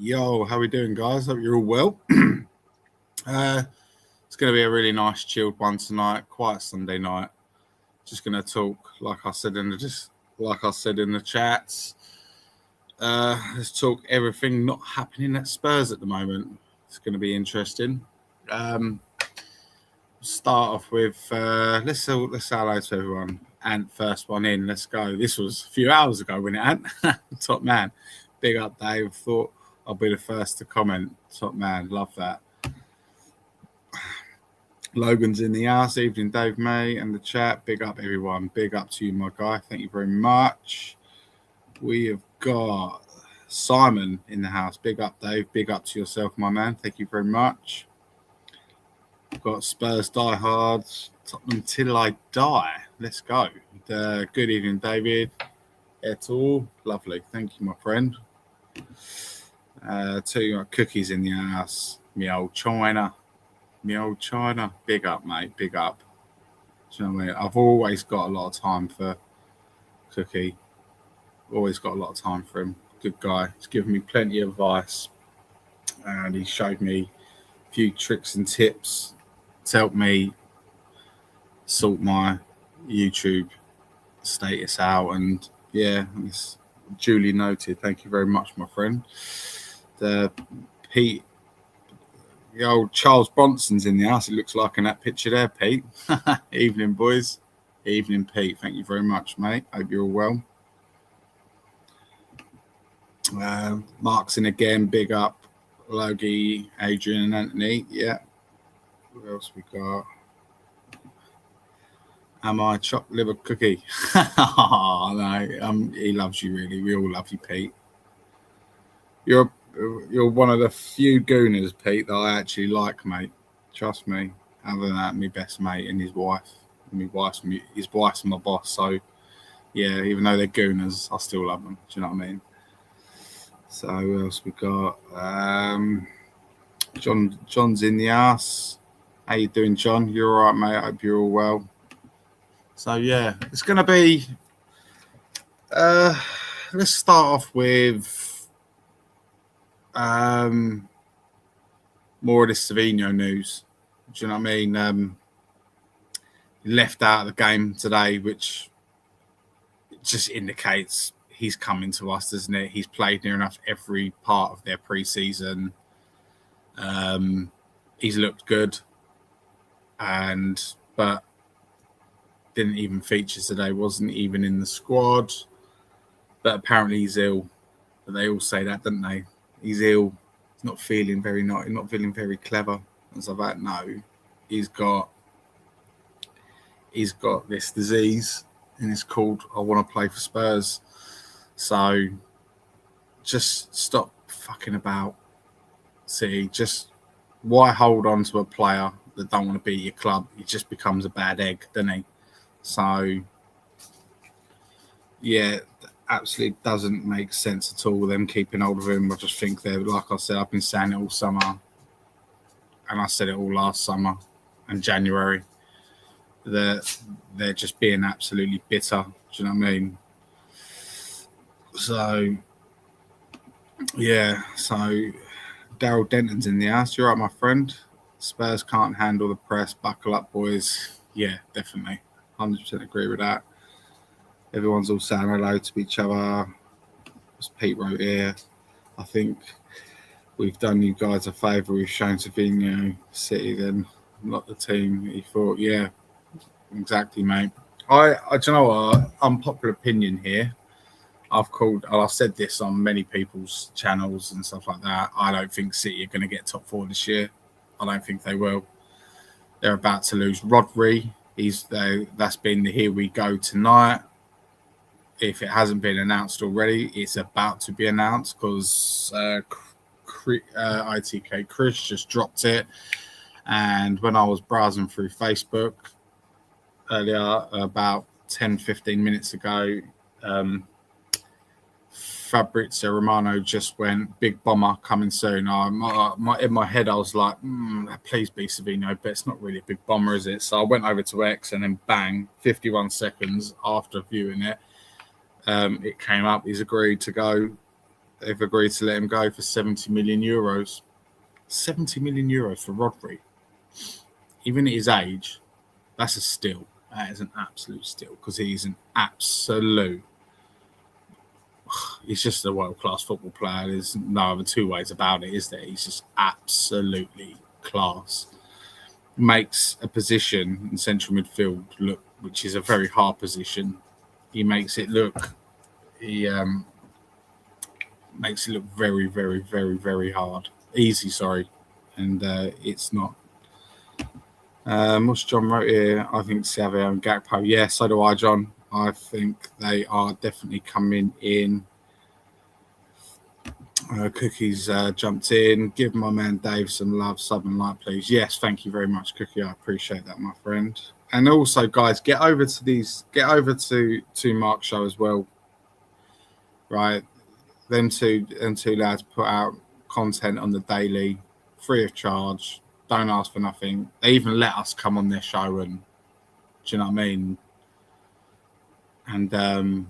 Yo, how we doing, guys? Hope you're all well. It's going to be a really nice, chilled one tonight. Quiet Sunday night. Just going to talk, like I said in the chats. Let's talk everything not happening at Spurs at the moment. It's going to be interesting. Start off with let's say hello to everyone. Ant, first one in. Let's go. This was a few hours ago, when it Ant. Top man. Big up, Dave. Thought I'll be the first to comment. Top man. Love that. Logan's in the house. Evening, Dave May, and the chat. Big up, everyone. Big up to you, my guy. Thank you very much. We have got Simon in the house. Big up, Dave. Big up to yourself, my man. Thank you very much. We've got Spurs diehards. Tottenham till I die. Let's go. Good evening, David. Et al. Lovely. Thank you, my friend. Two cookies in the house. Me old China. Big up, mate. Big up. Do you know what I mean? I've always got a lot of time for Cookie. Always got a lot of time for him. Good guy. He's given me plenty of advice. And he showed me a few tricks and tips to help me sort my YouTube status out. And yeah, it's duly noted. Thank you very much, my friend. The old Charles Bronson's in the house. It looks like in that picture there, Pete. Evening, boys. Evening, Pete. Thank you very much, mate. Hope you're all well. Mark's in again. Big up. Logie, Adrian, and Anthony. Yeah. What else we got? Am I chopped liver cookie? Oh, no, he loves you, really. We all love you, Pete. You're one of the few gooners, Pete, that I actually like, mate. Trust me. Other than that, my best mate and his wife. His wife's my boss. So, yeah, even though they're gooners, I still love them. Do you know what I mean? So, who else we got? John's in the ass. How you doing, John? You're all right, mate? I hope you're all well. So, yeah, it's going to be... let's start off with... more of this Savinho news. Do you know what I mean? He left out of the game today, which just indicates he's coming to us, doesn't it? He's played near enough every part of their pre-season. He's looked good, but didn't even feature today. Wasn't even in the squad. But apparently he's ill. But they all say that, don't they? He's ill. He's not feeling very clever. And so that no, he's got this disease, and it's called I want to play for Spurs. So just stop fucking about, City. Just why hold on to a player that don't want to beat your club? He just becomes a bad egg, doesn't he? So yeah. Absolutely doesn't make sense at all, them keeping hold of him. I just think they're, like I said, I've been saying it all summer, and I said it all last summer and January. They're just being absolutely bitter. Do you know what I mean? So, yeah. So, Daryl Denton's in the house. You're right, my friend. Spurs can't handle the press. Buckle up, boys. Yeah, definitely. 100% agree with that. Everyone's all saying hello to each other. As Pete wrote here, I think we've done you guys a favour. We've shown Savinho City, then not the team. He thought, yeah, exactly, mate. Do you know what? Unpopular opinion here. I've said this on many people's channels and stuff like that. I don't think City are going to get top four this year. I don't think they will. They're about to lose Rodri. That's been the here we go tonight. If it hasn't been announced already, it's about to be announced because ITK Chris just dropped it. And when I was browsing through Facebook earlier, about 10-15 minutes ago, Fabrizio Romano just went, big bomber coming soon. In my head, I was like, please be Savinho, but it's not really a big bomber, is it? So I went over to X and then bang, 51 seconds after viewing it, it came up. He's agreed to go they've agreed to let him go for 70 million euros. 70 million euros for Rodri. Even at his age, that's a steal. That is an absolute steal because he's an absolute. He's just a world-class football player. There's no other two ways about it, is there? He's just absolutely class. Makes a position in central midfield look, which is a very hard position. He makes it look. He makes it look very, very, very, very hard. Easy, sorry, and it's not. What's John wrote here? I think Savinho and Gakpo. Yeah, so do I, John. I think they are definitely coming in. Cookie's jumped in. Give my man Dave some love, sub and like, please. Yes, thank you very much, Cookie. I appreciate that, my friend. And also, guys, get over to Mark's show as well. Right, them two lads put out content on the daily, free of charge. Don't ask for nothing. They even let us come on their show, and do you know what I mean? And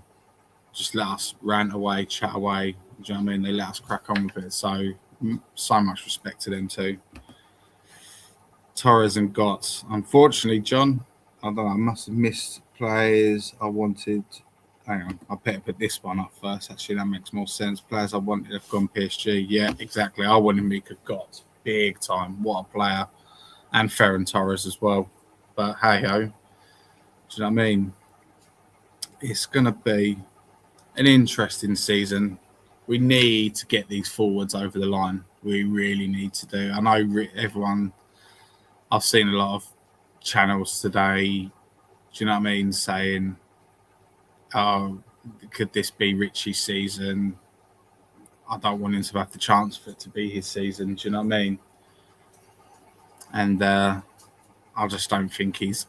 just let us rant away, chat away. Do you know what I mean? They let us crack on with it. So much respect to them too. Torres and Gotts. Unfortunately, John, I don't know. I must have missed players I wanted. Hang on, I better put this one up first. Actually, that makes more sense. Players I wanted have gone PSG. Yeah, exactly. I wanted Mika Gotts. Big time. What a player. And Ferran Torres as well. But hey-ho. Do you know what I mean? It's going to be an interesting season. We need to get these forwards over the line. We really need to do. I know everyone... I've seen a lot of channels today, do you know what I mean, saying, oh, could this be Richie's season? I don't want him to have the chance for it to be his season, do you know what I mean? And I just don't think he's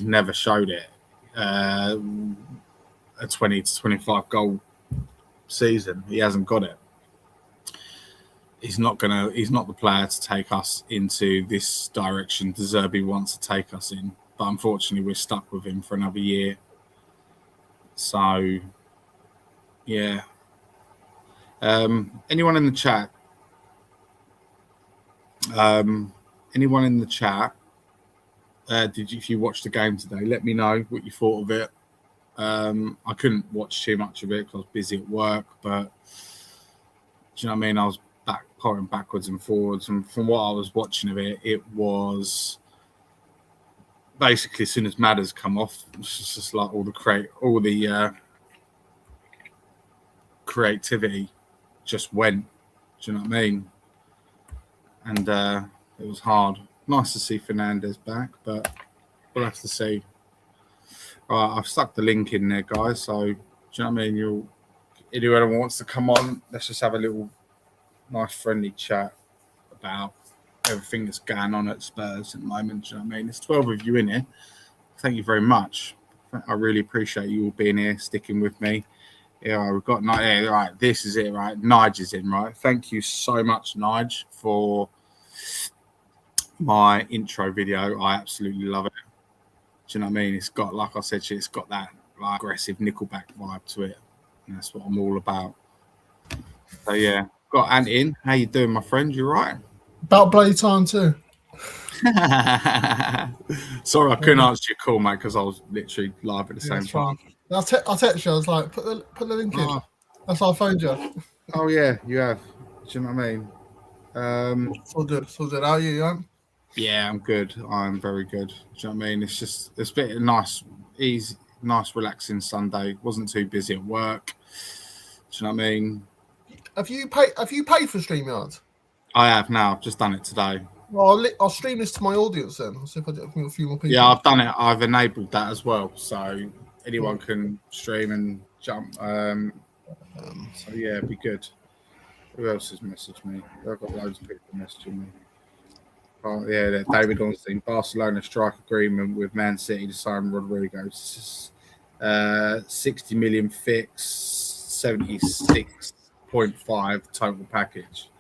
never showed it. A 20 to 25 goal season, he hasn't got it. He's not the player to take us into this direction De Zerbi wants to take us in. But unfortunately, we're stuck with him for another year. So, yeah. Anyone in the chat? If you watched the game today, let me know what you thought of it. I couldn't watch too much of it because I was busy at work. But, do you know what I mean? I was pouring backwards and forwards, and from what I was watching of it, it was basically as soon as Madders come off, it's just like all the creativity just went. Do you know what I mean? And it was hard. Nice to see Fernandez back, but we'll have to see. All right, I've stuck the link in there, guys. So do you know what I mean? Anyone wants to come on, let's just have a little nice friendly chat about everything that's going on at Spurs at the moment. Do you know what I mean? There's 12 of you in here. Thank you very much. I really appreciate you all being here, sticking with me. Yeah, we've got right. This is it, right? Nige is in, right? Thank you so much, Nige, for my intro video. I absolutely love it. Do you know what I mean? It's got, like I said, it's got that like aggressive Nickelback vibe to it, and that's what I'm all about. So yeah. Got Ant in. How you doing, my friend? You right? About bloody time too. Sorry, I couldn't answer your call, mate, because I was literally live at the same time. I'll text you. I was like, put the link in. That's why I phoned you. Oh yeah, you have. Do you know what I mean? It's all good. How are you, Ant? Yeah, I'm good. I'm very good. Do you know what I mean? It's a bit of nice, easy, nice, relaxing Sunday. Wasn't too busy at work. Do you know what I mean? Have you paid for StreamYard? I have now. I've just done it today. Well, I'll stream this to my audience then. I'll see if I get a few more people. Yeah, I've done it. I've enabled that as well, so anyone can stream and jump. So yeah, it'd be good. Who else has messaged me? I've got loads of people messaging me. Oh yeah, David Ornstein. Barcelona strike agreement with Man City to sign Rodrigo. 60 million fix, 76.5 total package.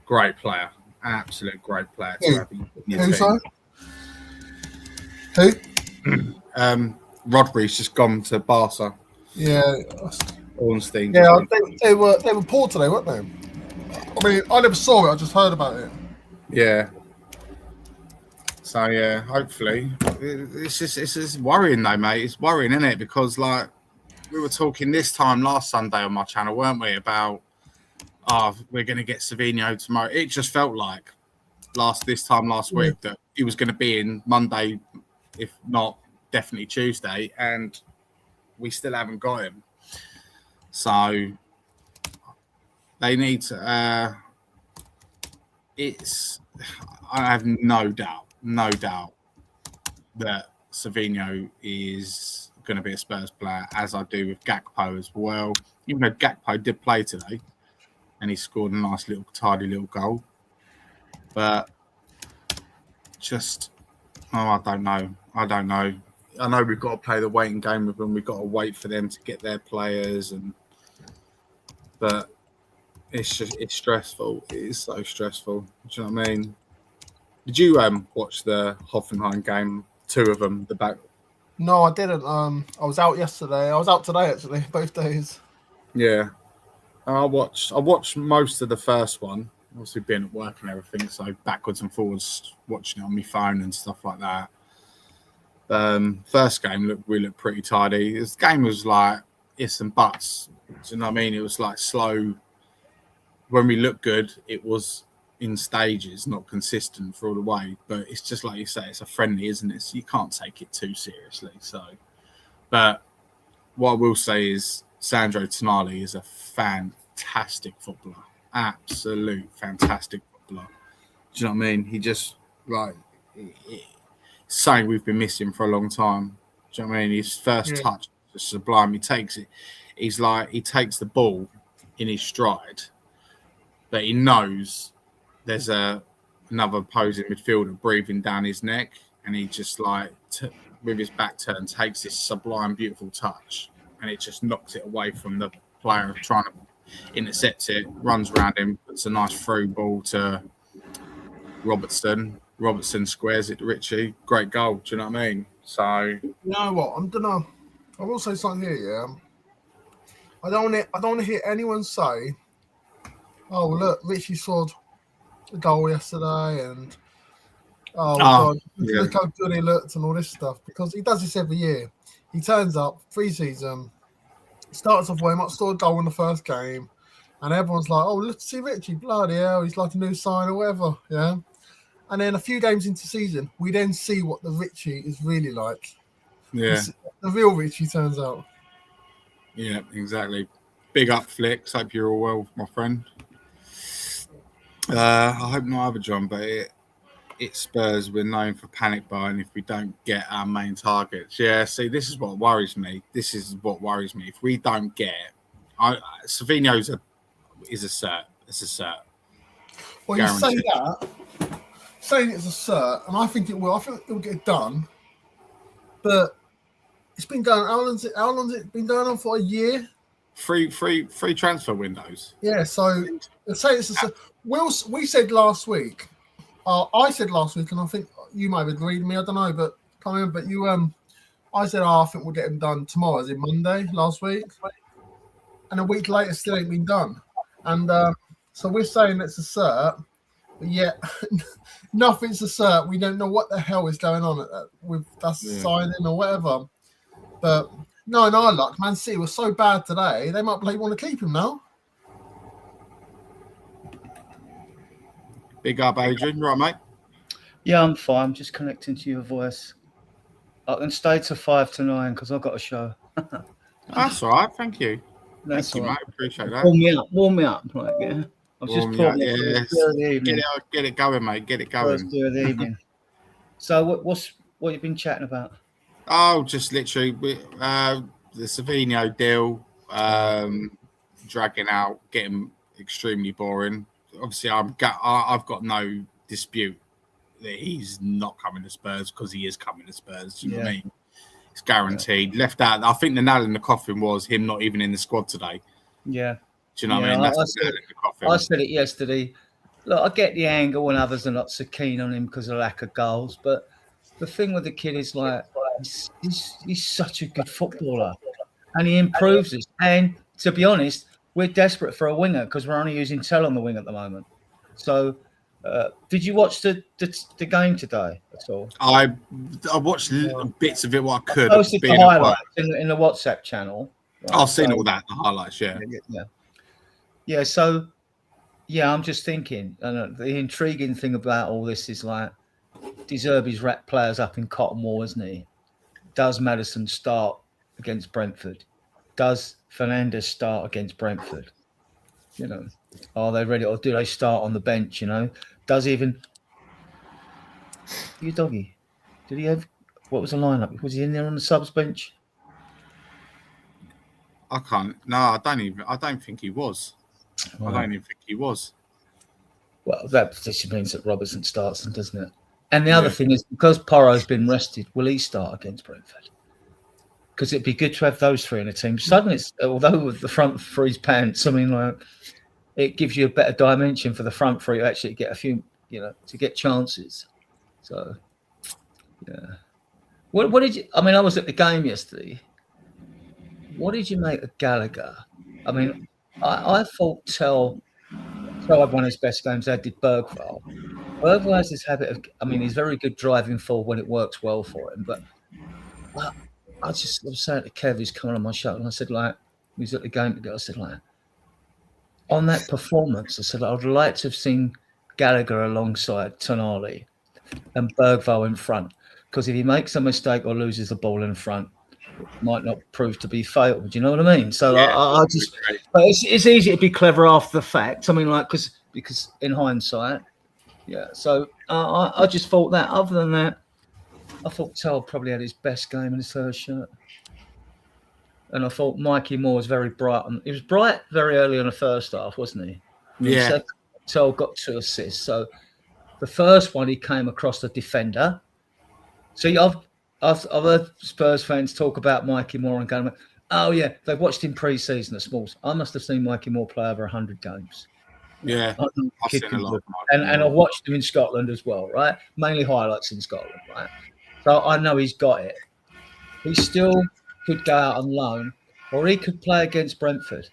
Great player, absolute great player. Who, sorry? Who? Rodri's just gone to Barca. Yeah, Ornstein. Yeah, they were poor today, weren't they? I mean, I never saw it. I just heard about it. Yeah. So yeah, hopefully it's just worrying though, mate. It's worrying, isn't it? Because like we were talking this time last Sunday on my channel, weren't we? About we're going to get Savinho tomorrow. It just felt like last week that he was going to be in Monday, if not definitely Tuesday, and we still haven't got him. So they need to. I have no doubt that Savinho is going to be a Spurs player, as I do with Gakpo as well. Even though Gakpo did play today, and he scored a nice little tidy little goal, but just I don't know. I know we've got to play the waiting game with them. We've got to wait for them to get their players, but it's stressful. It is so stressful. Do you know what I mean? Did you watch the Hoffenheim game? 2 of them, the back. No, I didn't. I was out yesterday. I was out today actually, both days. Yeah, I watched most of the first one. Obviously, being at work and everything, so backwards and forwards watching it on my phone and stuff like that. First game we looked pretty tidy. This game was like ifs and buts. Do you know what I mean? It was like slow. When we looked good, it was in stages, not consistent for all the way. But it's just like you say, it's a friendly, isn't it? So you can't take it too seriously. So, but what I will say is Sandro Tonali is a fantastic footballer. Absolute fantastic footballer. Do you know what I mean? He just something we've been missing for a long time. Do you know what I mean? His first touch is sublime. He takes it. He takes the ball in his stride, but he knows there's another opposing midfielder breathing down his neck, and he just with his back turn takes this sublime, beautiful touch, and it just knocks it away from the player trying to intercept it, runs around him, puts a nice through ball to Robertson. Robertson squares it to Richie. Great goal. Do you know what I mean? So you know what? I will say something here. Yeah, I don't want to hear anyone say, "Oh, look, Richie scored a goal yesterday," and God, look how good he looked and all this stuff, because he does this every year. He turns up pre-season, starts off warm up, scored a goal in the first game, and everyone's like, "Oh, let's see Richie, bloody hell, he's like a new sign or whatever." Yeah. And then a few games into season, we then see what the Richie is really like. Yeah. The real Richie turns out. Yeah, exactly. Big up, Flicks. Hope you're all well, my friend. I hope not either, John, but it Spurs, we're known for panic buying if we don't get our main targets. Yeah, see, this is what worries me. If we don't get Savinho is a cert. It's a cert. Well, guaranteed. You say that, saying it's a cert, and I think it will. I think it will get done. But it's been going. How long's it been going on for? A year. Free transfer windows. Yeah. So let's say it's a cert. We said last week. I said last week, and I think you might have agreed with me. I don't know, but can't remember. But you I said, I think we'll get him done tomorrow, as in Monday last week, and a week later still ain't been done. And so we're saying it's a cert, but yet nothing's a cert. We don't know what the hell is going on with us signing or whatever. But no luck. Man City was so bad today, they might want to keep him now. Big up, Adrian. Right, mate? Yeah, I'm fine. I'm just connecting to your voice. I can stay to 5 to 9 because I've got a show. That's all right. Thank you. That's Thank you, right. mate. Appreciate that. Warm me up. Like, yeah. I've just pulled Get it going, mate. Get it going. First day of the evening. So what you've been chatting about? Oh, just literally the Savinho deal, dragging out, getting extremely boring. Obviously, I've got no dispute that he's not coming to Spurs because he is coming to Spurs. Do you know what I mean? It's guaranteed. Left out. I think the nail in the coffin was him not even in the squad today. Yeah. Do you know what I mean? That's the nail in the coffin. I said it yesterday. Look, I get the angle when others are not so keen on him because of lack of goals, but the thing with the kid is he's such a good footballer, and he improves us. And to be honest, we're desperate for a winger because we're only using Tell on the wing at the moment. So, did you watch the game today at all? I watched bits of it what I could. I posted the highlights in the WhatsApp channel. Right? I've seen all that, the highlights, Yeah. So, yeah, I'm just thinking, and the intriguing thing about all this is like, De Zerbi's wrapped players up in cotton wool, isn't he? Does Maddison start against Brentford? Does Fernandes start against Brentford? You know, are they ready, or do they start on the bench? You know, does even you doggy? Did he have what was the lineup? Was he in there on the subs bench? I can't. No, I don't think he was. Right. I don't even think he was. Well, that just means that Robertson starts, and doesn't it? And the other thing is, because Porro's been rested, will he start against Brentford? Because it'd be good to have those three in a team. Suddenly, although with the front three's pants, I mean, like, it gives you a better dimension for the front three to actually get a few, to get chances. So, yeah. What did you? I mean, I was at the game yesterday. What did you make of Gallagher? I mean, I thought Tell had one of his best games. As did Bergvall. Bergvall has this habit of, I mean, he's very good driving forward when it works well for him. But I was saying to Kev, who's coming on my show, and I said, like, he was at the game together. I said, like, on that performance, I said, I'd like to have seen Gallagher alongside Tonali and Bergvall in front. Because if he makes a mistake or loses the ball in front, it might not prove to be fatal. Do you know what I mean? So I just, but it's easy to be clever after the fact. I mean, like, because in hindsight, yeah. So I just thought that. Other than that, I thought Tell probably had his best game in his first shirt. And I thought Mikey Moore was very bright. He was bright very early in the first half, wasn't he? Yeah. Tell got 2 assists. So the first one, he came across the defender. See, I've heard Spurs fans talk about Mikey Moore and going, oh, yeah, they've watched him pre-season at Smalls. I must have seen Mikey Moore play over 100 games. Yeah, I've seen a lot. And I watched him in Scotland as well, right? Mainly highlights in Scotland, right? So I know he's got it. He still could go out on loan, or he could play against Brentford.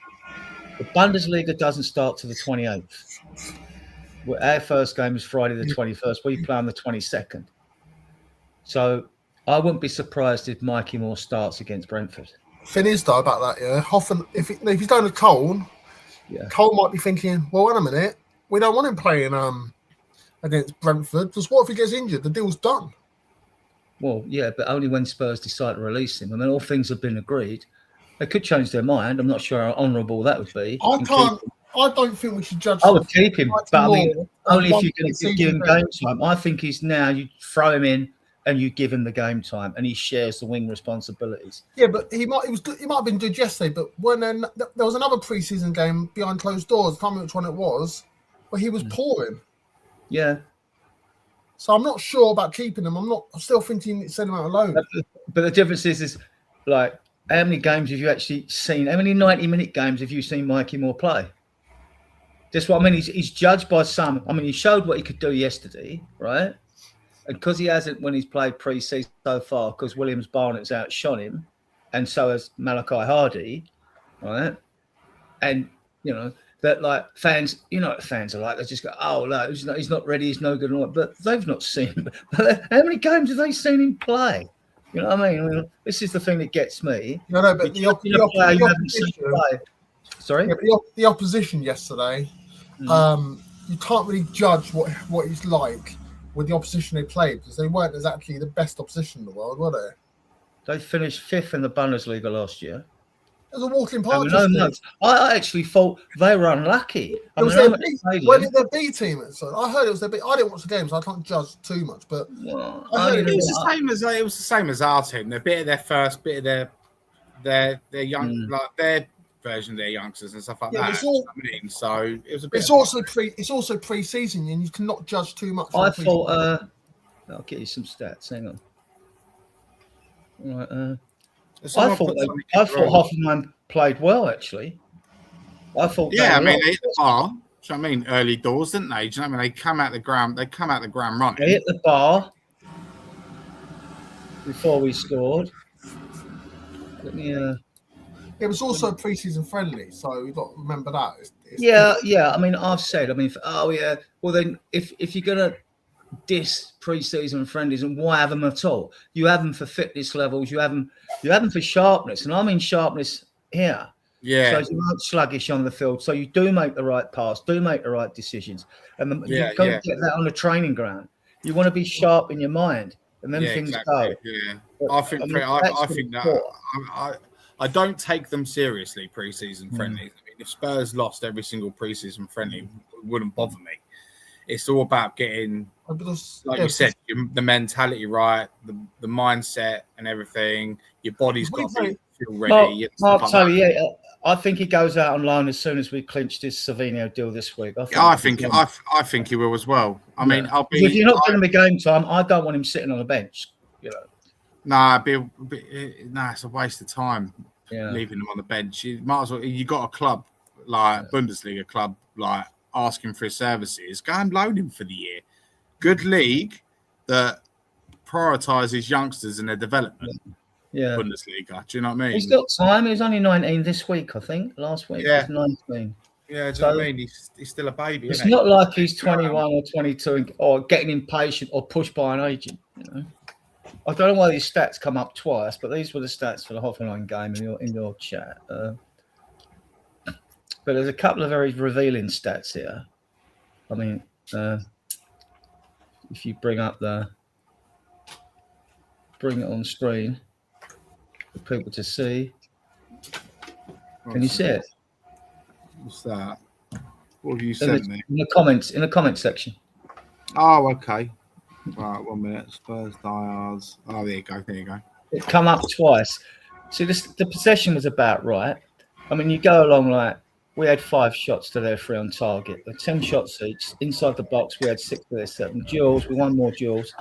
The Bundesliga doesn't start to the 28th. Our first game is Friday the 21st. We play on the 22nd. So I wouldn't be surprised if Mikey Moore starts against Brentford. Thing is, though, about that, yeah, Hoffen, if he's done a Cole, Cole might be thinking, well, wait a minute, we don't want him playing against Brentford, because what if he gets injured? The deal's done. Well, yeah, but only when Spurs decide to release him. I mean, all things have been agreed. They could change their mind. I'm not sure how honourable that would be. I don't think we should judge. I would keep him, but I mean, only if you're going to give him game time. I think he's now, you throw him in and you give him the game time, and he shares the wing responsibilities. Yeah, but he might have been good yesterday, but when there was another pre-season game behind closed doors, I can't remember which one it was, where he was pouring. Yeah. So I'm not sure about keeping him. I'm still thinking send him out alone. But the difference is like, how many games have you actually seen? How many 90-minute games have you seen Mikey Moore play? That's what I mean. He's judged by some. I mean, he showed what he could do yesterday, right? And because he hasn't, when he's played pre-season so far, because Williams Barnett's outshone him, and so has Malachi Hardy, right? And, that, like, fans, what fans are like. They just go, oh, no, he's not ready, he's no good. But they've not seen him. How many games have they seen him play? You know what I mean? This is the thing that gets me. No, but the opposition yesterday, you can't really judge what he's like with the opposition they played, because they weren't exactly the best opposition in the world, were they? They finished 5th in the Bundesliga last year. It was a walking park. I actually thought they were unlucky. When did their B team? So I heard it was their B. I didn't watch the games, so I can't judge too much. But it was the same as our team. They're a bit of their first, bit of their young, like their version of their youngsters and stuff like that. So it was a bit. It's also pre-season, and you cannot judge too much. I thought. I'll get you some stats. Hang on. All right. I thought Hoffenheim played well, actually. I thought. Yeah, I mean, they hit the bar. Do you know what I mean? Early doors, didn't they? Do you know what I mean? They come out the ground running. They hit the bar before we scored. Let me. It was also a pre-season friendly, so you've got to remember that. Yeah. I mean, I've said. I mean, well then, if you're gonna diss pre-season friendlies, and why have them at all? You have them for fitness levels. You have them for sharpness, and I mean sharpness here. Yeah. So you aren't sluggish on the field. So you do make the right pass, do make the right decisions, and you can't get that on the training ground. You want to be sharp in your mind, and then things go. Yeah, But, I think I don't take them seriously pre-season friendlies. I mean, if Spurs lost every single pre-season friendly, it wouldn't bother me. It's all about getting, like you said, the mentality right, the mindset, and everything. Your body's got to feel ready. Mark Tully, I think he goes out on loan as soon as we clinched his Savinho deal this week. I think he will as well. I mean, if you're not going to be game time, I don't want him sitting on the bench. You know. Nah, it's a waste of time leaving him on the bench. You might as well. You got a club like Bundesliga club like asking for his services. Go and loan him for the year. Good league that prioritises youngsters and their development. Yeah, Bundesliga. Do you know what I mean? He's got time. He was only 19 this week, I think. Last week, he was 19. Yeah, do you know what I mean? He's still a baby. It's not like he's 21 or 22 or getting impatient or pushed by an agent. You know, I don't know why these stats come up twice, but these were the stats for the Hoffenheim game in your chat. But there's a couple of very revealing stats here. I mean, if you bring it on screen for people to see. Can you see it? What's that? What have you sent me? In the comments section. Oh, okay. Right, 1 minute. Spurs diehards. Oh, there you go. It come up twice. See, the possession was about right. I mean, you go along like we had 5 shots to their 3 on target. They're 10 shots each. Inside the box, we had 6 to their 7. Duels, we won more duels.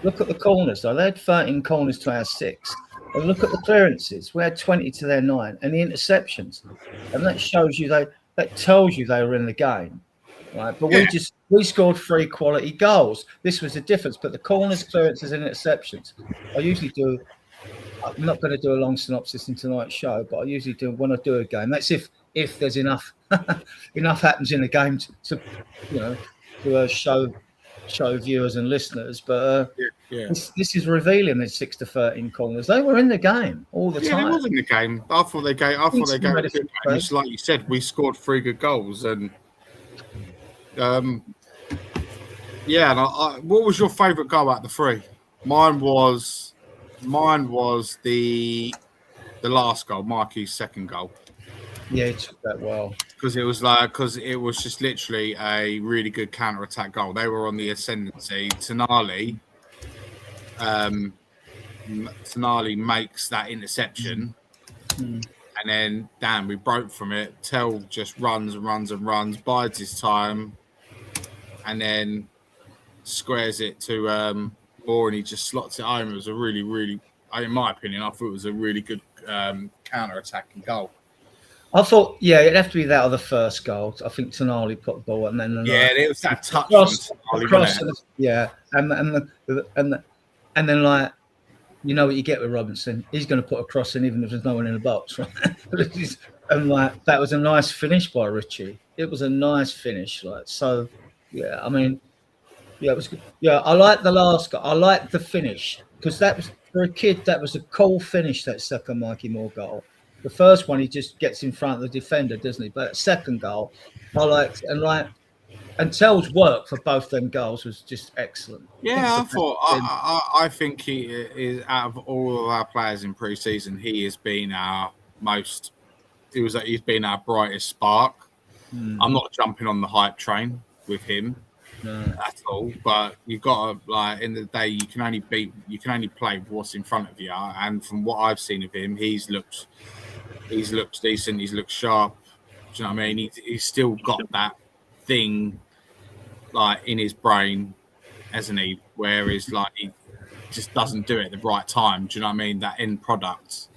Look at the corners, though. They had 13 corners to our 6. And look at the clearances. We had 20 to their 9. And the interceptions. And that shows you that tells you they were in the game. Right? But we scored 3 quality goals. This was the difference. But the corners, clearances, and interceptions. I'm not going to do a long synopsis in tonight's show, but I usually do when I do a game. That's if there's enough happens in the game to show viewers and listeners. But this is revealing. There's 6 to 13 corners. They were in the game all the time. Yeah, they was in the game. I thought they gave it. Like you said, we scored 3 good goals, and and what was your favourite goal out of the 3? Mine was the last goal, Marquis' second goal. Yeah, he took that well. Because it was just literally a really good counter-attack goal. They were on the ascendancy. Tonali makes that interception. And then, we broke from it. Tell just runs and runs and runs, bides his time, and then squares it to Moore, and he just slots it home. It was a really, really, in my opinion, I thought it was a really good counter-attacking goal. I thought, it'd have to be that or the first goal. I think Tonali put the ball, and then it was that touch across and then like you know what you get with Robinson. He's going to put a cross in even if there's no one in the box, right? And like that was a nice finish by Richie. It was a nice finish, like so. Yeah, I mean, it was good. Yeah, I like the last goal. I like the finish because that was for a kid. That was a cool finish. That second Mikey Moore goal. The first one, he just gets in front of the defender, doesn't he? But second goal, I liked and Tell's work for both them goals was just excellent. Yeah, I think he is out of all of our players in pre-season, he has been our most. He's been our brightest spark. I'm not jumping on the hype train with him at all, but you've got to in the day you can only play with what's in front of you. And from what I've seen of him, he's looked decent. He's looked sharp. Do you know what I mean? He's still got that thing in his brain, hasn't he? Whereas he just doesn't do it at the right time. Do you know what I mean? That end product.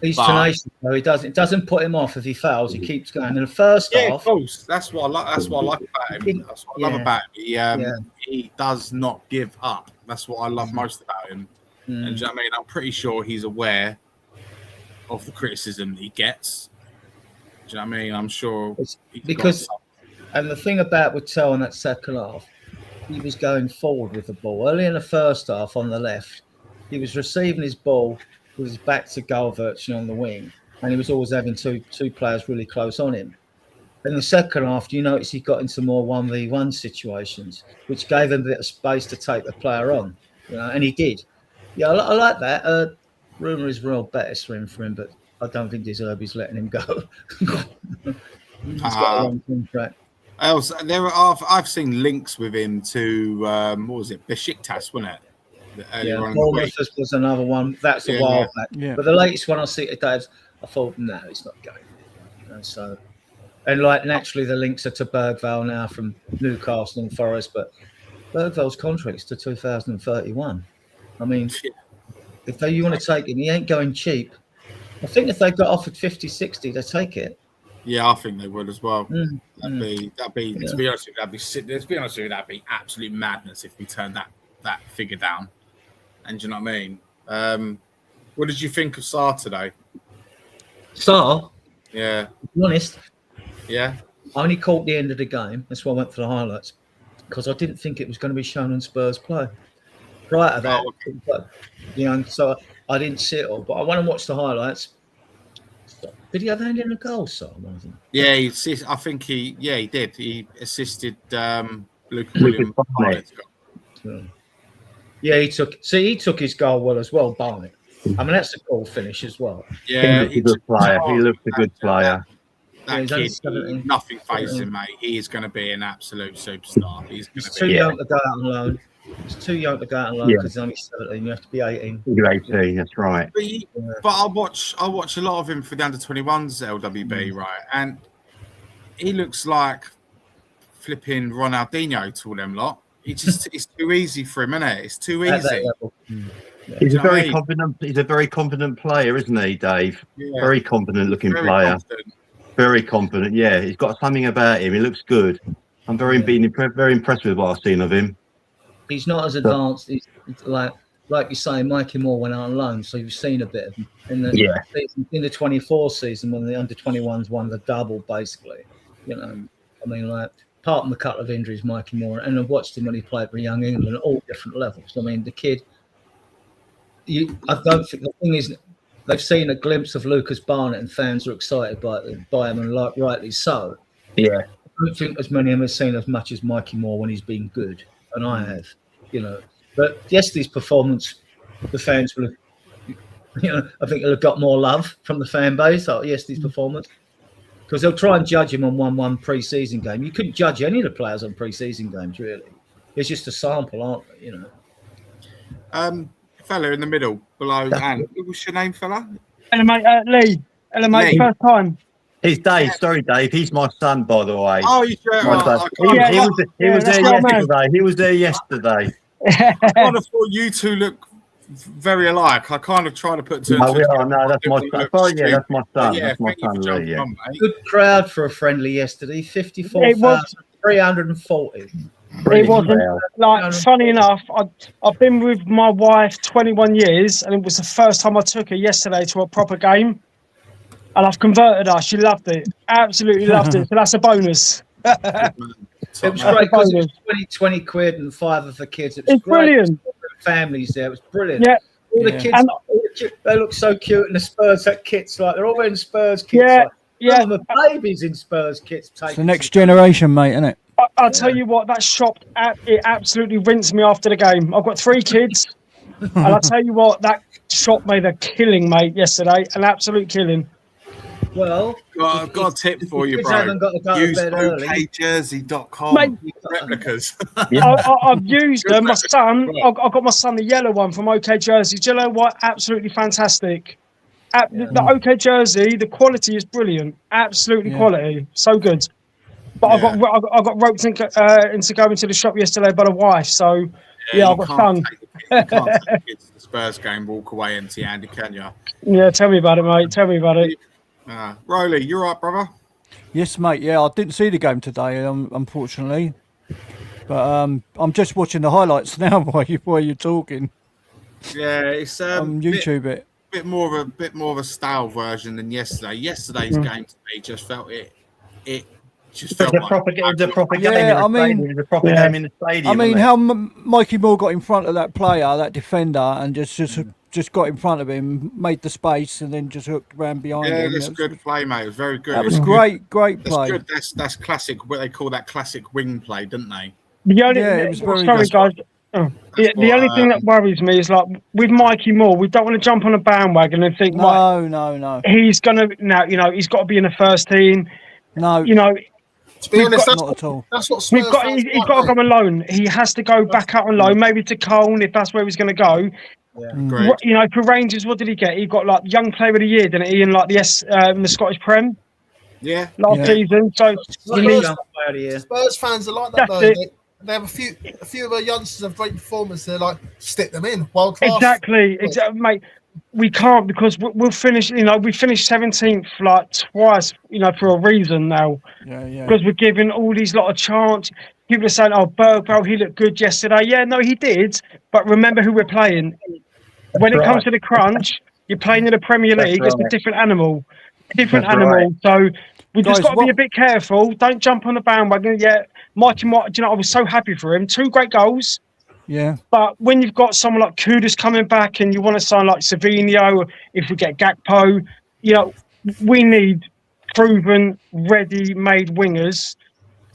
He's tenacious, though. It doesn't put him off if he fails. He keeps going. In the first half, of course. That's what I like. That's what I like about him. That's what I love about him. He does not give up. That's what I love most about him. And do you know what I mean? I'm pretty sure he's aware of the criticism that he gets. Do you know what I mean? I'm sure because, and the thing about Wittel in that second half, he was going forward with the ball. Early in the first half on the left, he was receiving his ball with his back to goal virtually on the wing, and he was always having two players really close on him. In the second half, you notice he got into more 1v1 situations, which gave him a bit of space to take the player on, and he did. Yeah, I like that. Rumour is real better for him, but I don't think De Zerbi's letting him go. He's got a long contract. I've seen links with him to what was it, Besiktas, wasn't it? Bournemouth was another one. That's a while back. Yeah. But the latest one I see today, I thought, no, it's not going. So, and naturally, the links are to Bergvall now from Newcastle and Forest, but Bergvall's contract's to 2031. I mean, if you want to take him, he ain't going cheap. I think if they got offered 50, 60, they take it. Yeah, I think they would as well. That'd be. To be honest with you, that'd be absolute madness if we turned that figure down. And do you know what I mean? What did you think of Sarr today? Sarr? Yeah. To be honest. Yeah. I only caught the end of the game. That's why I went for the highlights. Because I didn't think it was going to be shown on Spurs play. Prior to that, so I didn't see it all. But I went and watched the highlights. Did he have a hand in the goal, Sarr? Yeah, I think he did. He assisted Luke Williams. Yeah, he took his goal well as well, Barnett. I mean, that's a cool finish as well. Yeah, he's a good player. He looks a good player. That kid, nothing phases him, mate. He is going to be an absolute superstar. He's too young to go out on loan. He's too young to go out on loan because he's only 17. You have to be 18. You're 18, that's right. But I watch a lot of him for the under-21s LWB, right? And he looks like flipping Ronaldinho to all them lot. It's too easy for him, isn't it? It's too easy. He's a very confident. He's a very confident player, isn't he, Dave? Yeah. Very confident-looking player. Confident. Very confident. Yeah, he's got something about him. He looks good. I'm very impressed with what I've seen of him. He's not as advanced. He's like you say, Mikey Moore went out on loan, so you've seen a bit of him in the 24 season when the under-21s won the double, basically. I mean, apart from a couple of injuries, Mikey Moore, and I've watched him when he played for Young England at all different levels. I mean, the kid. I don't think the thing is they've seen a glimpse of Lucas Barnett and fans are excited by him, and rightly so. Yeah, I don't think as many of them have seen as much as Mikey Moore when he's been good, and I have. But yesterday's performance, the fans will have, I think they'll have got more love from the fan base after yesterday's performance. Because they'll try and judge him on 1-1 pre-season game. You couldn't judge any of the players on pre-season games, really. It's just a sample, aren't they? Fella in the middle, below Anne. What's your name, fella? Hello, mate. Lee. Hello, mate. Lee. First time. He's Dave. Sorry, Dave. He's my son, by the way. Oh, you're sure? He was there yesterday. He was there yesterday. I kind of thought you two look very alike. I kind of try to put two. No, that's my son. Oh, yeah, that's my son. Yeah, that's my son, Lee. Yeah. Good crowd for a friendly yesterday. 54,340. It wasn't funny enough. I've been with my wife 21 years, and it was the first time I took her yesterday to a proper game, and I've converted her. She loved it, absolutely loved it. So that's a bonus. It was great because it was 20 quid and 5 of the kids. It was brilliant. Families there. It was brilliant. Yeah. All the kids, they look so cute, and the Spurs kits they're all wearing Spurs kits. Yeah, the babies in Spurs kits. It's the next generation, mate, isn't it? I'll tell you what, that shop, it absolutely rinsed me after the game. I've got 3 kids, and I'll tell you what, that shop made a killing, mate, yesterday. An absolute killing. Well, I've got a tip for you, bro. Use okjersey.com replicas. I've used them. My son, I got my son the yellow one from OK Jersey. Do you know what? Absolutely fantastic. The OK Jersey, the quality is brilliant. Absolutely quality. So good. But I got roped into going to the shop yesterday by the wife. So I've got fun. You can't take kids to the Spurs game, walk away empty-handed, can you? Yeah, tell me about it, mate. Tell me about it. Rowley, you all right, brother? Yes, mate. Yeah, I didn't see the game today, unfortunately. But I'm just watching the highlights now while you're talking. Yeah, it's on YouTube. bit more of a stale version than yesterday. Yesterday's game to me just felt it just felt like it was a proper Yeah, game. I mean- It was a proper game in the stadium. I mean, wasn't it? how Mikey Moore got in front of that player, that defender, and just got in front of him, made the space, and then just hooked round behind him. that's good play, mate. It was very good. That was great play. That's good. That's classic. What they call that classic wing play, didn't they? The only, Yeah, it was very sorry, good. guys. The only thing that worries me is like with Mikey Moore, we don't want to jump on a bandwagon and think, right, No. he's gonna now. He's got to be in the first team. No, To be honest, not at all. that's what He's Spurs got fans to like, go mate. on loan. He has to go back out on loan, maybe to Cone if that's where he's going to go. Great. For Rangers, what did he get? He got like young player of the year, didn't he? In like the Scottish Prem Yeah. last season. So Spurs fans are like that That's though. it. They have a few of our youngsters have great performance. They're like, stick them in, world class. exactly, mate. We can't because we'll finish. We finished 17th like twice. For a reason now. Yeah. Because we're giving all these lot of chance. People are saying, "Oh, Bergwall, he looked good yesterday." Yeah, no, he did. But remember who we're playing. When it comes to the crunch, you're playing in the Premier League. It's a different animal. So we just got to be a bit careful. Don't jump on the bandwagon. Yeah, Mikey Moore, I was so happy for him. 2 great goals. Yeah. But when you've got someone like Kudus coming back and you want to sign like Savinho, if we get Gakpo, we need proven, ready-made wingers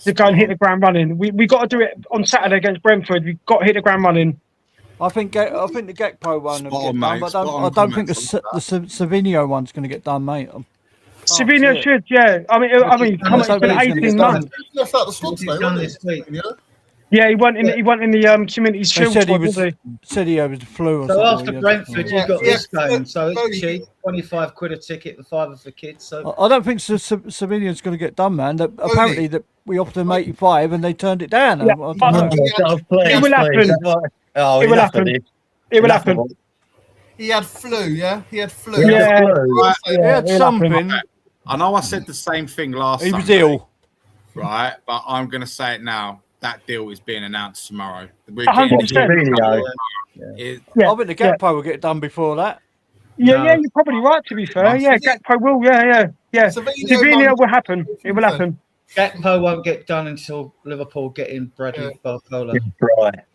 to go and hit the ground running. We got to do it on Saturday against Brentford. We've got to hit the ground running. I think the Gakpo one will Spot get on, done, mate. but Spot I on don't think the comments on Savinho one's going to get done, mate. Savinho should, yeah. I mean, come on, it's been 18 months. He left out the squad today, wasn't he? Yeah, he went in the Community Shield said he squad, was- didn't Said he was the flu or So something. after Brentford, you got this game. So it's Bogey. cheap, 25 quid a ticket, the £5 for kids. So I don't think Savinho's going to get done, man. Apparently, that we offered him 85 and they turned it down. Yeah, I don't but- know. It will happen. Oh, It will happen. It will happen. He had flu, yeah? He had flu. Yeah. He had it'll something. I know I said the same thing last He was Sunday, ill. right? But I'm going to say it now. That deal is being announced tomorrow. We're 100%. It- Yeah, I think the Gakpo will get done before that. Yeah, you're probably right, to be fair. Yeah, Gakpo will. Yeah. Savinho will happen. It will happen. Gakpo won't get done until Liverpool get in Bradley Barcola.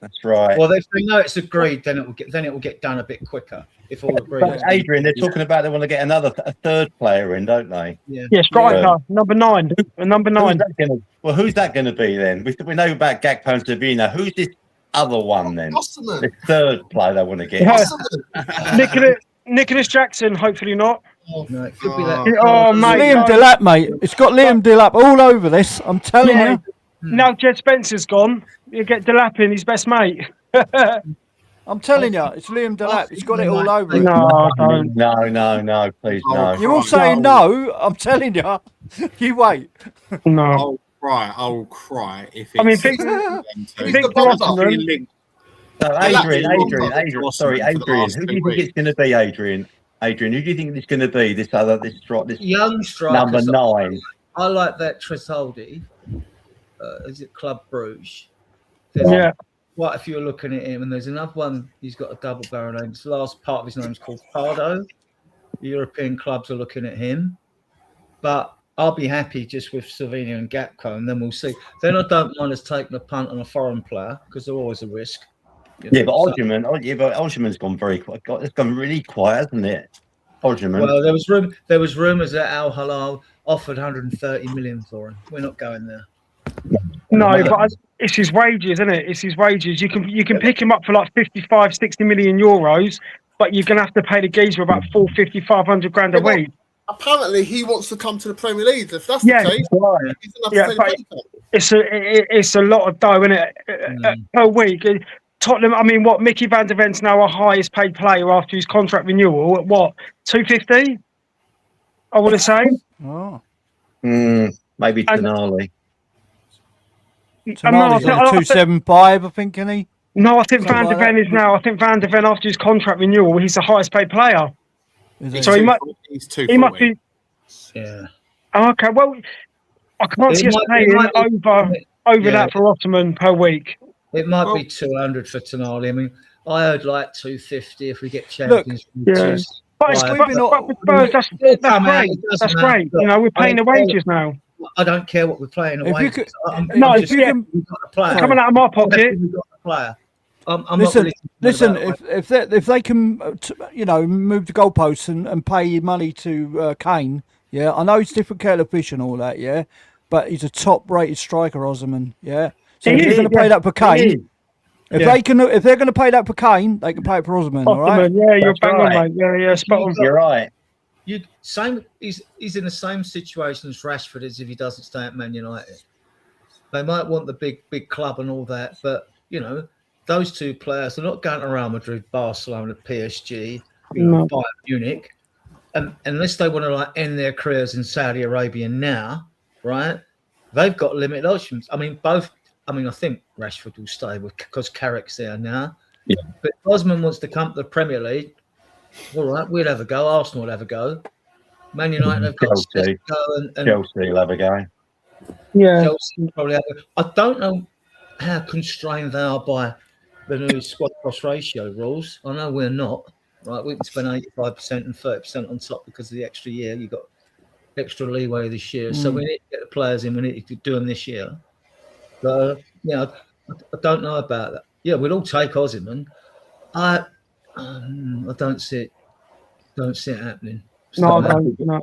That's right. Well, if they know it's agreed, then it will get done a bit quicker. If all agree. But Adrian, they're talking about they want to get a third player in, don't they? Yeah, striker, number 9. Number 9. Who's that going to be then? We know about Gakpo and Savinho. Who's this other one then? Osterman. The third player they want to get. Osterman. Nicholas Jackson, hopefully not. No, it could be that. Oh, mate. Liam Delap, mate. It's got Liam Delap all over this. I'm telling you. Now Jed Spencer's gone. You get Delap in, his best mate. I'm telling you, it's Liam Delap. He's got it all over it. No, don't. No, please, no. You're all saying no. I'm telling you. You wait. No. I will cry if it's. I mean, Victor Bobson. So Adrian. Sorry, Adrian. Who do you think it's going to be, Adrian? Adrian, who do you think it's going to be? This Young striker. number 9. I like that Tresoldi. Is it Club Bruges? Yeah. Quite a few are looking at him, and there's another one. He's got a double barrel name. The last part of his name is called Pardo. The European clubs are looking at him, but I'll be happy just with Savinho and Gakpo, and then we'll see. Then I don't mind us taking a punt on a foreign player because they're always a risk. Yeah, but Osimhen's gone very quiet. It's gone really quiet, hasn't it? Osimhen. Well, there was rumours that Al Hilal offered 130 million for him. We're not going there. No, but it's his wages, isn't it? It's his wages. You can pick him up for like 55, 60 million euros, but you're going to have to pay the geezer about 450, 500 grand a week. Apparently, he wants to come to the Premier League. If that's the case, he's going to have to take a It's a lot of dough, isn't it? Per week. Tottenham, I mean, Mickey van der Ven's now our highest paid player after his contract renewal at what, 250? I want to say. Oh. Maybe Tonali. Tonali's on 275, I think, isn't he? No, I think Van Something der like Ven is now. I think Van der Ven after his contract renewal, he's the highest paid player. So he must be. Yeah. Okay, well, I can't see us paying over that for Ottoman per week. It might be 200 for Tonali. I mean, I heard like 250 if we get Champions League. But it's Right. but Spurs, that's great. That's great. You know, we're paying the wages now. I don't care what we're playing. If you could- if you can- we've got a player. It's coming out of my pocket. We've got a player. I'm Listen, not listen. If they can, move the goalposts and pay money to Kane, yeah. I know he's different kettle of fish and all that, yeah. But he's a top-rated striker, Osman, yeah. So if you're going to pay that for Kane, if they're going to pay that for Kane, they can pay it for Osman, all right? Yeah, you're bang on, mate. Yeah, spot on. You're right. He's in the same situation as Rashford is if he doesn't stay at Man United. They might want the big club and all that, but those two players are not going to Real Madrid, Barcelona, PSG, Bayern Munich, unless they want to end their careers in Saudi Arabia now, right? They've got limited options. I think Rashford will stay because Carrick's there now. Yeah. But if Osman wants to come to the Premier League, all right, we'll have a go. Arsenal will have a go. Man United have got to go, and Chelsea will have a go. Yeah, Chelsea probably have a go. I don't know how constrained they are by the new squad cost ratio rules. I know we're not. Right, we can spend 85% and 30% on top because of the extra year. You got extra leeway this year, so we need to get the players in. We need to do them this year. But I don't know about that. Yeah, we'll all take Osimhen. I don't see it. Don't see it happening. No, I don't. No.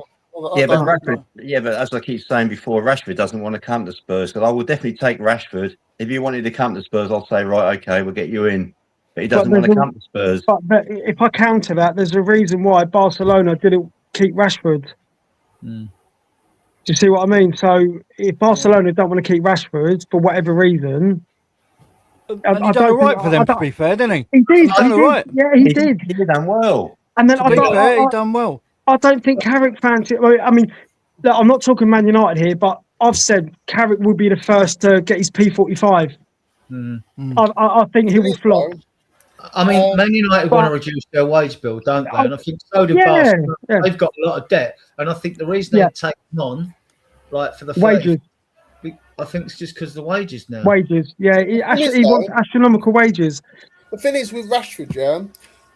Yeah, but Rashford. Yeah, but as I keep saying before, Rashford doesn't want to come to Spurs. Because I would definitely take Rashford. If you wanted to come to Spurs, I'll say right, okay, we'll get you in. But he doesn't want to come to Spurs. But if I counter that, there's a reason why Barcelona didn't keep Rashford. Do you see what I mean? So if Barcelona don't want to keep Rashford for whatever reason, and he done all right for them, to be fair, didn't he? He did. He done all right. Yeah, he did. He did done well. And then he done well. I don't think Carrick fancied. I mean, look, I'm not talking Man United here, but I've said Carrick will be the first to get his P45. I think he will flop. I mean, Man United want to reduce their wage bill, don't they? And I think so do Barcelona. Yeah. They've got a lot of debt, and I think the reason they're taking on, for the wages, I think it's just because of the wages now. Wages, yeah. He wants astronomical wages. The thing is with Rashford, yeah,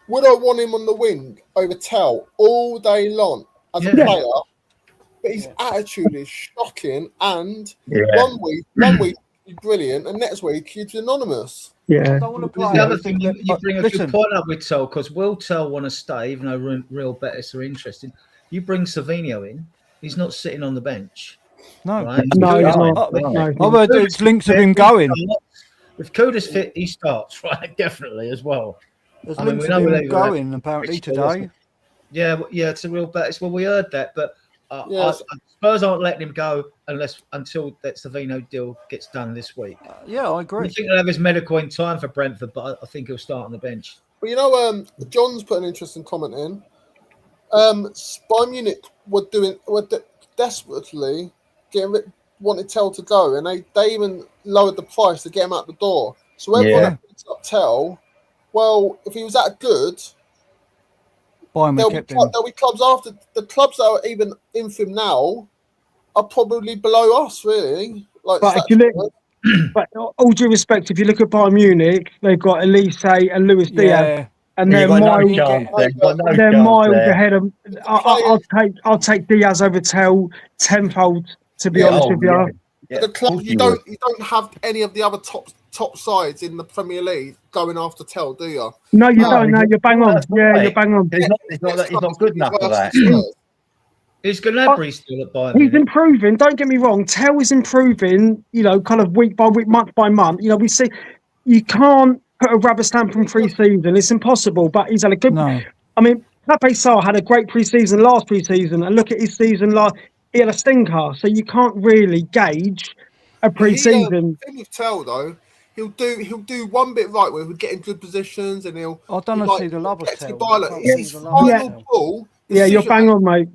would I want him on the wing over Tell all day long as a player? But his attitude is shocking, and one week he's brilliant, and next week he's anonymous. Yeah. The other thing you bring a good point up with Tell, because will Tell want to stay, even though Real Betis are interested? You bring Savinho in, he's not sitting on the bench. No, right? I've heard there's links of him going. If Kuda's fit, he starts, right? Definitely as well. There's links of him going apparently today. Yeah, it's a Real Betis. Well, we heard that, but Spurs aren't letting him go until that Savinho deal gets done this week. I agree. I think he'll have his medical in time for Brentford, but I think he'll start on the bench. Well, John's put an interesting comment in. Bayern Munich were desperately wanted Tell to go, and they even lowered the price to get him out the door. So everyone picks up Tell. Well, if he was that good, there'll be clubs after the clubs that are even in for him now are probably below us, really. But all due respect, if you look at Bayern Munich, they've got Elise and Luis Diaz, and they're miles ahead of. I'll take Diaz over Tell tenfold. To be honest with you, the club you don't have any of the other top sides in the Premier League going after Tell, do you? No, you don't. No, you're bang on. Yeah, you're bang on. He's not good enough for that. Is Gnabry still at Bayern? He's improving. Don't get me wrong. Tell is improving. Kind of week by week, month by month. We see you can't put a rubber stamp from pre-season. It's impossible. But he's had a good. No. I mean, Pape Sarr had a great pre-season last pre-season, and look at his season last. He had a stinker, so you can't really gauge a pre-season. The thing with Tell though, he'll do one bit right where he'll get in good positions, and he'll. I don't know see the love of Tell. His final ball. Yeah, you're bang on, mate.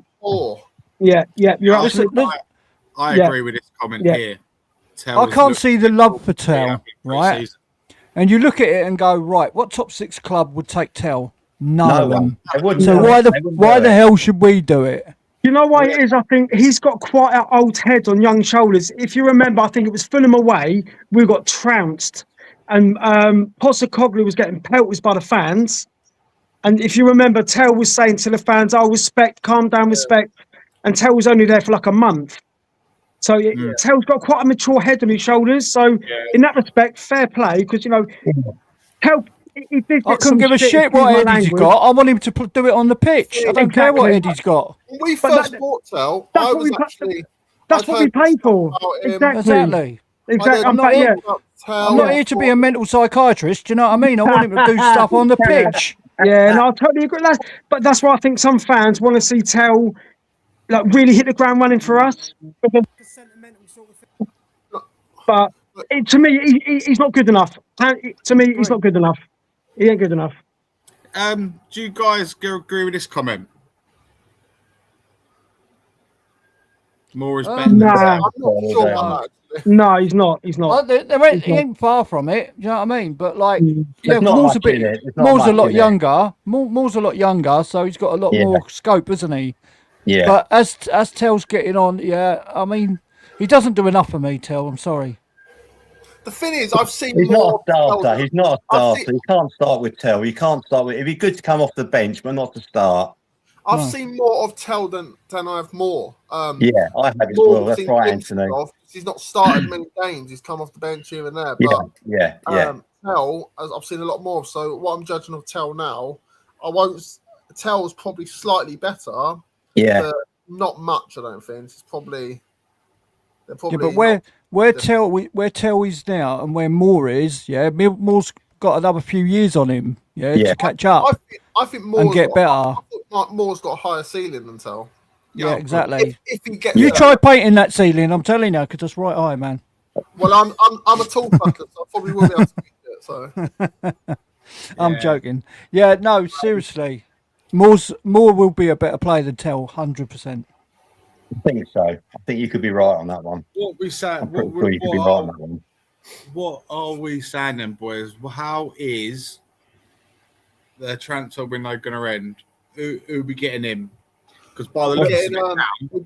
Yeah, you're absolutely. I agree with this comment here. I can't see the love for Tell, right? And you look at it and go, right, what top 6 club would take Tell? None of them. So why the hell should we do it? You know why it is? I think he's got quite an old head on young shoulders. If you remember, I think it was Fulham away, we got trounced. And Postecoglou was getting pelted by the fans. And if you remember, Tell was saying to the fans, "Oh, respect, calm down, respect." And Tell was only there for like a month. So Tell's got quite a mature head on his shoulders. So in that respect, fair play, because Tell. He did I get couldn't some give a shit what excuse my Eddie's language. got. I want him to do it on the pitch. I don't care what Eddie's got. When we first bought Tell, that's I what was we actually. That's what we paid for. Exactly. I'm not here to be a mental psychiatrist. Do you know what I mean? I want him to do stuff on the pitch. Yeah, and I totally agree. But that's why I think some fans want to see Tell like really hit the ground running for us. But to me, he's not good enough. To me, he's not good enough. He ain't good enough. Do you guys agree with this comment? More is better. Nah. I'm not sure about that. No, he's not. He's not. He ain't far from it. Do you know what I mean? But like, Moore's a lot younger. Moore's a lot younger, so he's got a lot more scope, isn't he? Yeah. But as Tell's getting on, I mean, he doesn't do enough for me, Tell. I'm sorry. The thing is, I've seen He's more. not a starter. He's not a starter. You can't start with Tell. You can't start with. It'd be good to come off the bench, but not to start. I've seen more of Tell than I have Moore. Yeah, I have as well. That's right, Anthony. He's not started many games. He's come off the bench here and there. But yeah. Tell, as I've seen a lot more of. So what I'm judging of Tell now, I won't. Tell's probably slightly better. Yeah. But not much, I don't think. It's probably. Yeah, but where Tell is now and where Moore is, Moore's got another few years on him, to catch up. I think Moore's and get better. Moore's got a higher ceiling than Tell. Yeah, exactly. If he gets you try painting that ceiling, I'm telling you, because that's right high, man. Well, I'm a tall fucker, so I probably will be able to beat it. So I'm joking. Yeah, no, seriously, Moore will be a better player than Tell, 100%. I think so. I think you could be right on that one. What we say? I'm pretty sure you could be right on that one. What are we saying then, boys? How is the transfer window going to end? Who we getting in? Because by the looks of it now,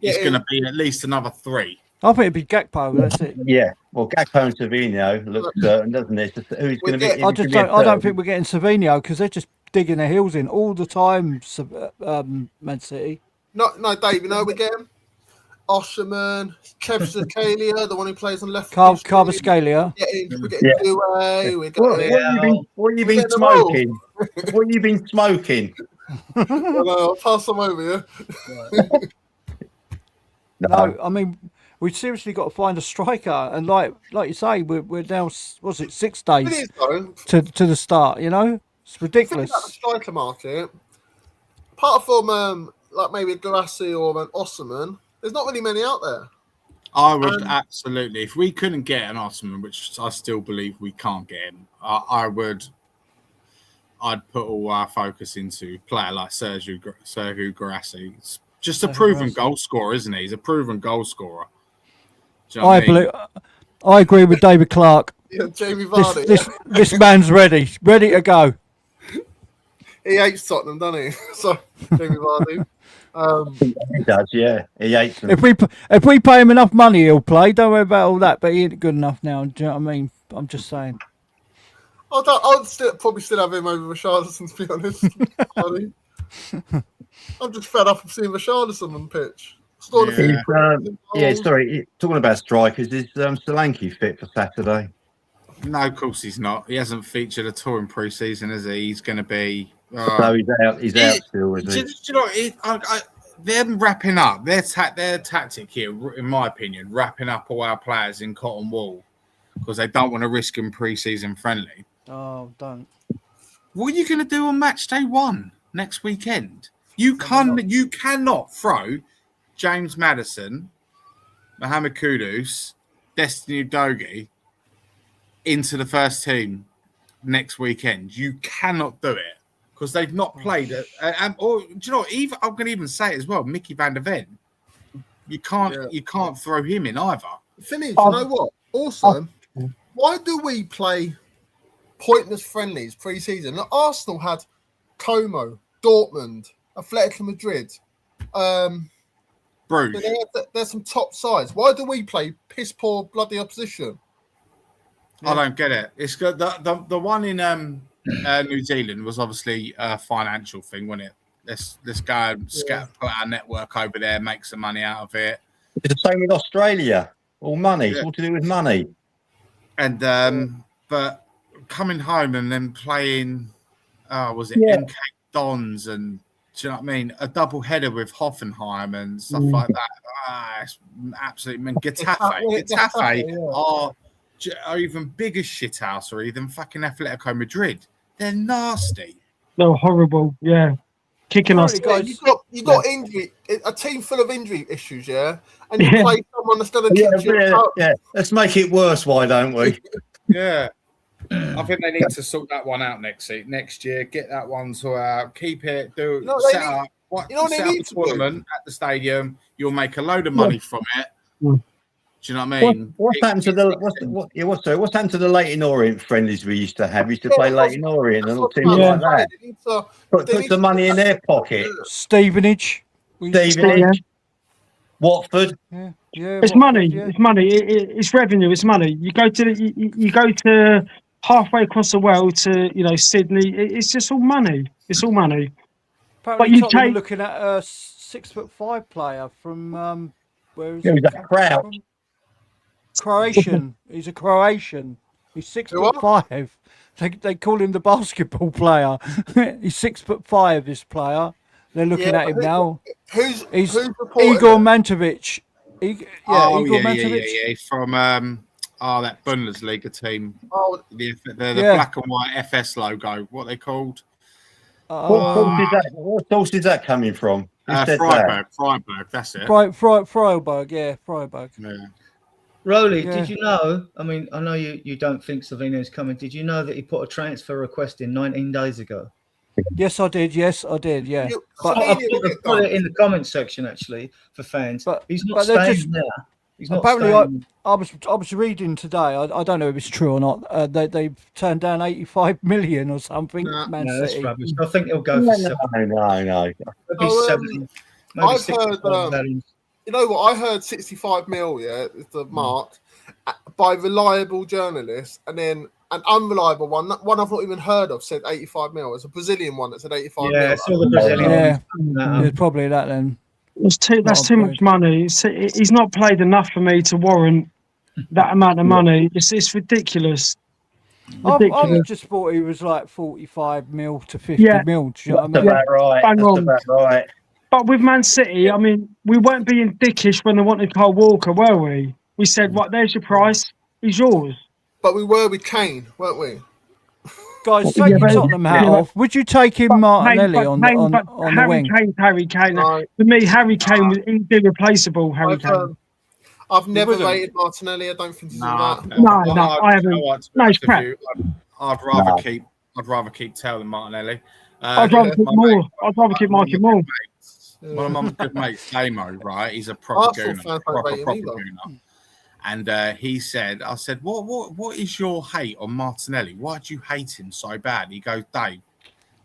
it's going to be at least another 3. I think it'd be Gakpo. That's it. Yeah. Well, Gakpo and Savinho looks certain, doesn't it? Who's going to be? I don't think we're getting Savinho because they're just digging their heels in all the time. Man City. No, Dave. You know we're getting Osherman, Kevsakalia, the one who plays on left. Kvaratskhelia. We're getting Due. What have you been smoking? What have you been smoking? I'll pass them over, No, I mean, we've seriously got to find a striker, and like you say, we're now 6 days to the start. It's ridiculous. About the striker market, apart from like maybe a Garassi or an Osserman, there's not really many out there. I would absolutely, if we couldn't get an Osman, which I still believe we can't get him, I'd put all our focus into a player like Sergio Garassi. It's just a proven goal scorer, isn't he? He's a proven goal scorer. I agree with David Clark. Yeah, Jamie Vardy. This man's ready to go. He hates Tottenham, doesn't he? So Jamie Vardy. He does, yeah. He hates them. If we pay him enough money, he'll play. Don't worry about all that. But he ain't good enough now. Do you know what I mean? I'm just saying. I'd probably still have him over Richarlison, to be honest. I'm just fed up of seeing Richarlison on the pitch. Sorry. Talking about strikers, is Solanke fit for Saturday? No, of course he's not. He hasn't featured at all in pre-season, is he? He's going to be... So he's out still, is he? Do you know, them wrapping up, their tactic here, in my opinion, wrapping up all our players in cotton wool because they don't want to risk him pre-season friendly. Oh, don't. What are you going to do on match day 1 next weekend? You cannot throw James Maddison, Mohamed Kudus, Destiny Udogie into the first team next weekend. You cannot do it because they've not played it. Or do you know? I'm going to even say it as well. Mickey van der Ven. You can't throw him in either. Finish. You know what? Also, why do we play pointless friendlies pre-season? Like Arsenal had Como, Dortmund, Atletico Madrid. Bruges. There's some top sides. Why do we play piss poor bloody opposition? I don't get it. It's good. The one in New Zealand was obviously a financial thing, wasn't it? Let's go and put our network over there, make some money out of it. It's the same with Australia. All money. It's all to do with money. And but coming home and then playing, was it MK Dons, and do you know what I mean? A double header with Hoffenheim and stuff like that. It's absolutely. I mean, Getafe are even bigger shithousery than fucking Atletico Madrid. They're nasty. They're horrible. Yeah, kicking us. You got injury, a team full of injury issues, and you play someone that's going to kick you. Yeah, let's make it worse. Why don't we? Yeah. I think they need to sort that one out next year. Get that one keep it. Set up a tournament at the stadium. You'll make a load of money from it. Do you know what I mean? What's happened to the what's happened to the Leighton Orient friendlies we used to have? We used to play Leighton Orient and all teams like that. Put some money in their pocket. Stevenage. Watford. Yeah, it's money. Yeah. It's money. It's revenue. It's money. You go to halfway across the world to Sydney. It's just all money. It's all money. Apparently, but you're looking at a 6'5" player from where is that? Crouch. Croatian. He's a Croatian. He's 6'5". They call him the basketball player. He's 6'5". This player. They're looking at him now. Who's Igor Mantovic. Igor Mantovic. Yeah. From that Bundesliga team. Oh, the black and white FS logo. What they called? What source is that coming from? Freiburg. That's it. Freiburg. Yeah, Freiburg. Yeah. Rolly, did you know? I mean, I know you don't think Savinho is coming. Did you know that he put a transfer request in 19 days ago? Yes, I did. Yeah. But I put it in the comments section actually for fans. But he's not staying there. He's not apparently, I was reading today. I don't know if it's true or not. They've turned down 85 million or something. Man that's City. rubbish. I think he'll go for 7. No. Maybe 7. Maybe I've 6 heard. You know what? I heard 65 mil. Yeah, is the mark by reliable journalists, and then an unreliable one I've not even heard of said 85 mil. It's a Brazilian one that said 85 mil. Yeah, it's all the Brazilian. Yeah, probably that then. That's too much money. He's not played enough for me to warrant that amount of money. It's ridiculous. I just thought he was like 45 mil to 50 mil. Do you know what I mean? That's about right. But with Man City, I mean, we weren't being dickish when they wanted Kyle Walker, were we? We said, "Right, there's your price. He's yours." But we were with Kane, weren't we? Guys, take your Tottenham hat off. Would you take him Martinelli on the wing? Harry Kane. For me, Harry Kane was irreplaceable. Harry Kane. I've never rated Martinelli. I don't think he's that. No, I haven't. No, it's crap. I'd rather keep Taylor than Martinelli. I'd rather keep Moore. I'd rather keep Mikey Moore. One of my good mates, Damo, right? He's a proper gooner. And he said, I said, what is your hate on Martinelli? Why do you hate him so bad? He goes, Dave,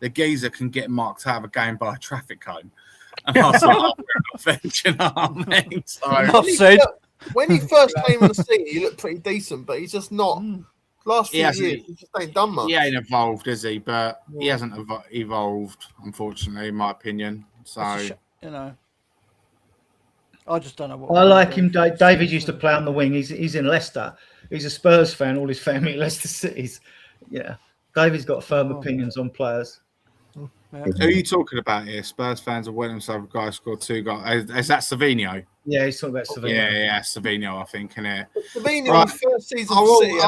the geezer can get marked out of a game by a traffic cone. And I was like, you know what I mean? So, when he first came on the scene, he looked pretty decent, but he's just not. Last few years, he just ain't done much. He ain't evolved, is he? But he hasn't evolved, unfortunately, in my opinion. So, I just don't know what. I like him. David used to play on the wing. He's in Leicester. He's a Spurs fan. All his family Leicester City's. Yeah, David's got firm opinions on players. Who are you talking about here? Spurs fans have went themselves. A guy scored 2 goals. Is that Savinho? Yeah, he's talking about Savinho. Yeah, Savinho, I think, isn't it? Savinho, first season for City.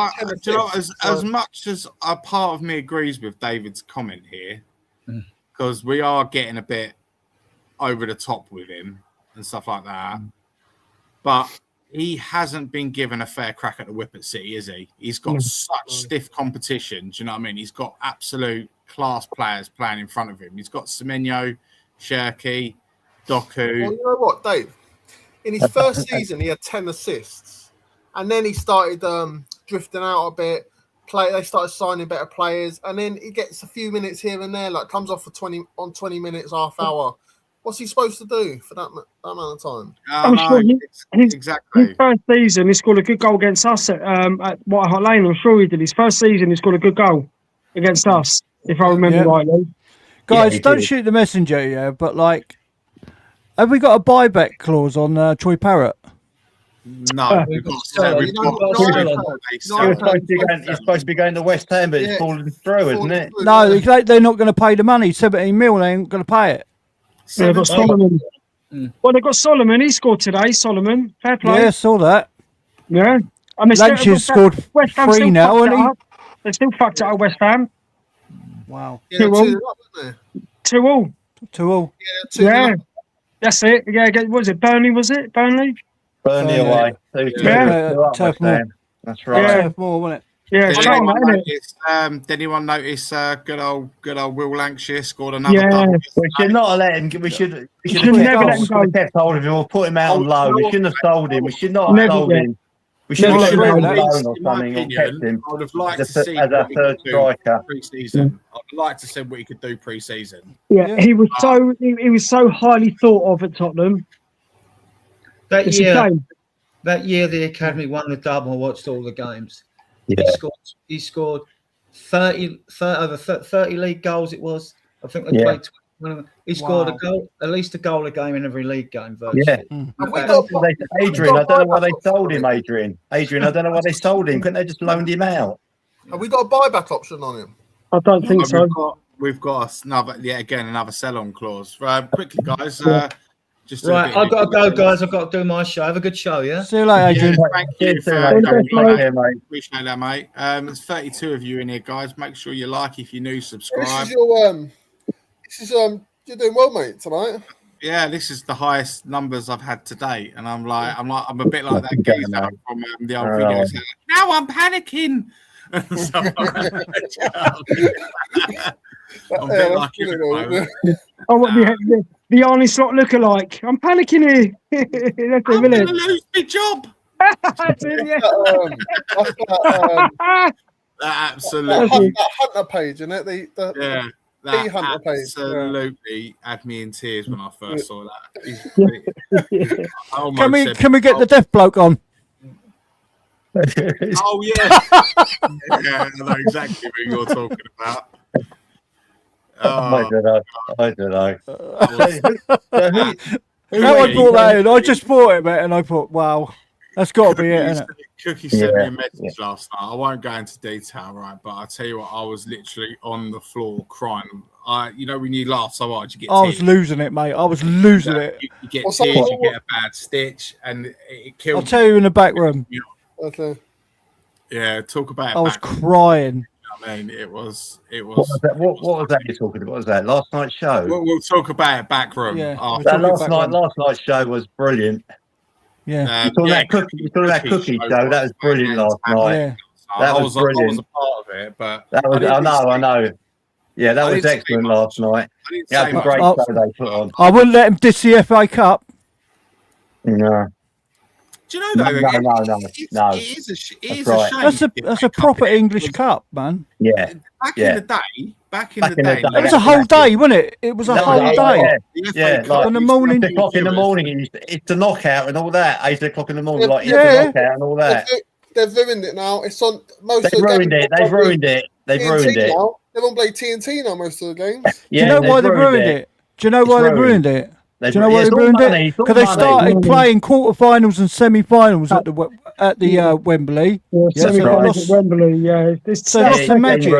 As much as a part of me agrees with David's comment here, because we are getting a bit over the top with him and stuff like that, but he hasn't been given a fair crack at the whip at City, is he? He's got such stiff competition. Do you know what I mean? He's got absolute class players playing in front of him. He's got Semenyo, Cherki, Doku. Well, you know what, Dave? In his first season, he had 10 assists, and then he started drifting out a bit. They started signing better players, and then he gets a few minutes here and there. Like comes off for 20 minutes, half hour. What's he supposed to do for that amount of time? Exactly. His first season, he scored a good goal against us at White Hart Lane. I'm sure he did. His first season, he scored a good goal. against us, if I remember rightly. Guys, don't shoot the messenger, but like, have we got a buyback clause on Troy Parrott? No, we've got He's supposed to be going to West Ham, but it's falling through, isn't it? No, they're not going to pay the money. 17 mil, they ain't going to pay it. Yeah, they've got Solomon. Well, they've got Solomon. He scored today. Solomon, fair play. Yeah, I saw that. Yeah, I mean, Lancashire scored 3 now, hasn't he? They still fucked it at West Ham. Wow. 2-2. 2-2. 2-2. Yeah, that's it. Yeah, was it Burnley? Was it Burnley? Burnley away. Turf Moor. That's right. Yeah. Turf Moor, wasn't it? Yeah, Did anyone notice good old Will Lancashire scored another double? We should not have let him. We should have never let him go. kept hold of him or put him out on loan. We shouldn't have sold him. We should not have sold him. We should have let him on loan or something or kept him I would have liked to see as our third striker pre-season. I'd like to see what he could do pre-season. Yeah, he was so highly thought of at Tottenham. That year the academy won the double. I watched all the games. Yeah. He scored 30 league goals. It was. I think they played 20. He scored a goal, at least a goal a game in every league game. Virtually. Yeah. Adrian, I don't know why they sold him. Adrian, I don't know why they sold him. Couldn't they just loaned him out? Have we got a buyback option on him? I don't think so. We've got another sell-on clause. Quickly, guys. Right, I've got to go, guys. I've got to do my show. Have a good show, yeah? See you later, Adrian. Thank you. Appreciate that, mate. There's 32 of you in here, guys. Make sure you like if you're new, subscribe. You're doing well, mate, tonight. Yeah, this is the highest numbers I've had to date, and I'm a bit like that geezer from the old videos. Now I'm panicking. I'm a bit like you. Oh, what the Arnie Slot lookalike. I'm panicking here. I'm going to lose my job. Absolutely. That Hunter page, isn't it? That Hunter page. Absolutely had me in tears when I first saw that. Can we get the deaf bloke on? Oh yeah, I know exactly what you're talking about. I don't know. How I brought that in? I just bought it, mate, and I thought, wow, that's got to be it, isn't it? Cookie sent me a message last night. I won't go into detail, right? But I'll tell you what, I was literally on the floor crying. When you laugh so hard, you get tears. I was losing it, mate. I was losing it. You get tears, you get a bad stitch, and it kills. I'll tell you in the back room. Okay. Yeah, talk about it. I was crying. I mean, it was. What was that you're talking about? What was that? Last night's show? We'll talk about it back room. Yeah, last night's show was brilliant. Yeah. You talking about cookie show? That was brilliant last night. Yeah. That was brilliant. I was a part of it, but I know. Yeah, that was excellent last night. Yeah, a great show they put on. I wouldn't let him diss the FA Cup. No. Do you know though? No. It is a shame. That's a proper English cup, man. Yeah. Back in the day. It was a whole day, wasn't it? It was a whole day. Yeah. Like in the morning. 8 o'clock in the morning. It's the knockout and all that. 8 o'clock in the morning, it's the knockout and all that. They've ruined it now. It's on most of the games. They've ruined it. They've ruined it. They won't play TNT now most of the games. Do you know why they ruined it? Do you know why they ruined it? Do you know why they ruined it? Because they started playing quarterfinals and semi-finals at the Wembley. Semi-finals at Wembley. Yeah, so lost the magic.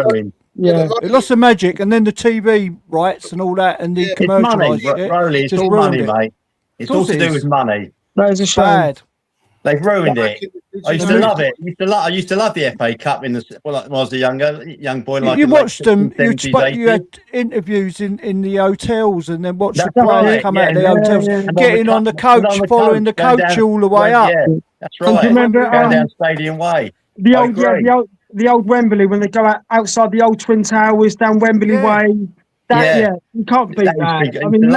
Yeah, it lost the magic, and then the TV rights and all that, and the commercialised it. Rolly, it's all money, mate. It's all to do with money. That is a shame. Bad. They've ruined it. I used to love it. I used to love the FA Cup when I was a young boy. Like you watched them. You had interviews in the hotels, and then watched the players come out of the hotels, getting on the coach, following the coach all the way up. Yeah, that's right. Do you remember going down Stadium Way? The old Wembley when they go outside the old Twin Towers down Wembley Way. You can't beat that. I mean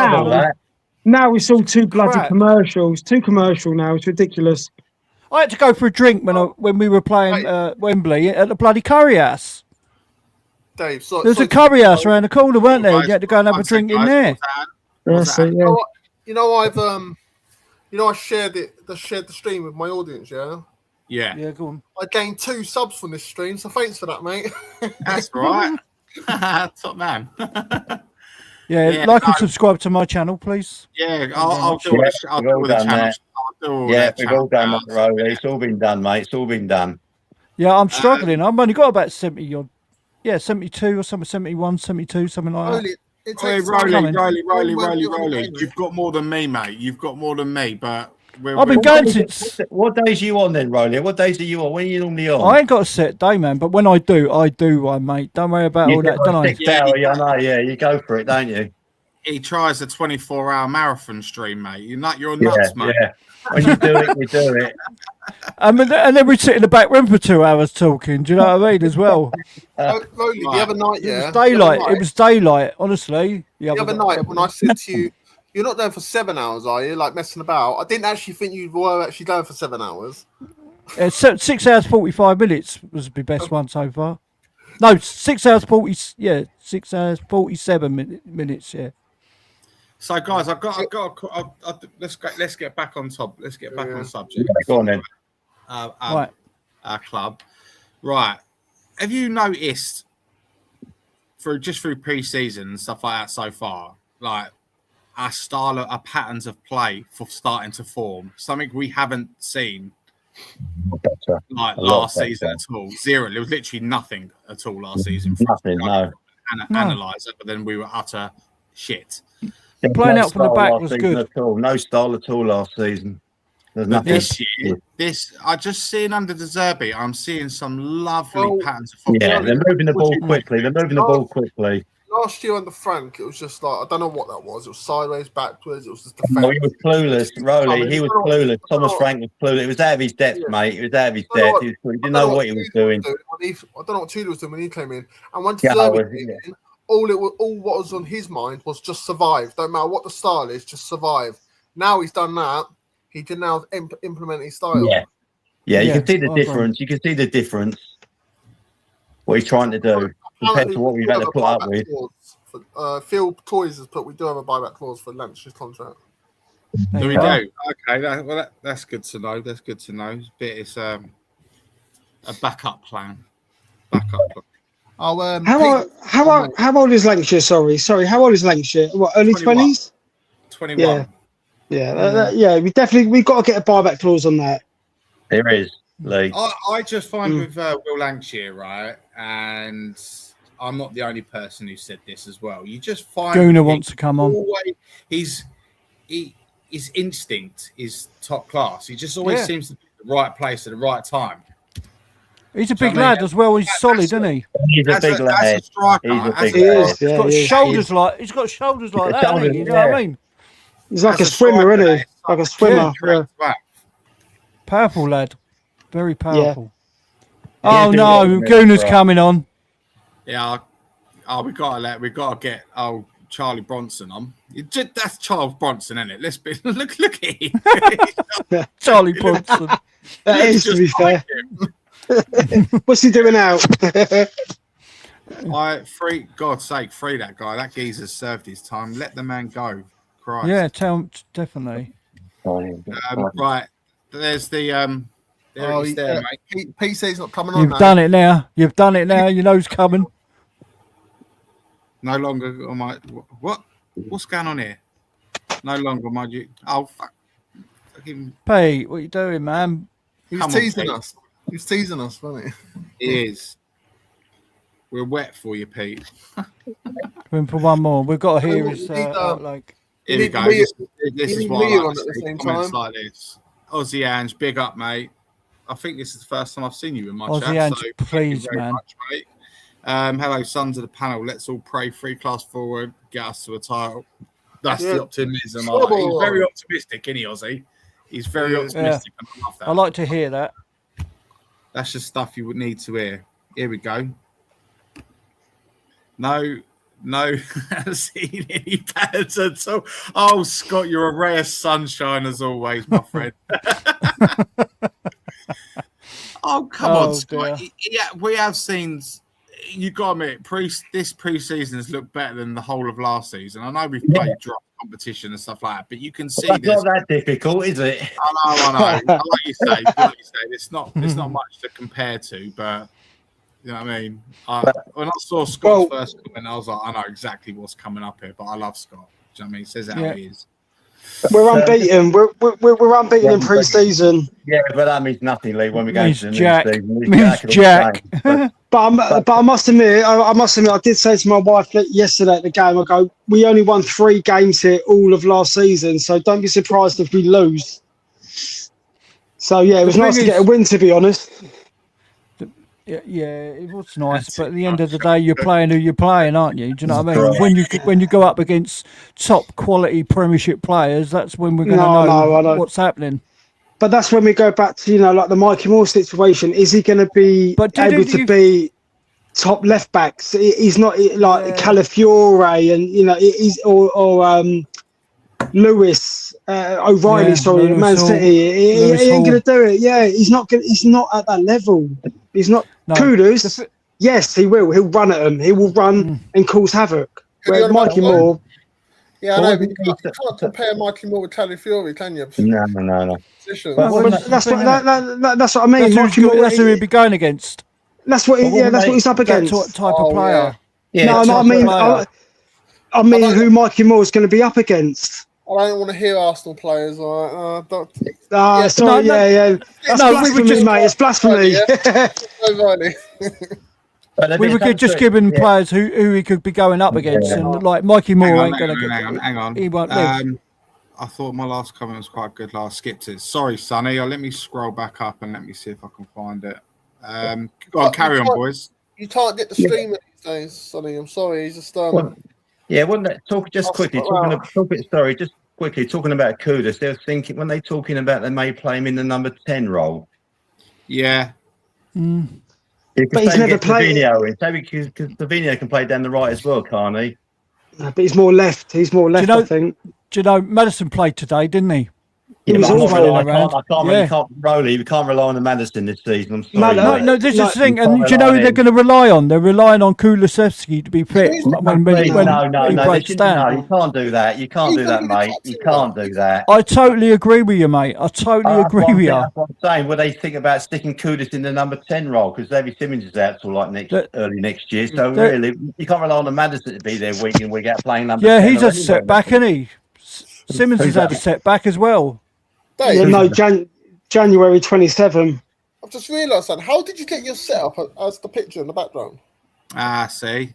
now it's all too bloody commercial. It's too commercial now. It's ridiculous. I had to go for a drink when we were playing Wembley at the bloody curry house. Dave, there's a curry house around the corner, weren't there? You had to go and have a drink in there. I shared the stream with my audience. Yeah, go on. I gained 2 subs from this stream, so thanks for that, mate. That's right. Top man. Yeah, like and subscribe to my channel, please. Yeah, I'll do all the channels. I'll do all we've all done that, Rolly. It's all been done, mate. It's all been done. Yeah, I'm struggling. I've only got about 70 odd. Yeah, 72 or something, 71, 72, something like that. Rolly. You've got more than me, mate. You've got more than me, but I've been going since. What days are you on then, Rolly? What days are you on? When are you normally on? I ain't got a set day, man, but when I do one, mate. Don't worry about all that, don't I? Yeah, you go for it, don't you? He tries a 24-hour marathon stream, mate. You're nuts, mate. Yeah. When you do it, we do it. And then we sit in the back room for 2 hours talking. Do you know what I mean? As well. Slowly, the other night, It was daylight. It was daylight, honestly. The other night, when I said to you, "You're not there for 7 hours, are you?" Like messing about. I didn't actually think you were actually going for 7 hours. 6 hours 45 minutes was the best one so far. No, 6 hours 40. Yeah, 6 hours 47 minutes. Yeah. So, guys, let's get back on top. Let's get back on subject. Go on then. Our club, right? Have you noticed through pre-season and stuff like that so far, like our patterns of play for starting to form? Something we haven't seen like last season at all. Zero. There was literally nothing at all last season. Nothing. No. Analyze it, but then we were utter shit. Playing out from the back was good. No style at all last season. There's nothing. This I just seeing under De Zerbi, I'm seeing some lovely patterns of football. Yeah, they're moving the ball quickly. Last year under Frank, it was just like, I don't know what that was. It was sideways, backwards. It was just defense. No, he was clueless, Rolly. He was clueless. Thomas Frank was clueless. It was out of his depth, mate. It was out of his depth. He didn't know what he was doing. I don't know what Tudor was doing when he came in. And when De Zerbi came in, all what was on his mind was just survive. Don't matter what the style is, just survive. Now he's done that. He can now implement his style. Yeah. You can see the difference. You can see the difference. What he's trying to do compared to what we've had to put up with. Phil Toys has put. We do have a buyback clause for Lance's contract. There we go. Okay, that's good to know. That's good to know. It's a backup plan. How old is Lancashire? Sorry. How old is Lancashire? What, early 20s? 21. Yeah. We've got to get a buyback clause on that. There is, Lee. I just find with Will Lancashire, right, and I'm not the only person who said this as well. You just find Guna wants to come on. His instinct is top class. He just always seems to be at the right place at the right time. He's a big lad as well. He's solid, isn't he? He's a big lad. As a striker, he's a big lad. He's got shoulders like that. Hasn't he? You know what I mean? He's like a swimmer, isn't he? Like a swimmer. Yeah. Powerful lad. Very powerful. Yeah. Oh no, Guna's coming on. Yeah. We gotta get Charlie Bronson on. That's Charles Bronson, isn't it? Let's be look at him. Charlie Bronson. That is, to be fair. What's he doing now? God's sake, free that guy. That geezer's served his time. Let the man go. Christ. Yeah, definitely. Right. There's the he's there, mate. PC's not coming on. You've done it now. You know who's coming. No longer on my what's going on here? No longer mind you. Oh fuck. Pete, what are you doing, man? He was teasing us. He was teasing us, wasn't he? He is. We're wet for you, Pete. We're in for one more. We've got to hear his like. Here we go. This is what I like to see comments like this. Aussie Ange, big up, mate. I think this is the first time I've seen you in my Aussie chat. Ange, so please, man. much, mate. Hello, sons of the panel. Let's all pray 3 class forward, get us to a title. That's the optimism. He's very optimistic, isn't he, Aussie? He's very optimistic. And I love that. I like to hear that. That's just stuff you would need to hear. Here we go. No, haven't seen any patterns at all. Oh, Scott, you're a rare sunshine as always, my friend. Oh, come on, Scott. Yeah, we have seen. You got to admit, this pre-season has looked better than the whole of last season. I know we've played drop competition and stuff like that, but you can see it's not that difficult, is it? I know. Like you say, it's not much to compare to, but You know what I mean? When I saw Scott's first comment, I was like, I know exactly what's coming up here, but I love Scott. Do you know what I mean? He says it how he is. We're unbeaten. We're unbeaten in pre-season. Yeah, but that means nothing, Lee. When we go to the Jack. next season, Means Jack. But I must admit, I did say to my wife yesterday at the game, I go, we only won 3 games here all of last season, so don't be surprised if we lose. So yeah, it was nice to get a win, to be honest. Yeah, it was nice, but at the end of the day, you're playing who you're playing, aren't you? Do you know what I mean? When you go up against top quality Premiership players, that's when we're going to know what's happening. But that's when we go back to, like the Mikey Moore situation. Is he going to be able to be top left backs? He's not like Calafiore and he's or Lewis O'Reilly. Sorry, Man City. He ain't going to do it. Yeah, he's not at that level. He's not. Kudus, yes, he will. He'll run at them. He will run and cause havoc. Where Mikey Moore. Yeah, I know, but you can't compare Mikey Moore with Calafiore, can you? No. That's what I mean. That's who he'd be going against. That's what. That's what he's up against. That type of player. Yeah. No, I mean who Mikey Moore is going to be up against. I don't want to hear Arsenal players. Sorry, That's blasphemy, mate. It's blasphemy. We were just giving players who he could be going up against, and like Mikey Moore ain't going to get. Hang on. He won't live. I thought my last comment was quite good. I skipped it. Sorry, Sonny. Let me scroll back up and let me see if I can find it. Go on, carry on, boys. You can't get the stream these days, Sonny. I'm sorry. He's just talking about Kudus. They're thinking when they're talking about they may play him in the number 10 role. Yeah. But he's never played. Because Savinho can play down the right as well, can't he? No, but he's more left. I think. Do you know Madison played today, didn't he? He was We can't rely on the Madison this season. I'm sorry. No, this is the thing. And do you know who they're going to rely on? They're relying on Kulusevski to be fit when he breaks down. No, you can't do that. You can't do that, mate. You can't do that. I totally agree with you, mate. I totally agree with you. That's what I'm saying. What they think about sticking Kudus in the number 10 role because David Simmons is out till like early next year. So really, you can't rely on the Madison to be there week in, week out playing number 10. Yeah, he's a setback, isn't he? Simmons has had a setback as well. Yeah, no, January 27. I've just realised that. How did you get your setup as the picture in the background? See.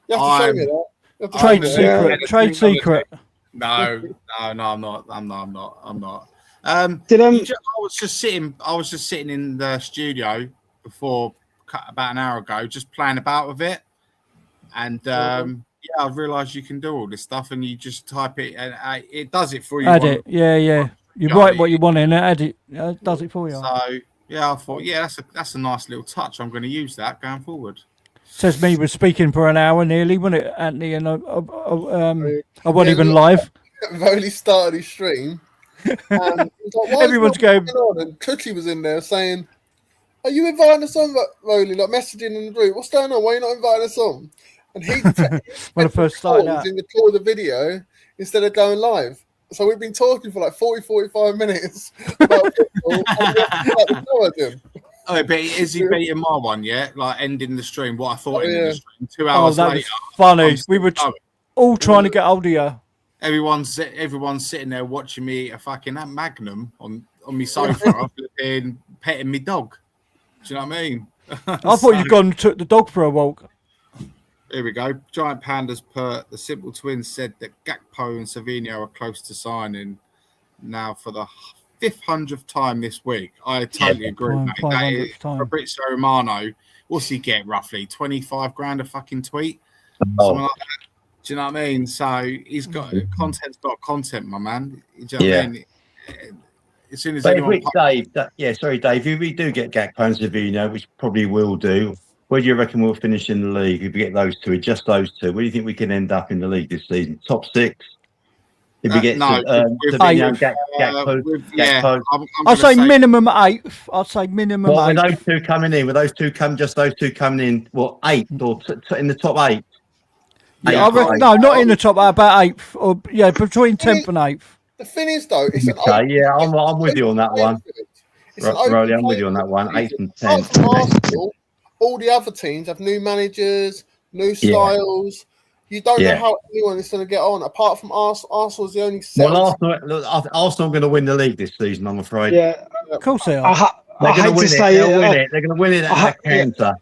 You have to show me that. Trade secret. No, I'm not. I was just sitting in the studio before about an hour ago, just playing about with it, and I realised you can do all this stuff, and you just type it, and it does it for you. Add it, yeah. You write what you want in, add it. It does it for you. So I thought, that's a nice little touch. I'm going to use that going forward. Says me was speaking for an hour nearly, wasn't it, Anthony? And I wasn't even live. Rowley started his stream. And like, everyone's going on? And Cookie was in there saying, "Are you inviting us on, Rowley?" Like messaging in the group. What's going on? Why are you not inviting us on? And he when I first started out in the call of the video instead of going live. So we've been talking for like 45 minutes about football. Oh, but is he beating my one yet? Like ending the stream, what I thought ending the stream. 2 hours that later. Was funny. We were all trying to get hold of you. Everyone's sitting there watching me eat a fucking Magnum on my sofa and petting me dog. Do you know what I mean? I thought you'd gone and took the dog for a walk. Here we go. Giant Pandas per the Simple Twins said that Gakpo and Savinho are close to signing now for the 500th time this week. I totally agree, mate. Fabrizio Romano, what's he get roughly? 25 grand a fucking tweet? Something like that. Do you know what I mean? So he's got content's got content, my man. Do you know what I mean? As soon as Dave, if we do get Gakpo and Savinho, which probably will do, where do you reckon we'll finish in the league if we get those two, just those two? Where do you think we can end up in the league this season? Top 6? If we get Savinho and Gakpo. I'll say minimum 8th. I'll say minimum 8th. With those two coming in, just those two coming in, 8th or in the top 8? Yeah, I reckon, no, not in the top, about 8th. Or between 10th and 8th. The thing is, though, it's I'm with you on that one. Riley, I'm with you on that one. 8th and 10th. Arsenal all the other teams have new managers, new styles. You don't know how anyone is going to get on. Apart from Arsenal, Arsenal's the only. Well, Arsenal are going to win the league this season, I'm afraid. Yeah, of course they are. They're going to win it. They'll win it. They're going to win it at a counter.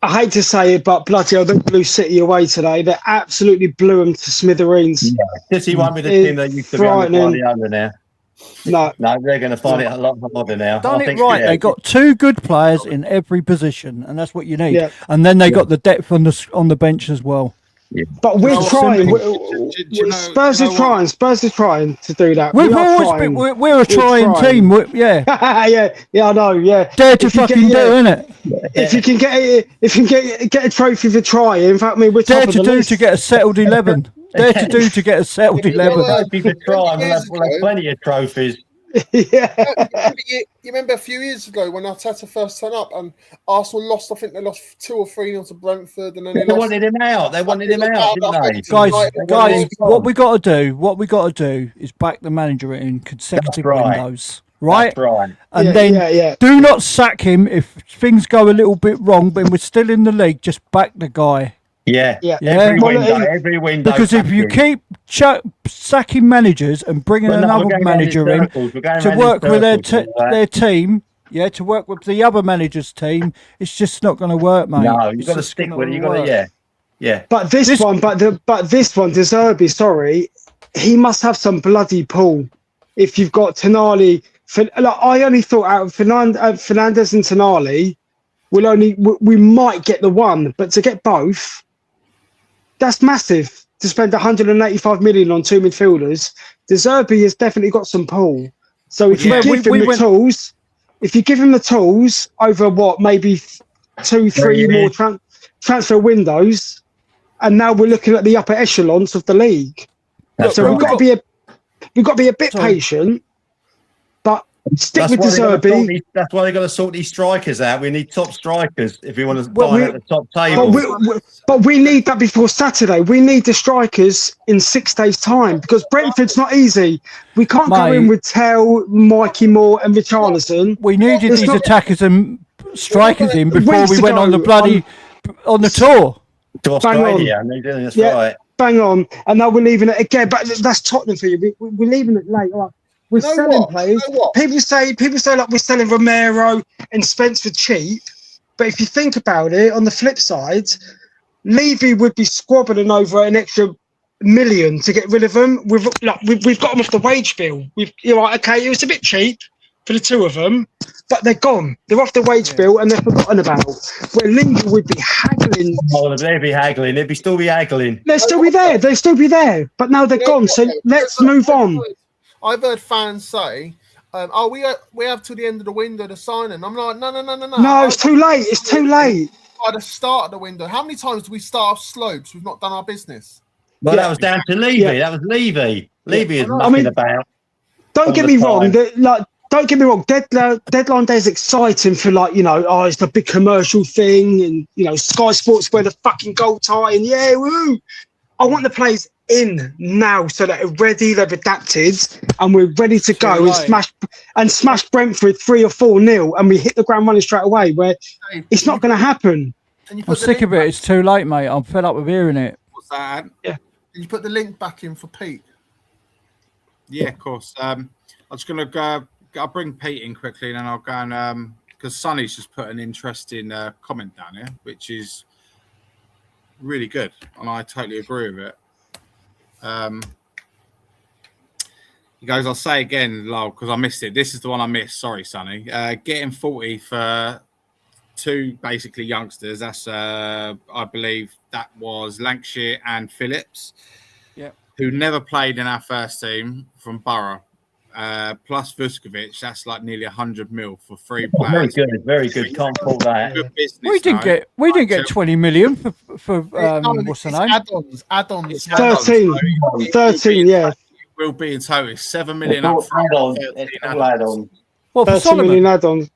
I hate to say it, but bloody hell, they blew City away today. They absolutely blew them to smithereens. Yeah. City won't be the team that used to be on the under now. No, they're going to find it a lot harder now. Done it right. They got 2 good players in every position, and that's what you need. Yeah. And then they got the depth on the bench as well. Yeah. But we're trying. Spurs are trying. Spurs are trying to do that. We're a trying team. Yeah. I know. Yeah. Dare to fucking do, innit? If you can get a trophy for trying, in fact, we're dare to do to get a settled 11. Dare to do to get a settled 11. Trophy for trying. We'll have plenty of trophies. You remember a few years ago when Arteta first turned up and Arsenal lost? I think they lost 2 or 3-0 to Brentford, and then they wanted him out. They wanted him out, didn't they? Guys, what we got to do is back the manager in consecutive windows. Right? And then do not sack him if things go a little bit wrong, but we're still in the league. Just back the guy. Yeah. Every window. Because if you keep sacking managers and bringing another manager in to work with their team, to work with the other manager's team, it's just not going to work, mate. No, you've got to stick with it. You've got to, yeah. But this one, De Zerbi, sorry, he must have some bloody pull. If you've got Tonali, I only thought out of Fernandes and Tonali, we might get the one, but to get both. That's massive to spend 185 million on 2 midfielders. De Zerbi has definitely got some pull. So if you give him the tools over maybe 2-3 more transfer windows, and now we're looking at the upper echelons of the league. So we've got to be a bit patient, but stick with De Zerbi. That's why they've got to sort these strikers out. We need top strikers if we want to dine at the top table. But we need that before Saturday. We need the strikers in 6 days' time because Brentford's not easy. We can't go in with Tell, Mikey Moore and Richarlison. We needed these attackers and strikers in before we went on the tour. To Australia. That's right. Bang on. And now we're leaving it again. But that's Tottenham for you. We're leaving it late. Right? We're selling players. People say like we're selling Romero and Spence for cheap. But if you think about it, on the flip side, Levy would be squabbling over an extra $1 million to get rid of them. We've got them off the wage bill. It was a bit cheap for the 2 of them, but they're gone. They're off the wage bill and they're forgotten about. Where Levy would be haggling. Oh, they'd be haggling. They'd still be haggling. They'll still be there. They'll still be there. But now they're gone. So let's move on. I've heard fans say, we have till the end of the window to sign him. I'm like, no. No, it's too late. It's too late. At the start of the window. How many times do we start off slopes? We've not done our business. Well, that was down to Levy. Yeah. That was Levy. Levy is nothing about. Don't get me wrong. Don't get me wrong. Deadline day is exciting for it's the big commercial thing, and Sky Sports wear the fucking gold tie, and woo! I want the players in now so that they're ready, they've adapted, and we're ready to go and smash Brentford 3 or 4-0, and we hit the ground running straight away. Where it's not going to happen. I'm sick of it. It's too late, mate. I'm fed up with hearing it. What's that? Yeah. Can you put the link back in for Pete? Yeah, of course. I'm just going to go. I'll bring Pete in quickly, and then I'll go and because Sonny's just put an interesting comment down here, which is really good, and I totally agree with it. He goes, I'll say again, lol, because I missed it. This is the one I missed. Sorry, Sonny. Getting 40 for 2 basically youngsters. That's I believe that was Lancashire and Phillips, who never played in our first team from Borough. Plus Vuskovic, that's like nearly 100 mil for 3 players. Very good. Can't fault that. Good business, we didn't get 20 million for what's the name? Add-ons. 13, yeah. It will be in total 7 million up front. Add-on. What, for 13 million add-ons?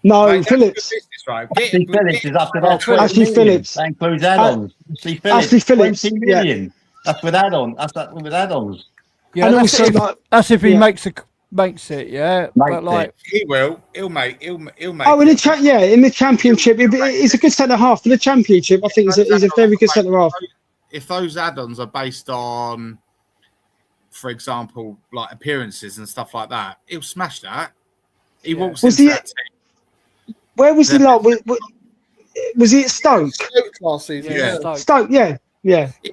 No, right, Phillips. Right. Ashley Phillips is up to about Ashley Phillips. That includes add-ons. Ashley Phillips. 20 million. That's with add-ons. That's with add-ons. Yeah, and that's if he makes makes it, yeah. Makes But like, he will. He'll make. Oh, in the championship, he's a good centre half for the championship. I think he's a very good centre half. If those add-ons are based on, for example, like appearances and stuff like that, he'll smash that. He walks into that team. Where was he like? Was he at Stoke? Stoke last season. Yeah. Stoke, yeah. He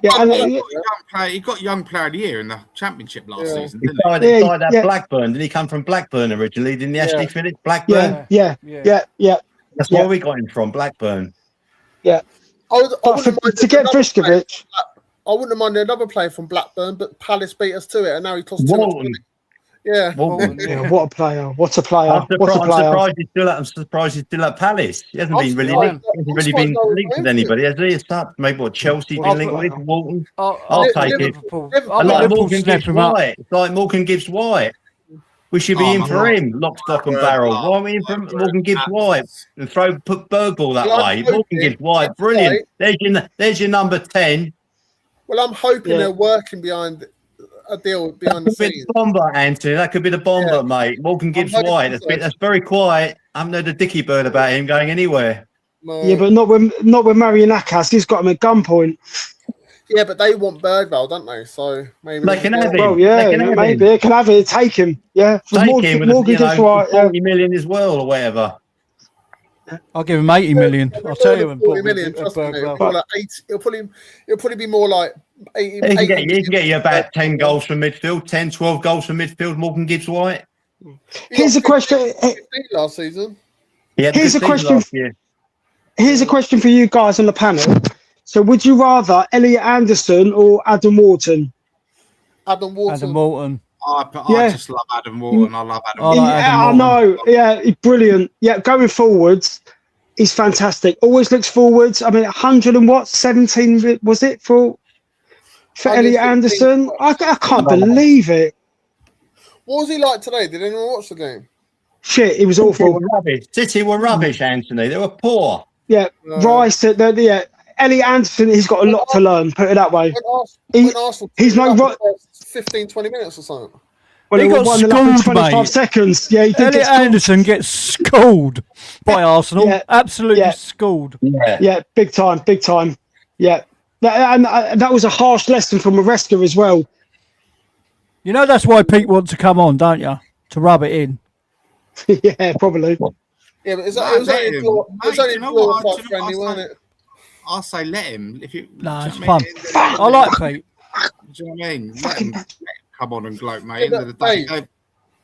got young player of the year in the championship last season, didn't he? He started at Blackburn. Did he come from Blackburn originally? Didn't he actually finish Blackburn? Yeah. That's where we got him from, Blackburn. Yeah. To get Vriskovic. I wouldn't mind another player from Blackburn, but Palace beat us to it, and now he costs Walton. Yeah. Yeah, what a player! What a player! I'm surprised he's still at Palace. He hasn't been really linked. He hasn't really been linked with anybody, has he? Maybe what Chelsea been linked with Walton. I'll take it. Like Morgan Gibbs White. It's like Morgan Gibbs White. We should be in for him, lock, stock, and barrel. Why are we in for Morgan Gibbs White and put Bergball that way? Morgan Gibbs White, brilliant. There's your number 10. Well, I'm hoping they're working behind a deal behind the scenes. Bomber, Anthony. That could be the bomber, mate. Morgan Gibbs White. That's very quiet. I haven't heard a dicky bird about him going anywhere. No. Yeah, but not with Marianakas. He's got him at gunpoint. Yeah, but they want Bergvall, don't they? So maybe they can have him. Well, maybe they can have it. Take him. Yeah, take him. Morgan Gibbs White, 40 million as well, or whatever. I'll give him 80 million. I'll tell you. 40 million. Trust me, he'll probably be more like 80. He can get you about 10 goals from midfield, 10, 12 goals from midfield. Morgan Gibbs White. Here's a question. Last season. Here's a question. Here's a question for you guys on the panel. So, would you rather Elliot Anderson or Adam Wharton? Adam Wharton. I just love Adam Wharton. I love Adam Wharton. I know. Yeah, he's brilliant. Yeah, going forwards, he's fantastic. Always looks forwards. I mean, 117 was it for Elliot Anderson? I can't believe it. What was he like today? Did anyone watch the game? Shit, he was awful. City were rubbish, Anthony. They were poor. Yeah, Rice. Elliot Anderson, he's got a lot to learn. Put it that way. He's no 15, 20 minutes or something. Well, he got schooled, 25 seconds. Yeah, he did. Elliot Anderson gets schooled by Arsenal. Absolutely schooled. Yeah, big time. Yeah, that was a harsh lesson from Maresca as well. You know that's why Pete wants to come on, don't you? To rub it in. Yeah, probably. Yeah, but it was only glorified friendly, wasn't it? I'll say let him. It's fun. I like Pete. Do you know what I mean? Let him come on and gloat, mate. End of the day,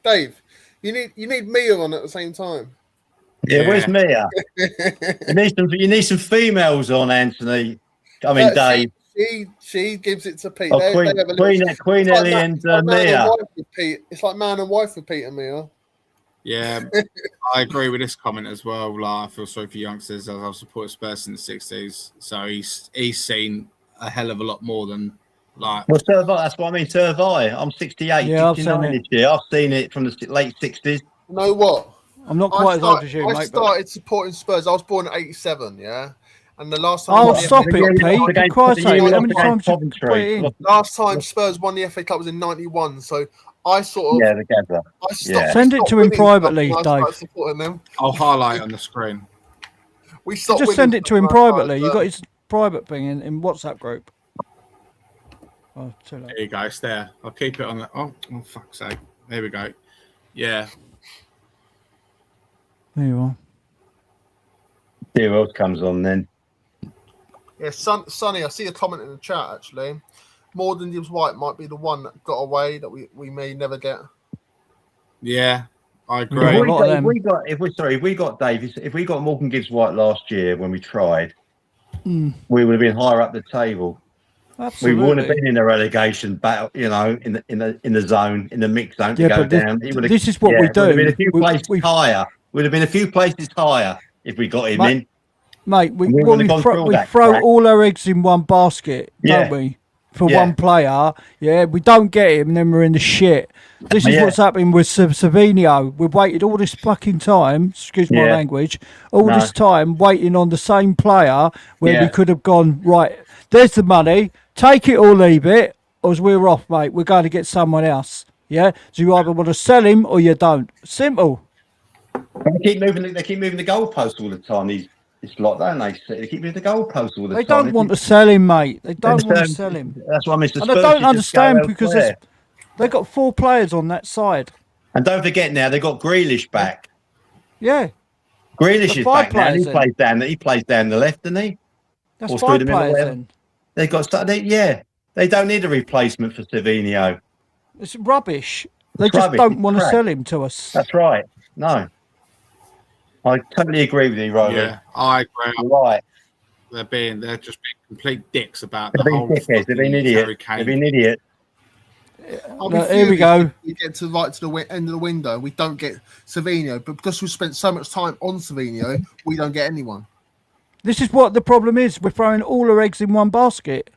Dave, you need Mia on at the same time. Yeah, where's Mia? you need some females on, Anthony. I mean, Dave. She gives it to Pete. Queen Ellie and Mia. It's like man and wife with Pete and Mia. Yeah, I agree with this comment as well. Like, I feel sorry for youngsters, as I've supported Spurs in the 60s. So he's seen a hell of a lot more than like. Well, so have I. That's what I mean. So have I. I'm 68, 69 this year. I've seen it from the late 60s. You know what? I'm not quite as old as you, mate. I started supporting Spurs. I was born in 87, yeah? And the last time... Oh, stop it, Pete. How many times you put it in? Last time Spurs won the FA Cup was in 91, so... I sort of together. Send it to him privately, Dave. I'll highlight on the screen. Just send it to him privately. You got his private thing in WhatsApp group. Oh, too late. There you go. It's there. I'll keep it on the. Oh, fuck's sake! There we go. Yeah. There you are. See who else comes on then. Yeah, Sonny. I see a comment in the chat actually. Morgan Gibbs White might be the one that got away that we may never get. Yeah, I agree. If we got Morgan Gibbs White last year when we tried, we would have been higher up the table. Absolutely. We wouldn't have been in a relegation battle, in the zone, in the mix zone to go down. This is what we do. Would have been a few places higher. Would have been a few places higher if we got him in. Mate, we throw all our eggs in one basket, don't we? For one player, we don't get him, and then we're in the shit. This is what's happening with Savinho. We've waited all this fucking time, excuse my language, this time waiting on the same player where we could have gone, right, there's the money, take it or leave it, or as we're off, mate, we're going to get someone else. Yeah, so you either want to sell him or you don't. Simple. They keep moving the goalposts all the time. It's like that, don't they? They keep moving the goalposts all the time. They don't want to sell him, mate. They don't want to sell him. That's why Mr. And I don't understand because they've got 4 players on that side. And don't forget now, they've got Grealish back. Yeah. Grealish is back now. He plays down the left, doesn't he? That's 5 players then. They don't need a replacement for Savinho. It's rubbish. They just don't want to sell him to us. That's right. No. I totally agree with you, Roland. Yeah, I agree. Right. They're just being complete dicks about the whole. They've been idiots. They've been idiots. Here we go. We get to the end of the window. We don't get Savinho, but because we spent so much time on Savinho, we don't get anyone. This is what the problem is. We're throwing all our eggs in one basket.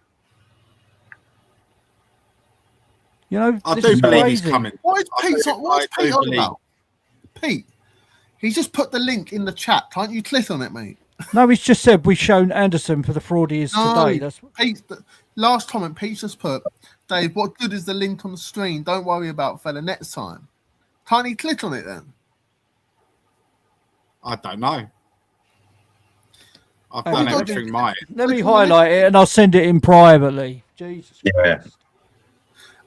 You know, I do believe he's coming. What is Pete on about? Pete, he's just put the link in the chat. Can't you click on it, mate? No, he's just said we've shown Anderson for the fraud he is today. That's Pete. Last comment, Pete just put, Dave, what good is the link on the screen? Don't worry about fella next time. Can't he click on it then? I don't know. I've done everything mine. Let me highlight it and I'll send it in privately. Jesus Christ.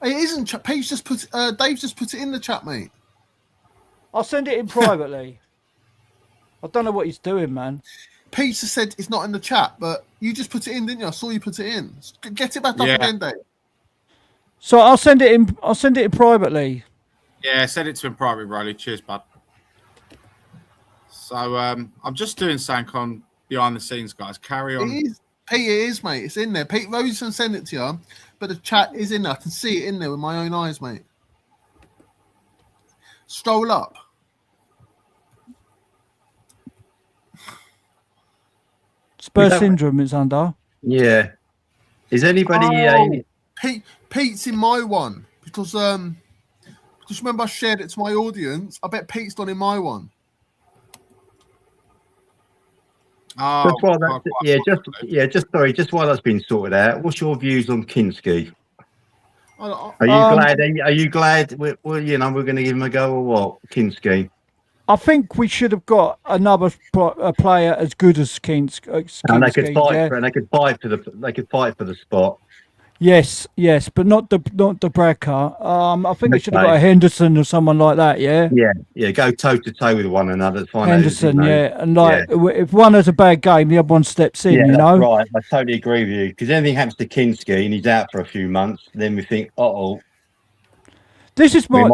It isn't. Pete's just put. Dave's just put it in the chat, mate. I'll send it in privately. I don't know what he's doing, man. Pete just said it's not in the chat, but you just put it in, didn't you? I saw you put it in. Get it back up again, Dave. So I'll send it in. I'll send it in privately. Yeah, send it to him privately, Riley. Cheers, bud. So I'm just doing something on behind the scenes, guys. Carry on. Pete, it is, mate. It's in there. Pete Rosen sent it to you, but the chat is in there. I can see it in there with my own eyes, mate. Stroll up. Spurs syndrome is under. Yeah. Is anybody? Pete's in my one because just remember I shared it to my audience. I bet Pete's not in my one. Oh, just while that's been sorted out, what's your views on Kinski? Are you glad? We're going to give him a go or what, Kinski? I think we should have got another player as good as Kinski. And they could fight for the spot. Yes, but not the Bradcar. I think they should have got a Henderson or someone like that. Yeah. Go toe to toe with one another. Henderson, and if one has a bad game, the other one steps in. Yeah, you know. Right, I totally agree with you. Because anything happens to Kinski and he's out for a few months, then we think, This is my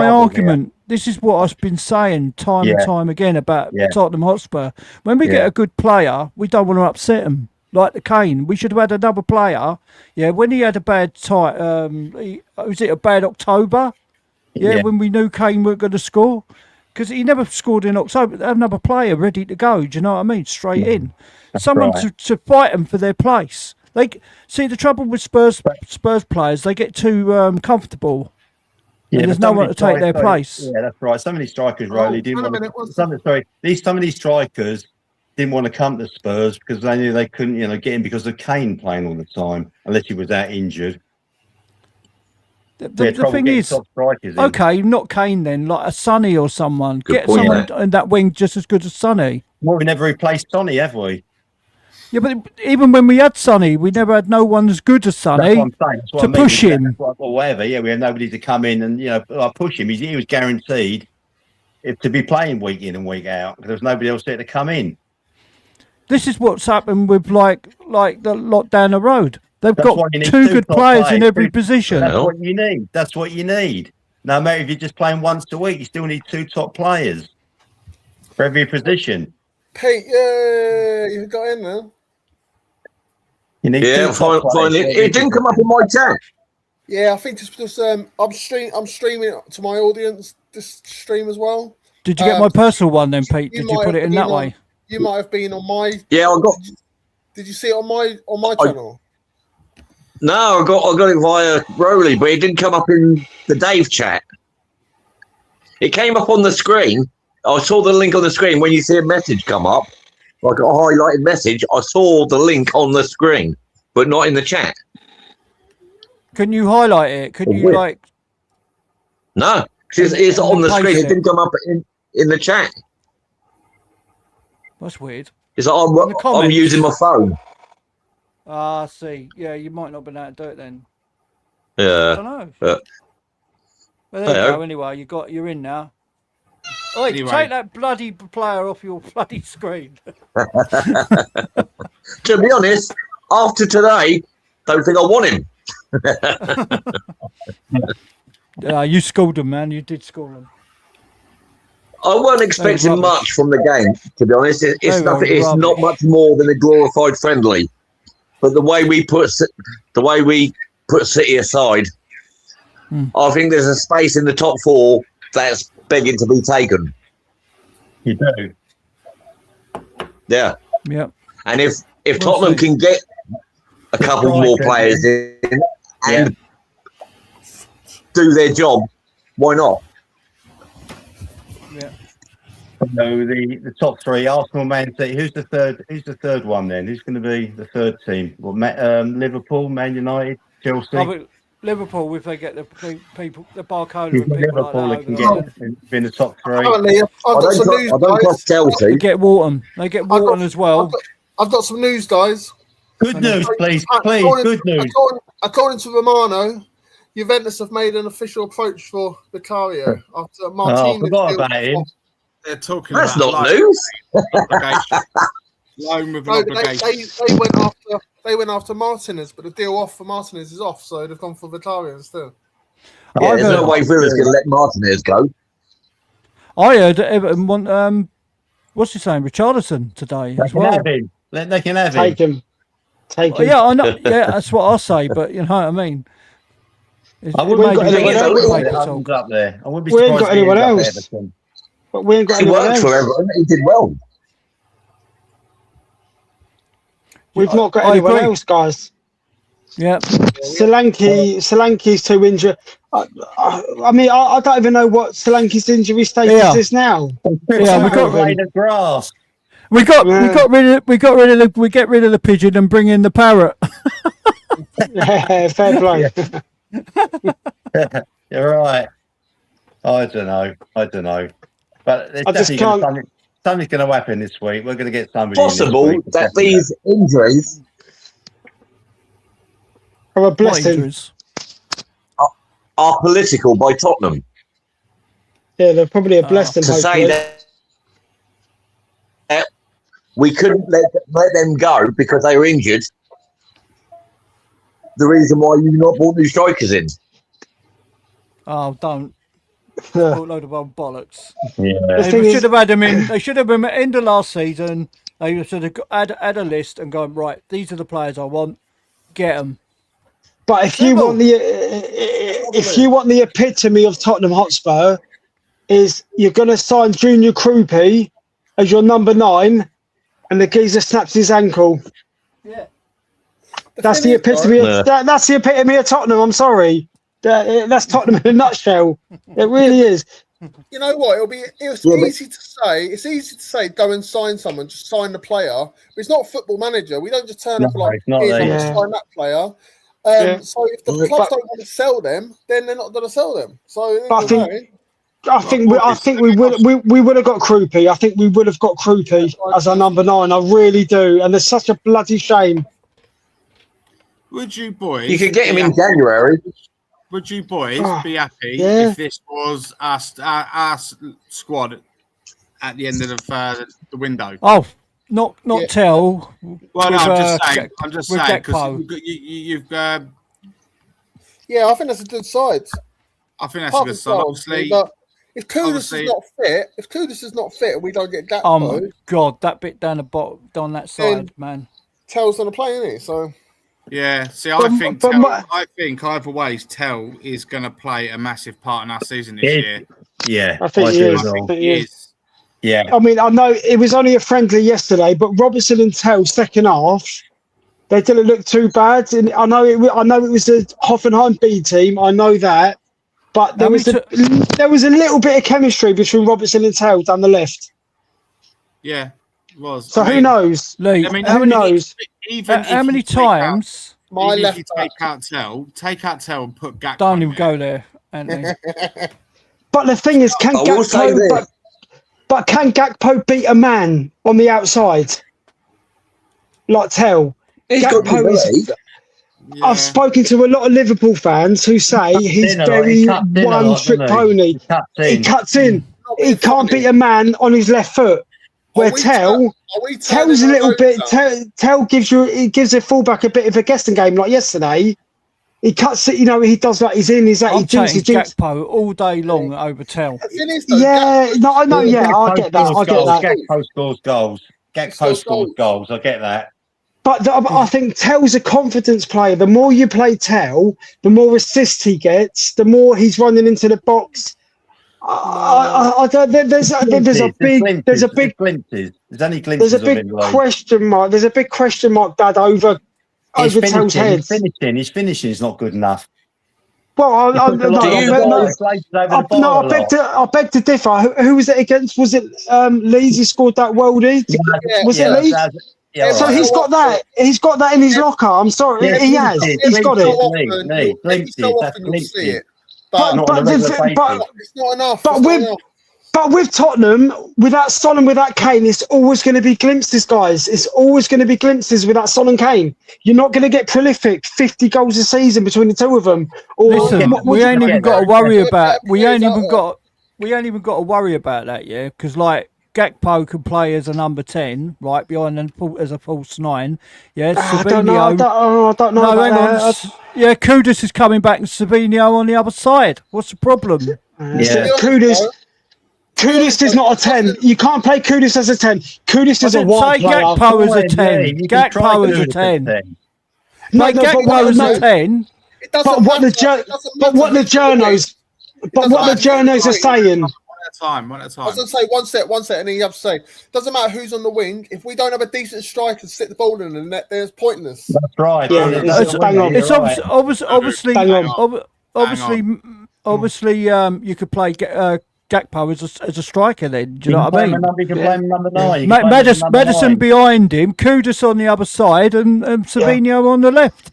argument. Here. This is what I've been saying time and time again about Tottenham Hotspur. When we get a good player, we don't want to upset him. Like the Kane, we should have had another player. Yeah, when he had a bad was it a bad October? Yeah, when we knew Kane weren't going to score, because he never scored in October. Have another player ready to go. Do you know what I mean? Straight in, someone to fight them for their place. See the trouble with Spurs players, they get too comfortable. Yeah, and there's no one to take their place. Yeah, that's right. Some of these strikers, Riley, didn't want some of these strikers didn't want to come to Spurs because they knew they couldn't, get him because of Kane playing all the time, unless he was that injured. The thing is, okay, not Kane then, like a Sonny or someone. Get someone in that wing just as good as Sonny. Well, we never replaced Sonny, have we? Yeah, but even when we had Sonny, we never had no one as good as Sonny to push him. Or whatever, we had nobody to come in and push him. He was guaranteed to be playing week in and week out because there was nobody else there to come in. This is what's happened with like the lot down the road. They've got two good players in every position. That's what you need. No matter if you're just playing once a week, you still need 2 top players for every position. Pete, you got in there. You need finally. It didn't come up in my chat. Yeah, I think it's because I'm streaming it to my audience. This stream as well. Did you get my personal one then, Pete? Did you put it in that way? You might have been on my. Yeah, I got. Did you see it on my channel? No, I got it via Rowley, but it didn't come up in the Dave chat. It came up on the screen. I saw the link on the screen when you see a message come up, like a highlighted message. I saw the link on the screen, but not in the chat. Can you highlight it? Can you No, it's on the screen. It didn't come up in the chat. That's weird. It's like I'm using my phone. Ah, I see. Yeah, you might not have been able to do it then. Yeah. I don't know. Well, there you go. Anyway, you're in now. Oh, anyway. Take that bloody player off your bloody screen. To be honest, after today, don't think I want him. You schooled them, man. You did school them. I wasn't expecting much from the game, to be honest. It's nothing. It's not much more than a glorified friendly. But the way we put City aside, I think there's a space in the top 4 that's begging to be taken. You do. Yeah. Yeah. And if Tottenham can get a couple more players in and do their job, why not? Yeah. So the top 3: Arsenal, Man City. Who's the third? Who's the third one then? Who's going to be the third team? Well, Liverpool, Man United, Chelsea. Liverpool, if they get the people, the Barcola and people Liverpool, like they can get in the top 3. I've got some news, guys. Chelsea. They get Wharton. As well. I've got some news, guys. Good news, please. Good news. According to Romano, Juventus have made an official approach for Vicario after Martinez. I forgot about him. They're talking That's about not news. Loan with an obligation. They went after Martinez, but the deal off for Martinez is off, so they've gone for Vicario instead. Yeah, there's no way Villa's going to let Martinez go. I heard Everton want what's his name, Richarlison today as well. They can have him. Take him. Yeah, I know. Yeah, that's what I say. But you know what I mean. I wouldn't got anyone else up there. I wouldn't be surprised. We ain't got anyone else. But we ain't got anyone else. He worked for Everton. He did well. We've not got anyone else, guys. Yeah. Solanke's too injured. I mean, I don't even know what Solanke's injury status is now. Yeah, we get rid of the pigeon and bring in the parrot. Yeah, fair play. You're right. I don't know. But something's going to happen this week. We're going to get somebody. Possible that these injuries are a blessing. Are political by Tottenham. Yeah, they're probably a blessing. To say that we couldn't let them go because they were injured. The reason why you not brought new strikers in. Oh, don't. A load of old bollocks. Yeah. They should have had them in. They should have been in the last season. They should have had a list and gone, right, these are the players I want. Get them. But if you want the epitome of Tottenham Hotspur, is you're going to sign Junior Krupi as your number 9, and the geezer snaps his ankle. Yeah, that's the epitome. That's the epitome of Tottenham. I'm sorry, that's Tottenham in a nutshell. It really is. You know what? It's easy to say. It's easy to say, go and sign someone, just sign the player. But it's not a Football Manager. We don't just turn up like, sign that player. So if the clubs don't want to sell them, then they're not going to sell them. So I think we would have got Krupi. I think we would have got Krupi as our number 9. I really do, and it's such a bloody shame. Would you boys? You could get him in January. Would you boys be happy if this was our squad at the end of the window? Oh, not Tell. Well, no, I'm just saying because you've. Yeah, I think that's a good side. I think that's a good side. Obviously, if Kudus is not fit, and we don't get Gakpo. Oh my God, that bit down the bottom, down that side, man. Tell's going to play, isn't he? So. Yeah, see, I think either ways, Tell is going to play a massive part in our season this year. Yeah, I think he is. Yeah, I mean, I know it was only a friendly yesterday, but Robertson and Tell second half, they didn't look too bad. And I know it was the Hoffenheim B team. I know that, but there was a little bit of chemistry between Robertson and Tell down the left. Yeah, it was. So who knows? Lee, who knows? Even how many times? My left take out Tell and put Gakpo. Don't even go there, Anthony. But the thing is, can Gakpo beat a man on the outside? Like Tell. Gakpo is. Yeah. I've spoken to a lot of Liverpool fans who say he's very one-trick pony. He cuts in. He can't beat a man on his left foot. Where Tell's a little bit. Tell gives a fullback a bit of a guessing game. Like yesterday, he cuts it. He does like he's in. He's out. I'm taking Gakpo all day long over Tell. Yeah, no, I know. Yeah, I get that. Gakpo scores goals. Gakpo scores goals. I get that. But I think Tell's a confidence player. The more you play Tell, the more assists he gets. The more he's running into the box. There's a big glimpses. There's only glimpses. There's a big question mark. There's a big question mark, Dad, over Tell's head. His finishing is not good enough. Well, I beg to differ. Who was it against? Was it Leeds? He scored that worldie. Was it Leeds? Yeah, so he's got that. He's got that in his locker. I'm sorry, he has. He's got it. So often you'll see it. But it's not enough. But with Tottenham, without Son and without Kane, it's always going to be glimpses, guys. It's always going to be glimpses without Son and Kane. You're not going to get prolific 50 goals a season between the two of them. Listen, we ain't even got to worry about. We ain't even got to worry about that, yeah. Because like Gakpo can play as a number 10, right behind as a false 9. Yeah, Savinho. I don't know. No, hang on. Yeah, Kudus is coming back and Savinho on the other side. What's the problem? Kudus is not a 10. You can't play Kudus as a 10. Kudus is a wide player. Gakpo is a 10. Gakpo is a 10. Gakpo is a 10. But what the journos are saying. One at a time. I was going to say one set, and then you have to say, doesn't matter who's on the wing. If we don't have a decent striker to stick the ball in the net, then it's pointless. That's right. Yeah, it's obviously, you could play Gakpo as a striker then. Do you know what I mean? You can play him number 9. Madison behind him, Kudus on the other side, and Savinho on the left.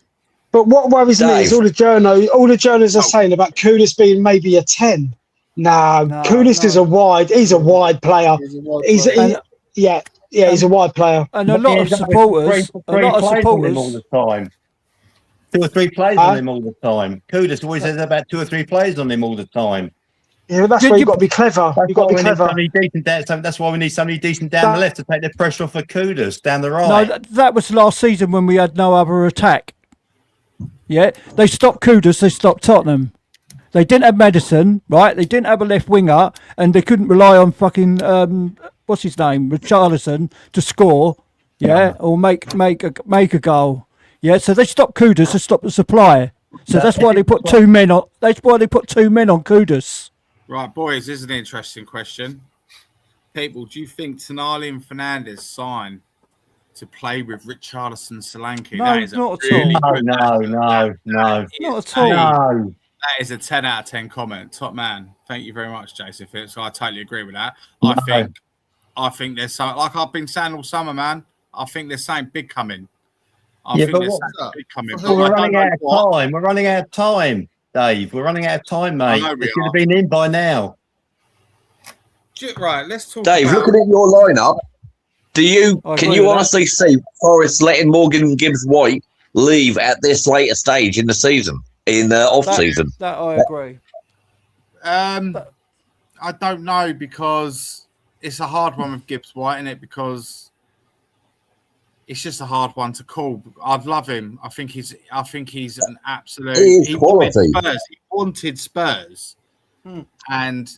But what worries me is all the journos are saying about Kudus being maybe a 10. No, Kudus is he's a wide player. He's a wide player. And a lot of supporters all the time. 2 or 3 players on him all the time. Kudus always has about 2 or 3 players on him all the time. Yeah, that's why you've got to be clever. You've got to be clever. That's why we need somebody decent down the left to take the pressure off of Kudus down the right. No, that was last season when we had no other attack. Yeah, they stopped Kudus, they stopped Tottenham. They didn't have Madison, right? They didn't have a left winger, and they couldn't rely on fucking what's his name, Richarlison, to score, or make a goal, So they stopped Kudus to stop the supply. So that's why they put 2 men on. That's why they put 2 men on Kudus. Right, boys. This is an interesting question. People, do you think Tonali and Fernandes sign to play with Richarlison, Solanke? No, not at all. No, not at all. No. That is a 10 out of 10 comment. Top man. Thank you very much, Jason Phillips. So I totally agree with that. I think there's something, like I've been saying all summer, man. I think there's something big coming. We're running out of time. We're running out of time, Dave. We're running out of time, mate. It should have been in by now. Right, let's talk. Dave, looking at your lineup, can you honestly see Forest letting Morgan Gibbs-White leave at this later stage in the season? In the off-season. That I agree. I don't know, because it's a hard one with Gibbs White, isn't it? Because it's just a hard one to call. I'd love him. I think he's an absolute. He wanted Spurs, and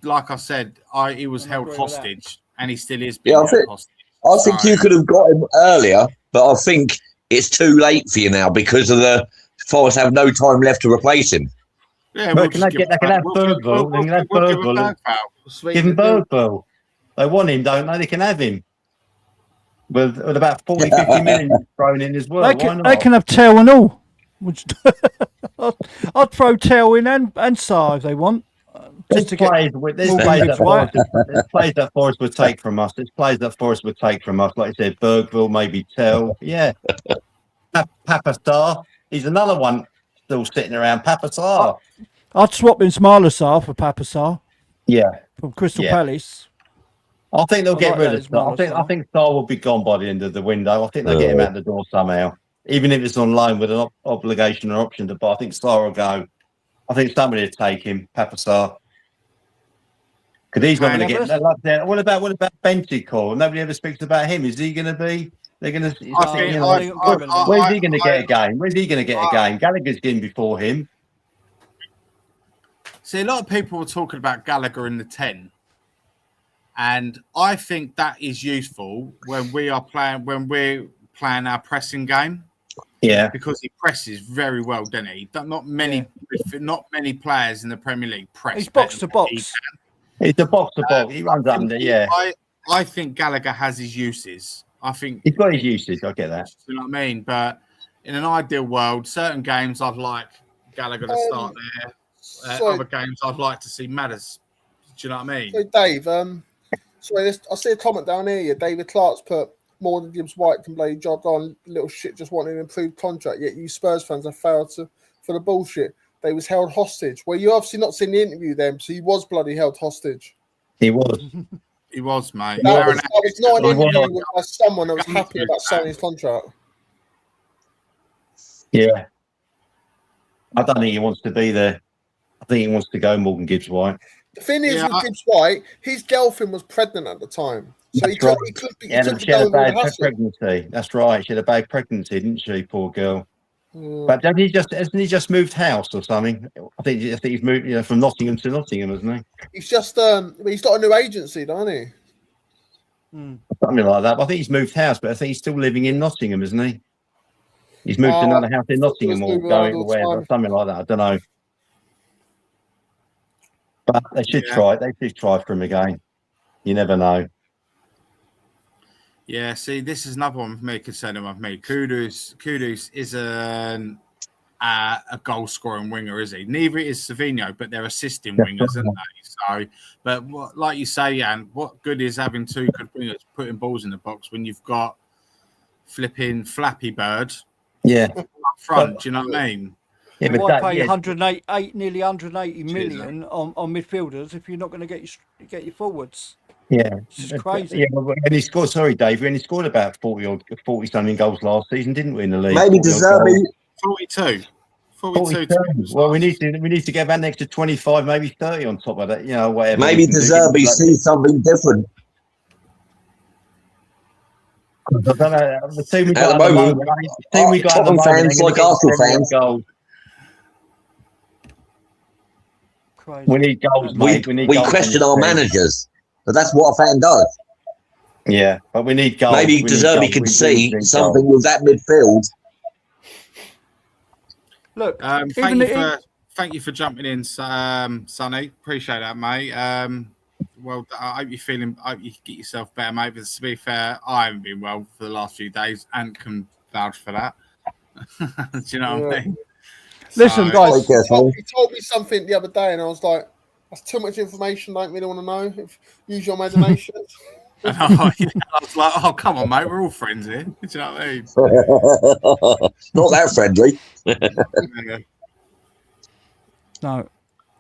like I said, he was held hostage, and he still is being held hostage. I think you could have got him earlier, but I think it's too late for you now because of the. Forest have no time left to replace him. Yeah, they can have Bergville. They can have Bergville. Give him Bergville. They want him, don't they? They can have him. With about 40, 50 million thrown in as well. They can have Tell and all. I'd throw Tell in and Sarr if they want. There's plays that Forest would take from us. Like I said, Bergville, maybe Tell. Yeah. Papa Star. He's another one still sitting around. Papa Sarr. I'd swap in Smalasar for Papasar Yeah, from Crystal Yeah. Palace. I think they'll get like rid that of as Star. well, I so. think Star will be gone by the end of the window. I think they'll get him out the door somehow, even if it's on loan with an obligation or option to buy. I think Star will go. I think somebody will take him, Papa Star, because he's not going to get like that. What about Bentancur? Nobody ever speaks about him. Is he going to be? They're going to. Where's he going to get a game? Where's he going to get a game? Gallagher's in before him. See, a lot of people were talking about Gallagher in the 10. And I think that is useful when we're playing our pressing game. Yeah, because he presses very well, doesn't he? Not many players in the Premier League press. He's box to box. He's the box to box. He runs under. Yeah, I think Gallagher has his uses. I think he's got his uses. I get that. You know what I mean? But in an ideal world, certain games I'd like Gallagher to start there. Other games I'd like to see Madders. Do you know what I mean? So Dave, sorry, I see a comment down here. David Clark's put more than Gibbs White can play job on. Little shit just wanting an improved contract. Yet you Spurs fans have failed for the bullshit. They was held hostage. Well, you obviously not seen the interview then, so he was bloody held hostage. He was. He was, mate. That was not an interview with someone that was happy about signing his contract. Yeah. I don't think he wants to be there. I think he wants to go, Morgan Gibbs White. The thing is with Gibbs White, his girlfriend was pregnant at the time. So That's he couldn't she had a bad pregnancy. That's right. She had a bad pregnancy, didn't she? Poor girl. But hasn't he just moved house or something? I think he's moved from Nottingham to Nottingham, hasn't he? He's just he's got a new agency, doesn't he? Something like that. But I think he's moved house, but I think he's still living in Nottingham, isn't he? He's moved to another house in Nottingham or going away, something like that. I don't know. But they should try. They should try for him again. You never know. Yeah, see, this is another one with me concerning with me. Kudus is a goal-scoring winger, is he? Neither is Savinho, but they're assisting wingers, aren't they? So, but like you say, Jan, what good is having two good wingers putting balls in the box when you've got flipping Flappy Bird? Yeah, up front. Do you know what I mean? Yeah, why pay nearly 180 million on midfielders if you're not going to get your forwards? Yeah, it's crazy. Yeah, and he scored. Sorry, Dave. We only scored about 40 something goals last season, didn't we? In the league, maybe deserving 42. Well, we need to get about an extra 25, maybe 30 on top of that. You know, whatever. Maybe Deserby sees something different. I don't know. The team we got at the moment, Tottenham fans like Arsenal fans. We need goals, mate. We question our managers, but that's what a fan does. Yeah, but we need goals. Maybe Deserby can see something with that midfield. Look, thank you for jumping in, Sonny. Appreciate that, mate. Well, I hope you're feeling. I hope you get yourself better, mate. But to be fair, I haven't been well for the last few days, and can vouch for that. Do you know what I mean? Listen, guys. He told me something the other day, and I was like, "That's too much information. I don't really want to know. Use your imagination." I was like, "Oh, come on, mate. We're all friends here." Do you know what I mean? Not that friendly. No,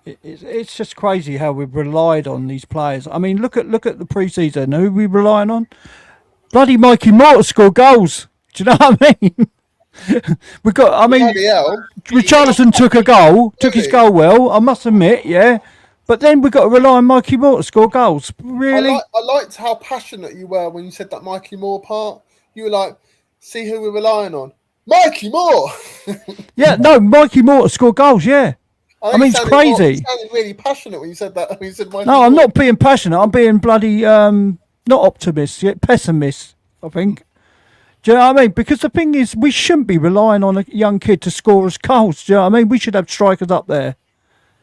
it's just crazy how we've relied on these players. I mean, look at the pre-season. Who are we relying on? Bloody Mikey Moore to score goals. Do you know what I mean? We got. I mean, Richarlison took his goal well. I must admit, yeah. But then we got to rely on Mikey Moore to score goals. Really, I liked how passionate you were when you said that Mikey Moore part. You were like, "See who we're relying on, Mikey Moore." Yeah, no, Mikey Moore to score goals. Yeah. I mean, it's crazy. You sounded really passionate when you said that. When you said Mikey no, Moore. I'm not being passionate. I'm being bloody not optimist, yet pessimist. I think. Do you know what I mean? Because the thing is, we shouldn't be relying on a young kid to score us goals. Do you know what I mean? We should have strikers up there.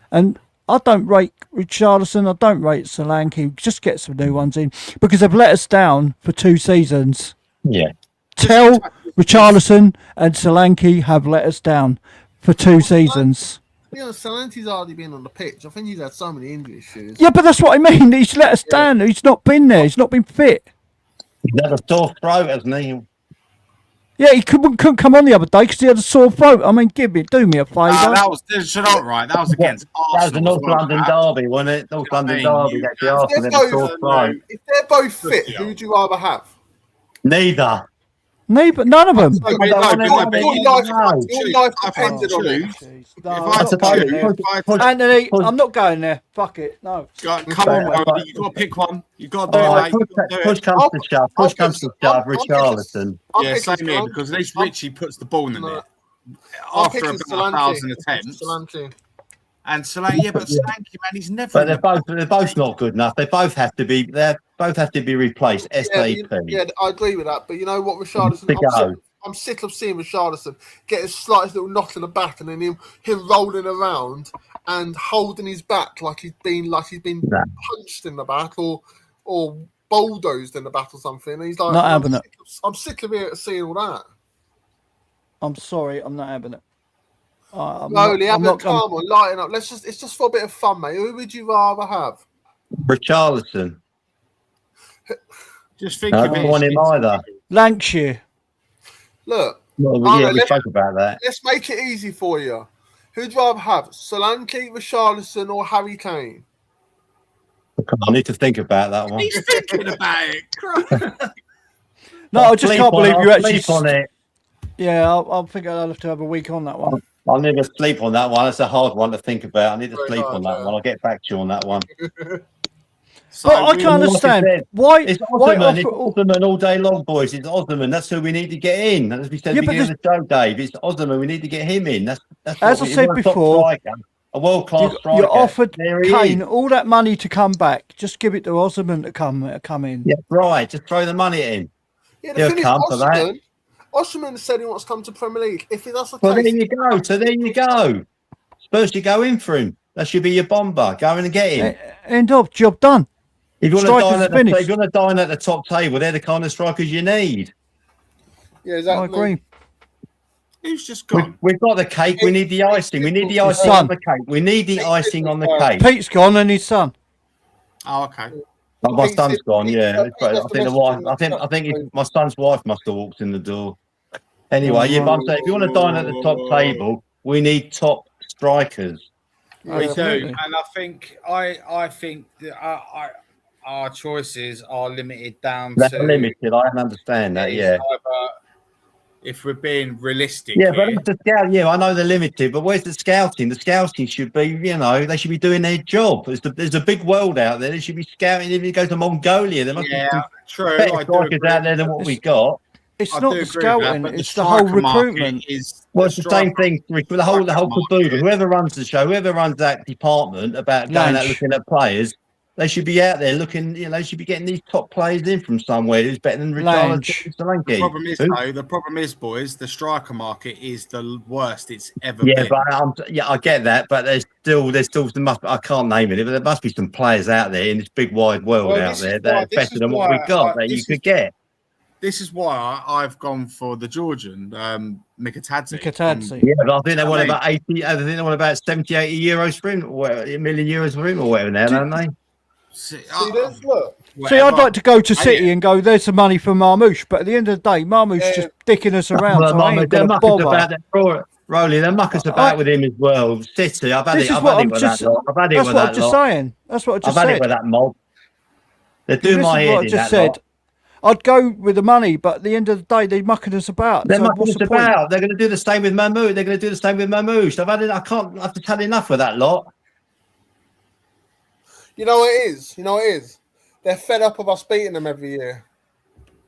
And I don't rate Richarlison. I don't rate Solanke. Just get some new ones in because they've let us down for 2 seasons. Yeah. Tell Richarlison and Solanke have let us down for 2 seasons. You know, Solanke's already been on the pitch. I think he's had so many injury issues. Yeah, but that's what I mean. He's let us down. He's not been there. He's not been fit. He's had a sore throat, hasn't he? Yeah, he couldn't come on the other day because he had a sore throat. I mean, do me a favour. That was not right. That was against Arsenal. That was the North London derby, wasn't it? North London derby. Actually, Arsenal had a sore throat. If they're both fit, who would you rather have? Neither. Neither, none of them. Your life depended on it. Anthony, I'm not going there. Fuck it. No. Come on, you got to pick one. You got to do it. Push comes to shove. Push comes to shove. Richarlison. Yeah, same here, because at least Richie puts the ball in the net after about 1,000 attempts. And Solanke, yeah, but Solanke, man, he's never. But they're both not good enough. They both have to be. They both have to be replaced. SAP. Yeah, I agree with that. But you know what, Richarlison? I'm sick of seeing Richarlison get his slightest little knock in the back, and then him rolling around and holding his back like he's been punched in the back or bulldozed in the back or something. And he's like, not having it. I'm sick of seeing all that. I'm sorry, I'm not having it. Come on, lighten up. It's just for a bit of fun, mate. Who would you rather have? Richarlison. Just think I don't want him either. Lancashire. Look, we spoke about that. Let's make it easy for you. Who'd you rather have, Solanke, Richarlison, or Harry Kane? I need to think about that one. He's thinking about it. No, I just can't believe you actually. Sleep on it. Yeah, I think I'll have to have a week on that one. I'll never sleep on that one. It's a hard one to think about. I need to sleep on that one. I'll get back to you on that one. So but I can't understand why. It's Osman. It's Osman all day long, boys. It's Osman. That's who we need to get in. As we said at the beginning of the show, Dave. It's Osman. We need to get him in. That's as I said before. A world-class striker. You offered Kane all that money to come back. Just give it to Osman to come in. Yeah, right. Just throw the money at him. Yeah, the thing is, Osman said he wants to come to Premier League. If that's the case, there you go. So there you go. Spurs should go in for him. That should be your bomber. Go in and get him. End of job done. If you want to dine at the top table, they're the kind of strikers you need. Yeah, exactly. I agree. Who's just gone? We've got the cake. We need the icing. We need the icing on the cake. We need the icing on the cake. Pete's gone and his son. Oh, okay. Oh, my son's gone. Yeah, I think my son's wife must have walked in the door. Anyway, yeah, but I'm saying if you want to dine at the top table, we need top strikers. We do, and I think that our choices are limited down That's to limited. I understand that. Yeah. If we're being realistic, yeah, but the scout. Yeah, I know they're limited, but where's the scouting? The scouting should be, they should be doing their job. There's a big world out there. They should be scouting. If you go to Mongolia, there must be true. better strikers out there than what we got. It's not the scouting; it's the whole recruitment. It's the same thing with the whole caboodle. Whoever runs the show, whoever runs that department about going out looking at players, they should be out there looking. They should be getting these top players in from somewhere who's better than Richarlison. The problem is, boys, the striker market is the worst it's ever been. But I get that, but there's still I can't name it, but there must be some players out there in this big wide world out there that are better than what we got that you could get. This is why I've gone for the Georgian, Mikatadze. Yeah, but I think they want about 80. I think they want about 70, 80 euros for him, or €1 million for him, or whatever now, don't they? See, look. See, I'd like to go to City and go, there's some money for Marmoush, but at the end of the day, Marmoush just dicking us around. Well, Rolly, they muck us about with him as well. City, I've had it with that lot. That's what I'm just saying. That's what I just said. I've had it with that mob. They're doing my head in that lot. I'd go with the money, but at the end of the day, they're mucking us about. They're mucking us about. They're going to do the same with Mamouche. I've just had enough with that lot. You know what it is? They're fed up of us beating them every year.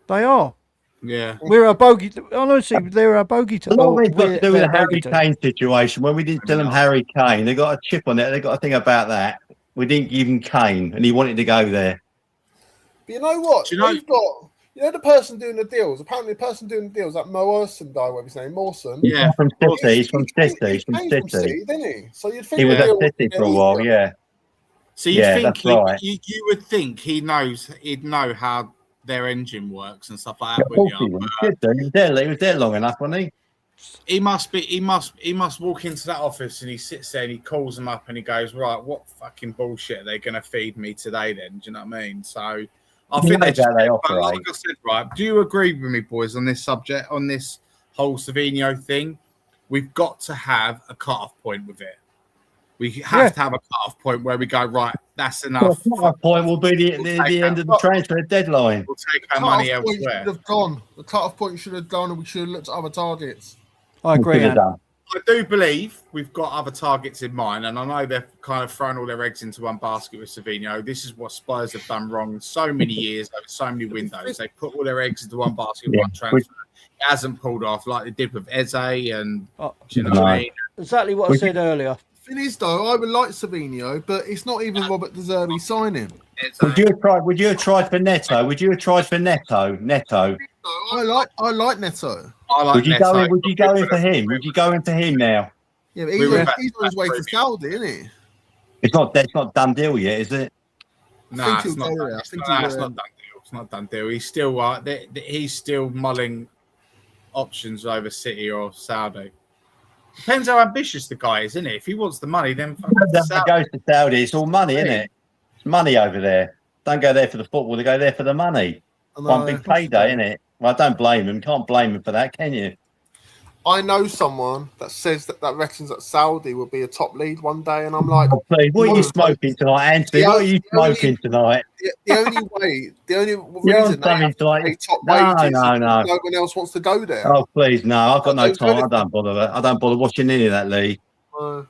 They are. Yeah. We're a bogey. Honestly, they're a bogey. A lot of it's got to do with the Harry Kane situation. When we didn't tell them Harry Kane, they got a chip on it. They got a thing about that. We didn't give him Kane, and he wanted to go there. But you know what? The person doing the deals. Apparently, the person doing the deals, that Mawson guy, what's his name, Mawson. Yeah, from City. He's from City. Didn't he? So you'd think he was at City for a while. Yeah. So you would think he'd know how their engine works and stuff like that. He was there long enough, wasn't he? He must walk into that office and he sits there and he calls them up and he goes, right, what fucking bullshit are they going to feed me today then? Do you know what I mean? So I think they like operate. I said, right? Do you agree with me, boys, on this subject, on this whole Savinho thing? We've got to have a cut-off point with it. We have to have a cut-off point where we go, right, that's enough. The cut-off point will be the end of the transfer deadline. We'll take our money elsewhere. The cut-off point should have gone, and we should have looked at other targets. I agree. I do believe we've got other targets in mind, and I know they've kind of thrown all their eggs into one basket with Savinho. This is what Spurs have done wrong in so many years, over so many windows. They put all their eggs into one basket, one transfer. It hasn't pulled off like they did with Eze, and do you know what I mean? Exactly what I said earlier. The thing is, though, I would like Savinho, but it's not even Robert De Zerbi signing. Would you have tried for Neto? Would you have tried for Neto? I like Neto. Would you go in for him? Would you go in for him now? Yeah, but he's on his way to Saudi, isn't he? It's not done deal yet, is it? No, it's not done deal. It's not done deal. He's still mulling options over City or Saudi. Depends how ambitious the guy is, isn't it? If he wants the money, then goes to Saudi. It's all money, isn't it? It's money over there. Don't go there for the football. They go there for the money. One big payday, isn't it? Well, I don't blame him. Can't blame him for that, can you? I know someone that says that reckons that Saudi will be a top lead one day, and I'm like, please, what are you smoking tonight, Anthony? What are you smoking tonight? The only reason they have to pay top wages no one else wants to go there. Oh, please, no, I've got no time. I don't bother watching any of that league. Well,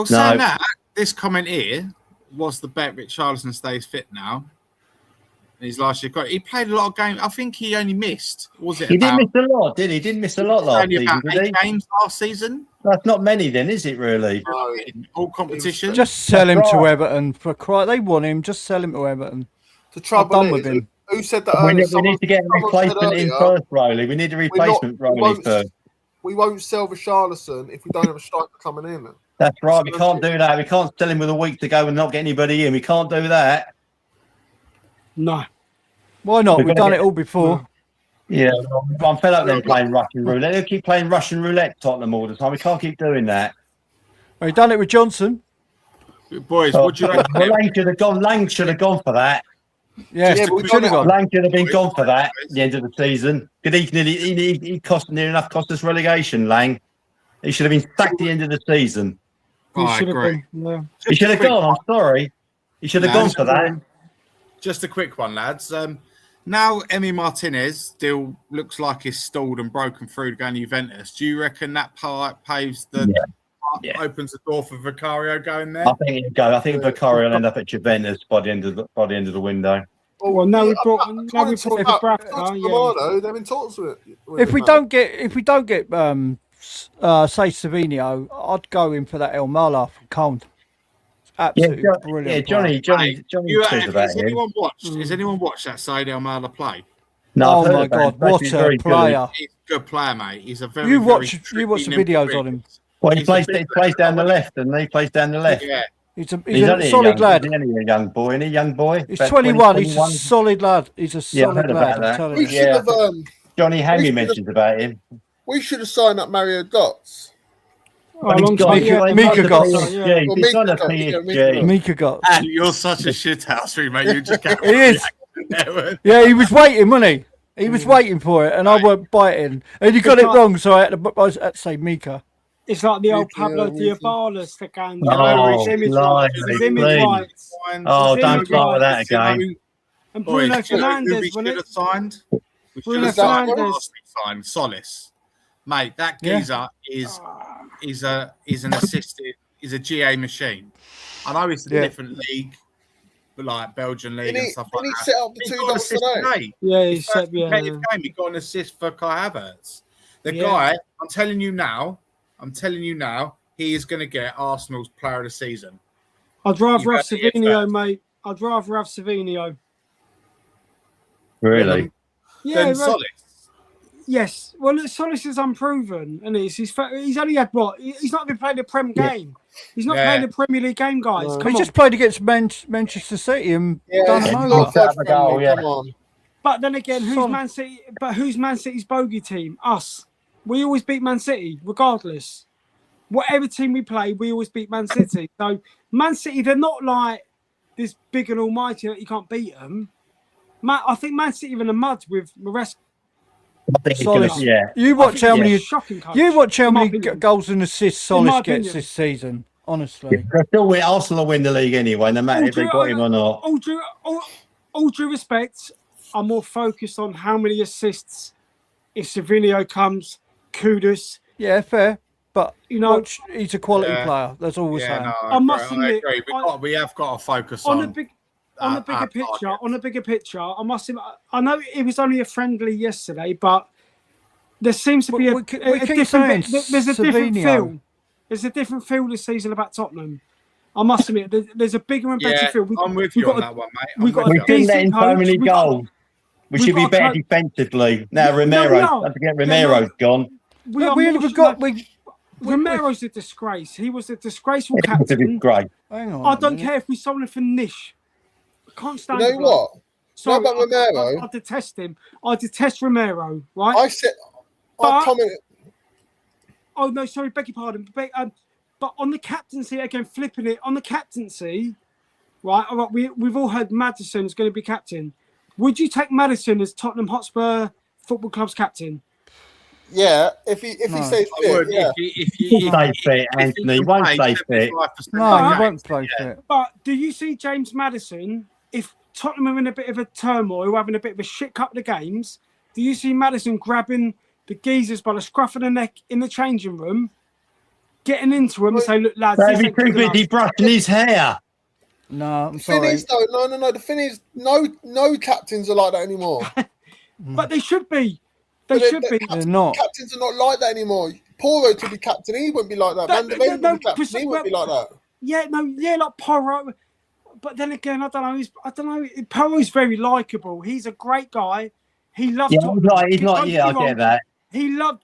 saying that, this comment here was the bet Richarlison stays fit now. His last year, he played a lot of games. I think he only missed. He didn't miss a lot, did he? He didn't miss a lot last season. About 8 games last season. That's not many, then, is it? Really? No, all competition. Just sell him to Everton for cry. They want him. Just sell him to Everton. The trouble with him. Who said that? We need to get a replacement in first, Rowley. We need a replacement, Rowley, first. We won't sell Richarlison if we don't have a striker coming in. That's right. We can't do that. We can't sell him with a week to go and not get anybody in. We can't do that. No. Why not? We've done it all before. Yeah, I'm fed up them playing Russian roulette. They keep playing Russian roulette Tottenham all the time. We can't keep doing that. Well, we've done it with Johnson. Boys, what do you reckon? Lang should have gone for that. Yeah, we should have gone. Lang should have been gone for that at the end of the season. He cost near enough cost us relegation, Lang. He should have been sacked at the end of the season. I agree. He should have gone. I'm sorry. He should have gone for that. Just a quick one, lads. Now Emi Martinez still looks like he's stalled and broken through to go to Juventus. Do you reckon that opens the door for Vicario going there? I think he'll go. I think Vicario will end up at Juventus by the end of the window. Oh well, now we brought Bracca. They've been talks with it. If we don't get say Savinho, I'd go in for that El Mala from Cone. Absolutely brilliant. Johnny says about him. Has anyone watched that Said El Mala play? No, oh my God, what a player! He's a good player, mate. He's a very. You watch the videos on him. Well, he plays down the left, and he plays down the left. Yeah. He's a solid lad. He's only a young boy, isn't he? Young boy. He's 21. He's a solid lad. He's a solid lad. We should have. Johnny Hammy mentions about him. We should have signed up Mario Götze. Mika Götze. You're such a shithouse, mate. You just can't. He is. Yeah, he was waiting, wasn't he? He was waiting for it, and I weren't biting. And you got it wrong, so I had to say Mika. It's like the old Pablo Diabala second. His image rights. Oh, don't start with that again. And Bruno Fernandes, when it signed, Bruno Fernandes signed Solis. Mate, that geezer is an assisted, is a GA machine. I know it's a different league, but like Belgian league and stuff like that. He set up the 2 goals today. Yeah, he set He got an assist for Kai Havertz. The guy, I'm telling you now, he is going to get Arsenal's player of the season. I'd rather have Savinho, mate. I'd rather have Savinho. Really? Yeah, then Solis. Yes. Well, Solis is unproven, and he's only had what? He's not even played a Prem game. He's not played a Premier League game, guys. No. He just played against Manchester City and done him over. But then again, who's Man City? But who's Man City's bogey team? Us. We always beat Man City, regardless. Whatever team we play, we always beat Man City. So Man City, they're not like this big and almighty that you can't beat them. I think Man City are in the mud with Maresca. You watch how many. Shocking coach, You watch how many opinion. goals and assists Solis gets this season. Honestly, Arsenal win the league anyway, no matter if they got him or not. All due respect, I'm more focused on how many assists. If Savinho comes, kudos. Yeah, fair. But you know, he's a quality player. That's all we're saying. No, I must admit, we have got to focus on a bigger picture. I must admit, I know it was only a friendly yesterday, but there seems to be a different. There's a different feel. There's a different feel this season about Tottenham. I must admit, there's a bigger and better feel. I'm with you on that one, mate. We didn't let in so many goals. We should be better defensively. Now don't forget Romero's gone. Romero's a disgrace. He was a disgraceful captain. Great. Hang on. I don't care if we sold him for niche. I can't stand You know what? Sorry, about Romero? I detest him. I detest Romero, right? I commented. Oh, no, sorry, beg your pardon. But on the captaincy, again, flipping it, on the captaincy, right, all right, we've all heard Maddison is going to be captain. Would you take Maddison as Tottenham Hotspur Football Club's captain? Yeah, if he stays fit, If you stay fit, Anthony, he won't stay fit. No, he won't play fit. But do you see James Maddison, if Tottenham are in a bit of a turmoil, having a bit of a shit couple of games, do you see Maddison grabbing the geezers by the scruff of the neck in the changing room, getting into them and say, look, lads, he's too busy brushing his hair. No, I'm the thing sorry. is, though, no. The thing is, no captains are like that anymore. But they should be. They should be. They're not. Captains are not like that anymore. Porro to be captain, he wouldn't be like that. Van der Ven to be captain, he wouldn't be like that. Yeah, like Porro. But then again, I don't know. Porro's very likable. He's a great guy. He loves Tottenham. He's not. Yeah, I get that.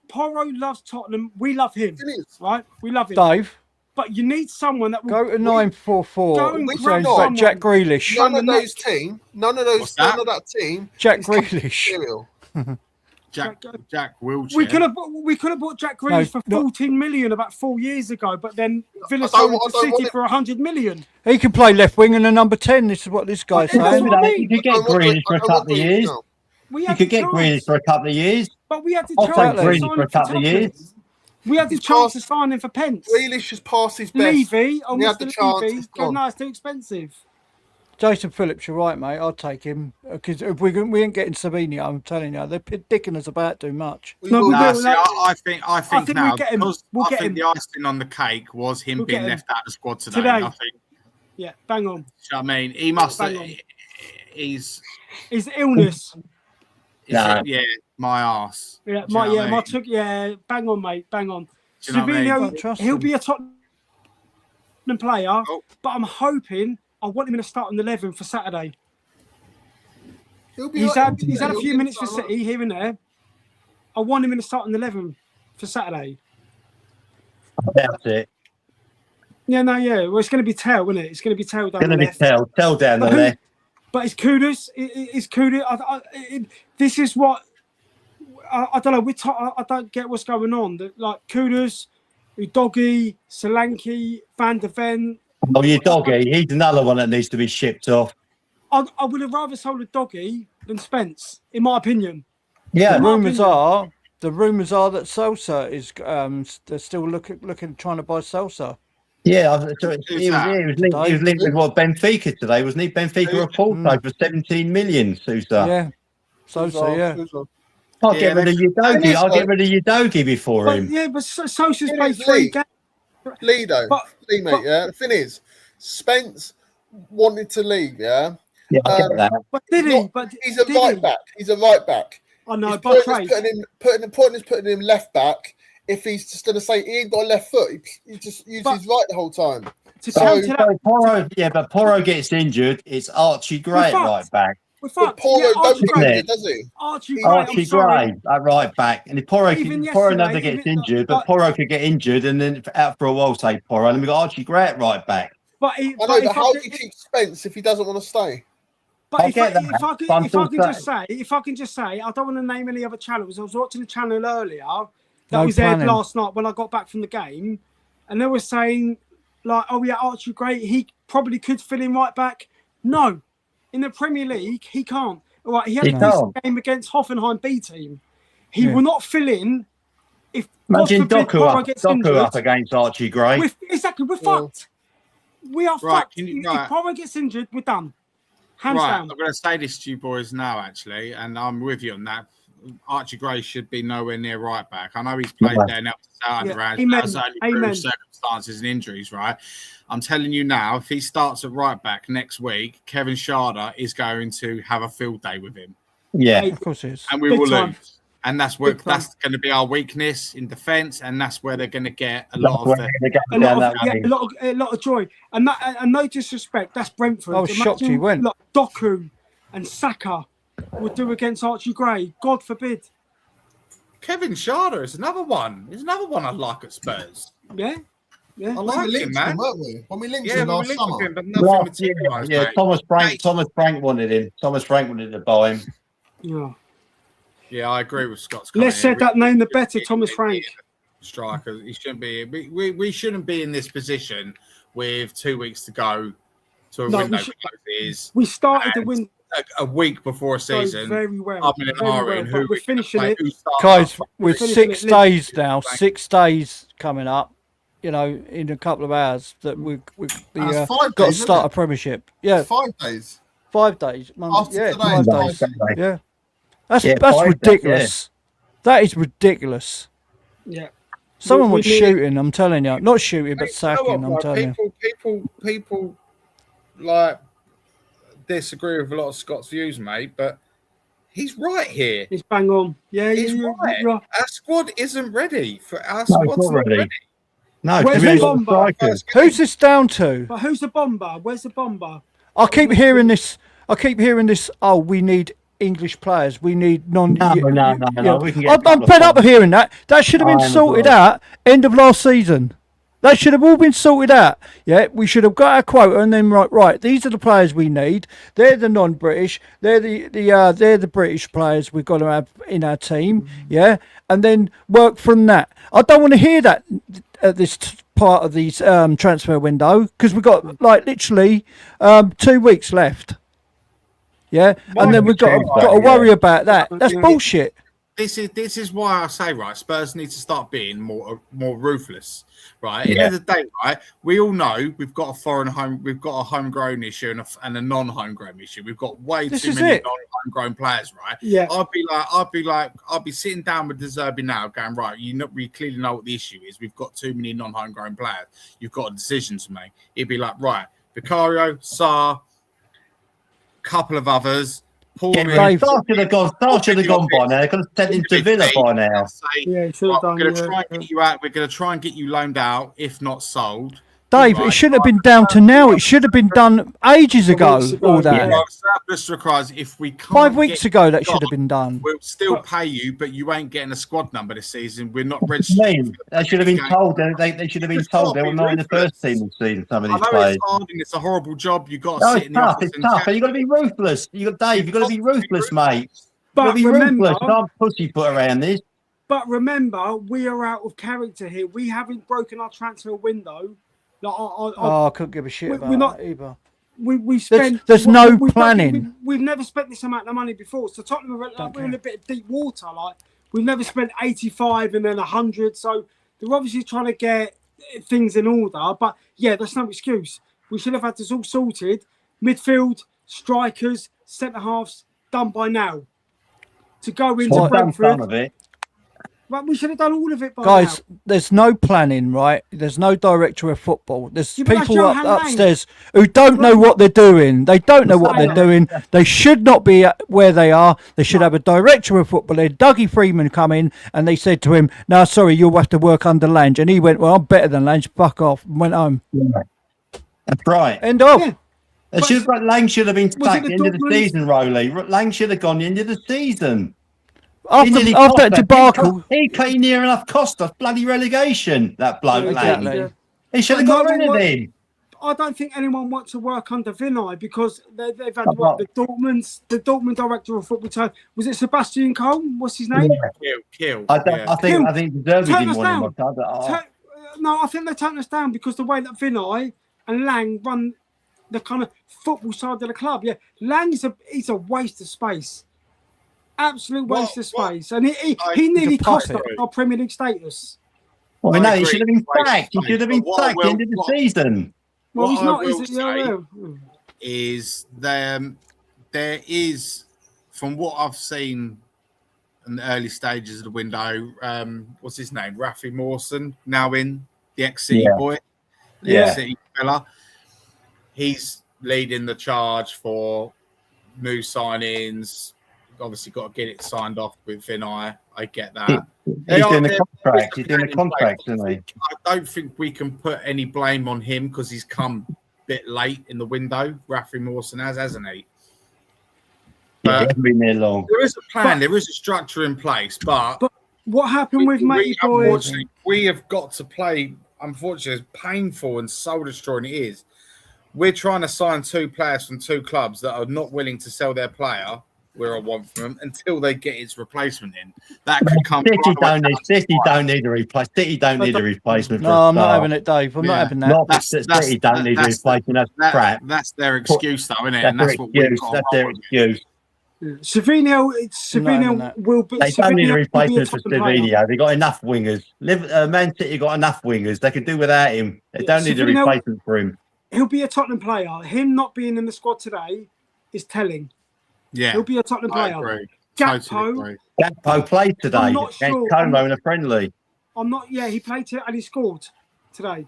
Porro loves Tottenham. We love him. Right? We love him. Dave. But you need someone that will go to 944. Sounds like Jack Grealish. None of that team. Jack Grealish. Jack Wilshere. We could have bought Jack Grealish for 14 million about 4 years ago, but then Villa sold him to City for 100 million. He can play left wing and a number 10. This is what this guy's saying. You could get Grealish for a couple of years. You could get Grealish for a couple of years. But we had the chance to sign him for a couple of years. We had the chance to sign him for pence. Grealish has passed his best. Levy, we had the chance. No, it's too expensive. Jason Phillips, you're right, mate. I'll take him because if we ain't getting Savinho, I'm telling you, they're dicking us about too much. I think now we'll get him. The icing on the cake was him being left out of the squad today. I think. Yeah, bang on. I mean, he must. He's illness. No. Yeah, my arse. Yeah, bang on, mate, bang on. Savinho, he'll be a Tottenham player, but I'm hoping. I want him in the starting 11 for Saturday. He's had a few minutes for City here and there. I want him in the starting 11 for Saturday. That's it. Yeah. Well, it's going to be Tell, isn't it? It's going to be Tell down the left. Tell down the left. But it's Kudus. It's Kudus. This is what I don't know. I don't get what's going on. Like Kudus, Udogie, Solanke, Van der Ven. Oh, your doggy. He's another one that needs to be shipped off. I would have rather sold a doggy than Spence, in my opinion. Yeah, the rumours are that Sosa is they're still looking trying to buy Sosa. Yeah, he was linked with Benfica today, wasn't he? Benfica report for 17 million, Sosa. Yeah. Sosa, yeah. I'll get rid of Udogie. I'll get rid of Udogie before him. Yeah, but Sosa's played 3 games. Lee, mate. Yeah. The thing is, Spence wanted to leave. Yeah. Yeah, I get that. But did he? He's a right back. He's a right back. I know. But putting him left back. If he's just going to say he ain't got a left foot, he just uses his right the whole time. But Porro gets injured. It's Archie Gray at right back. Porro don't get injured, does he? Archie Gray at right back. And if Porro never gets injured, but Porro could get injured and then out for a while, say Porro, and then we've got Archie Gray at right back. But how do you keep Spence if he doesn't want to stay? But if I can just say, I don't want to name any other channels. I was watching a channel earlier that was aired last night when I got back from the game, and they were saying, like, oh yeah, Archie Gray, he probably could fill in right back. No, in the Premier League, he can't. All right, he had He this can't. game against Hoffenheim B team. He will not fill in if Imagine God forbid, Doku Porro up, gets Doku injured. up against Archie Gray. We're fucked. We are Right, fucked. If Porro gets injured, we're done. Hands Right, down. I'm going to say this to you boys now, actually, and I'm with you on that. Archie Gray should be nowhere near right back. I know he's played there and helped us out through circumstances and injuries, right? I'm telling you now, if he starts at right back next week, Kevin Schade is going to have a field day with him. Yeah, of course it is. And we will lose. And that's going to be our weakness in defence, and that's where they're going to get a lot of joy. And no disrespect, that's Brentford. I was shocked he went. Like Doku and Saka would do against Archie Gray. God forbid. Kevin Schade is another one. He's another one I like at Spurs. Yeah. I like him, man. When we linked him last summer. But nothing materialised. Yeah, Thomas Frank wanted him. Thomas Frank wanted to buy him. Yeah. Yeah, I agree with Scott's comment. Let's say that name the better, Thomas Frank. Striker. He shouldn't be. We shouldn't be in this position with 2 weeks to go to a window closes. We started the window a week before a season. Very well. I'm in an hurry, and we're finishing it. Guys, with 6 days now, 6 days coming up. You know, in a couple of hours, that we've got to start a Premiership. Yeah, 5 days. 5 days. After 5 days. Yeah. That's five ridiculous. That is ridiculous. Yeah. Someone was shooting, I'm telling you. Not shooting, but sacking, I'm telling you. People like disagree with a lot of Scott's views, mate, but he's right here. He's bang on. Yeah, he's right. Yeah. Our squad isn't ready. Squad's not ready. No, where's the bomber? Who's this down to? But who's the bomber? Where's the bomber? I keep hearing this. Oh, we need English players. We need No. We can get I'm fed up of hearing that. That should have been sorted out end of last season. That should have all been sorted out. Yeah, we should have got our quota and then right. These are the players we need. They're the non-British. They're the British players we've got to have in our team. Yeah, and then work from that. I don't want to hear that at this part of the transfer window because we've got like literally 2 weeks left. Yeah, and then we've got to worry about that. That's bullshit. This is why I say, right, Spurs need to start being more ruthless, right? At the end of the day, right, we all know we've got a homegrown issue and a non-homegrown issue. We've got way too many non-homegrown players, right? Yeah. I'd be sitting down with De Zerbi now, going, right, we clearly know what the issue is. We've got too many non-homegrown players. You've got a decision to make. He'd be like, right, Vicario, Sarr, couple of others. Star should have gone by now. Could have sent him to Villa by now. Yeah, should have done. We're going to try and get you out. We're going to try and get you loaned out, if not sold. Dave, it shouldn't have been down to now. It should have been done ages ago. All that. Surplus requires if we can't 5 weeks ago that should have been done. We'll still pay you, but you ain't getting a squad number this season. We're not registered. They should have been told. They should have been told they were not in the first team this season. Some of these players. It's hard and it's a horrible job. You've got to sit in the office. It's tough. But you've got to be ruthless. Dave, you've got to be ruthless, mate. But remember, don't pussyfoot around this. But remember, we are out of character here. We haven't broken our transfer window. I couldn't give a shit about that either. We spent. There's no planning. We've never spent this amount of money before. So Tottenham we're in a bit of deep water. Like we've never spent 85 and then 100. So they're obviously trying to get things in order. But yeah, that's no excuse. We should have had this all sorted. Midfield, strikers, centre halves done by now. To go into Brentford. Right, we should have done all of it by Guys, now. There's no planning, right? There's no director of football. There's people upstairs Lang. who don't know what they're doing. They don't know what they're doing. They should not be where they are. They should have a director of football. They Dougie Freeman come in and they said to him, "No, sorry, you'll have to work under Lange." And he went, "Well, I'm better than Lange. Fuck off," and went home. Yeah. That's right. End of. Yeah. Lang should have been sacked at the end of the season, Rowley. Lang should have gone the end of the season. After that debacle, he near enough cost us bloody relegation. That bloke, exactly. Lang. He should have got rid of him. I don't think anyone wants to work under Vinay because they've had the Dortmund director of football. Was it Sebastian Coe? What's his name? Kill. I think Derby didn't want him. No, I think they turned us down because the way that Vinay and Lang run the kind of football side of the club. Yeah, Lang is a waste of space. Absolute waste of space. And he nearly cost us our Premier League status. Well, no, he should have been sacked. He should have been sacked at the end of the season. Well, he's not, is it? There is, from what I've seen in the early stages of the window, what's his name? Rafi Mawson, now in the ex-City boy, the ex-City fella. He's leading the charge for new signings. Obviously, got to get it signed off with Vinay. I get that. He's doing the contract. He's doing the contract, isn't he? I don't think we can put any blame on him because he's come a bit late in the window. Rafi Mawson hasn't he? He hasn't been there long. There is a plan. There is a structure in place, but what happened with Matey Boys? We have got to play. Unfortunately, as painful and soul destroying it is, we're trying to sign 2 players from 2 clubs that are not willing to sell their player. Where I want from him until they get his replacement in. That could come. City don't need a replacement. City don't need a replacement. No, I'm not having it, Dave. I'm not having that. City don't need a replacement. That's crap. That's their excuse, though, isn't it? And that's what we've got. That's their excuse. Savinho will be. They don't need a replacement for Savinho. They got enough wingers. Man City got enough wingers. They can do without him. They don't need a replacement for him. He'll be a Tottenham player. Him not being in the squad today is telling. Yeah, he'll be a Tottenham player. Gakpo played today against Como in a friendly. He played and he scored today.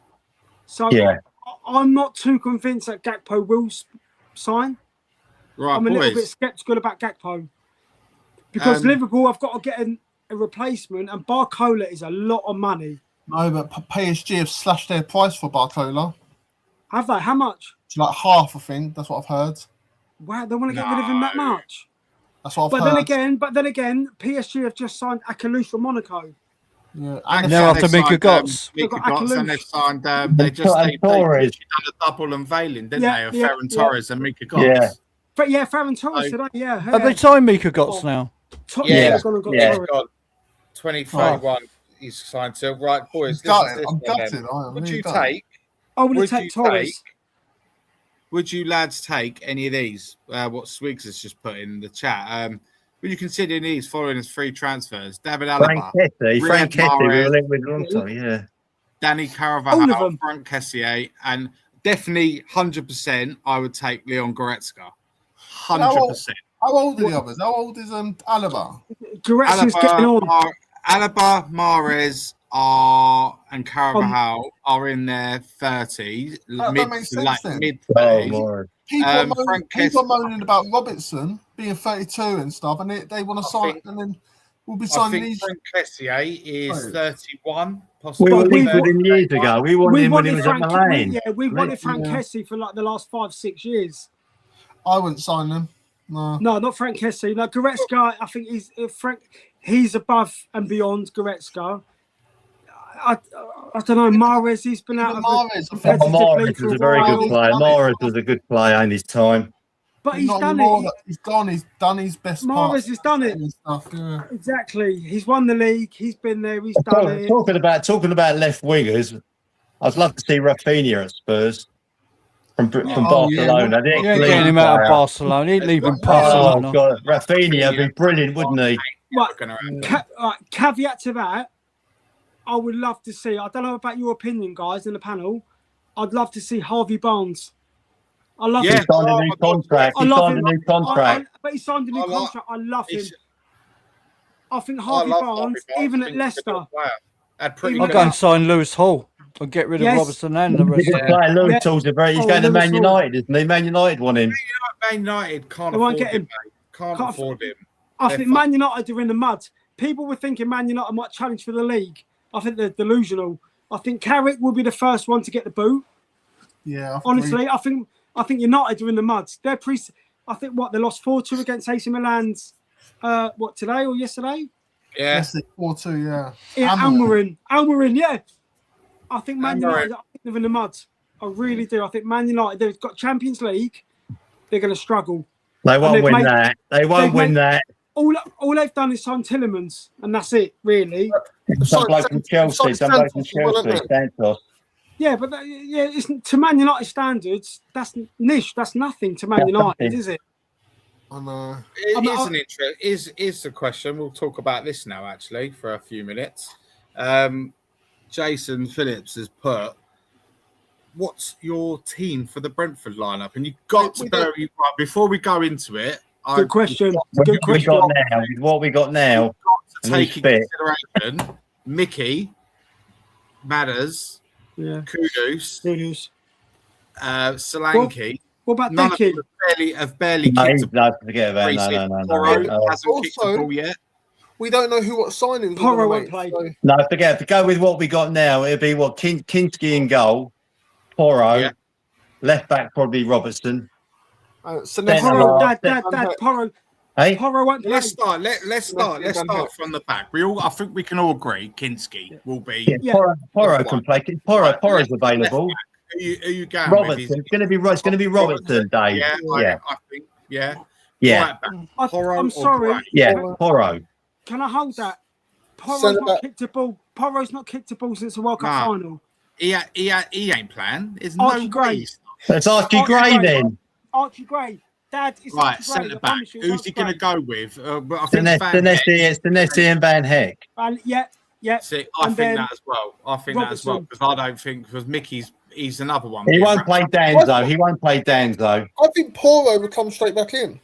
So I'm not too convinced that Gakpo will sign. Right, I'm a little bit sceptical about Gakpo because Liverpool have got to get a replacement, and Barcola is a lot of money. No, but PSG have slashed their price for Barcola. Have they? How much? It's like half, I think. That's what I've heard. Wow, they want to get rid of him that much. That's what I've heard. But then again, PSG have just signed Akalou from Monaco. Yeah, and now after Mika Götze. And they've signed. They done a double unveiling, didn't they? Of Ferran Torres and Mika Götze. Yeah. But Ferran Torres today. Yeah. Have they signed Mika Götze now? He's got 2031. He's signed to. Right, boys. I'm gutted. Would you take? I would take Torres. Would you lads take any of these? What Swigs has just put in the chat. Would you consider these following as free transfers? David Alaba, Frank Kessie, we were linked with Lonto, yeah. Danny Carvajal, Frank Kessie, and definitely 100%. I would take Leon Goretzka. 100%. How old are the others? How old is Alaba? Goretzka's getting on. Alaba, Mahrez and Carvajal are in their 30s, mid-30s. People are moaning about Robertson being 32 and stuff, and they want to sign, and then we'll be signing these. Frank Kessie is 31, possibly. We were linked with him years ago. We wanted him when he was at Milan. Yeah, we wanted Frank Kessie for like the last 5-6 years. I wouldn't sign them. No, not Frank Kessie. No, Goretzka, I think he's above and beyond Goretzka. I don't know. Mahrez, he's been out of Mahrez was a very good player. Mahrez was a good player in his time. But he's done it. He's gone. He's done his best. Mahrez has done it. Exactly. He's won the league. He's been there. He's done it. Talking about left wingers, I'd love to see Rafinha at Spurs from Barcelona. Yeah, getting him out of Barcelona. He'd leave him Barcelona. Oh, God. Rafinha would be brilliant, wouldn't he? Caveat to that. I would love to see. I don't know about your opinion, guys, in the panel. I'd love to see Harvey Barnes. I love him. He signed a new contract. But he signed a new contract. I love him. I think Harvey Barnes, even at Leicester. I'll go and sign Lewis Hall. I'll get rid of Robertson and the rest. Lewis Hall's he's going to Man United, isn't he? Man United want him. Man United can't afford him. Can't afford him. I think Man United are in the mud. People were thinking Man United might challenge for the league. I think they're delusional. I think Carrick will be the first one to get the boot. Yeah. Honestly, I think United are in the mud. I think they lost 4-2 against AC Milan's today or yesterday? Yeah. 4-2, yeah. Yeah, Almiron, yeah. I think Man United are in the mud. I really do. I think Man United, they've got Champions League. They're going to struggle. They won't win that. They won't win that. All they've done is sign Tillemans, and that's it, really. Some bloke from Chelsea. Santos. Yeah, but it's, to Man United standards, that's niche. That's nothing to Man United, is it? I know. Is the question. We'll talk about this now, actually, for a few minutes. Jason Phillips has put, what's your team for the Brentford lineup? And you've got to bear in mind, before we go into it. Good question. Good question. What we got now. To take into consideration, Mickey, Matters, Kudus, Solanke. What about Decky? Have barely kicked a ball. Forget about no. Hasn't kicked a ball yet. We don't know who what signings. Porro won't play. So. No, forget. To go with what we got now, it'd be what Kinski in goal, Porro, left back probably Robertson. Porro, Porro. Hey? Porro won't play. Let's start from the back. I think we can all agree Kinski will be. Porro can play. Porro's available. Who you going Robertson. with? It's going to be Robertson, Dave. I think. Yeah. Yeah. Right, I'm sorry. Yeah, Porro. Can I hold that? Porro's not kicked a ball. Porro's not kicked a ball since the World Cup final. He ain't playing. There's Archie no Gray. way. It's Archie Gray then. Archie Gray. Dad, it's right, centre back. Who's he going to go with? I think Senesi and Van Heck. Yeah. See, I think that as well. Because I don't think he's another one. He won't play Danzo. I think Porro will come straight back in.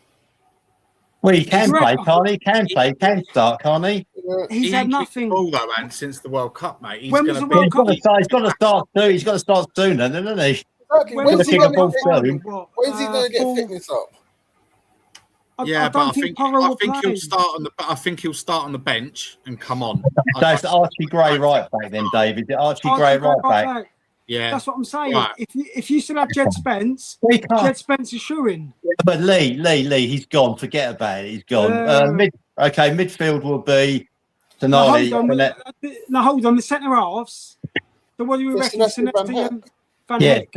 Well, he can play, can't he? He can start, can't he? He's had nothing. All though, and since the World Cup, mate. He's got to start soon. He's got to start sooner, doesn't he? When's he going to get fitness up? I think he'll start on the bench and come on. That's Archie Gray right back then, David. Archie Gray right back. Yeah, that's what I'm saying. Right. If you still have Jed Spence, Jed Spence is shooing. But Lee, he's gone. Forget about it. He's gone. Midfield will be Tonali. No, hold on. The centre halves. So what do you reckon? Senesi, Van Heck.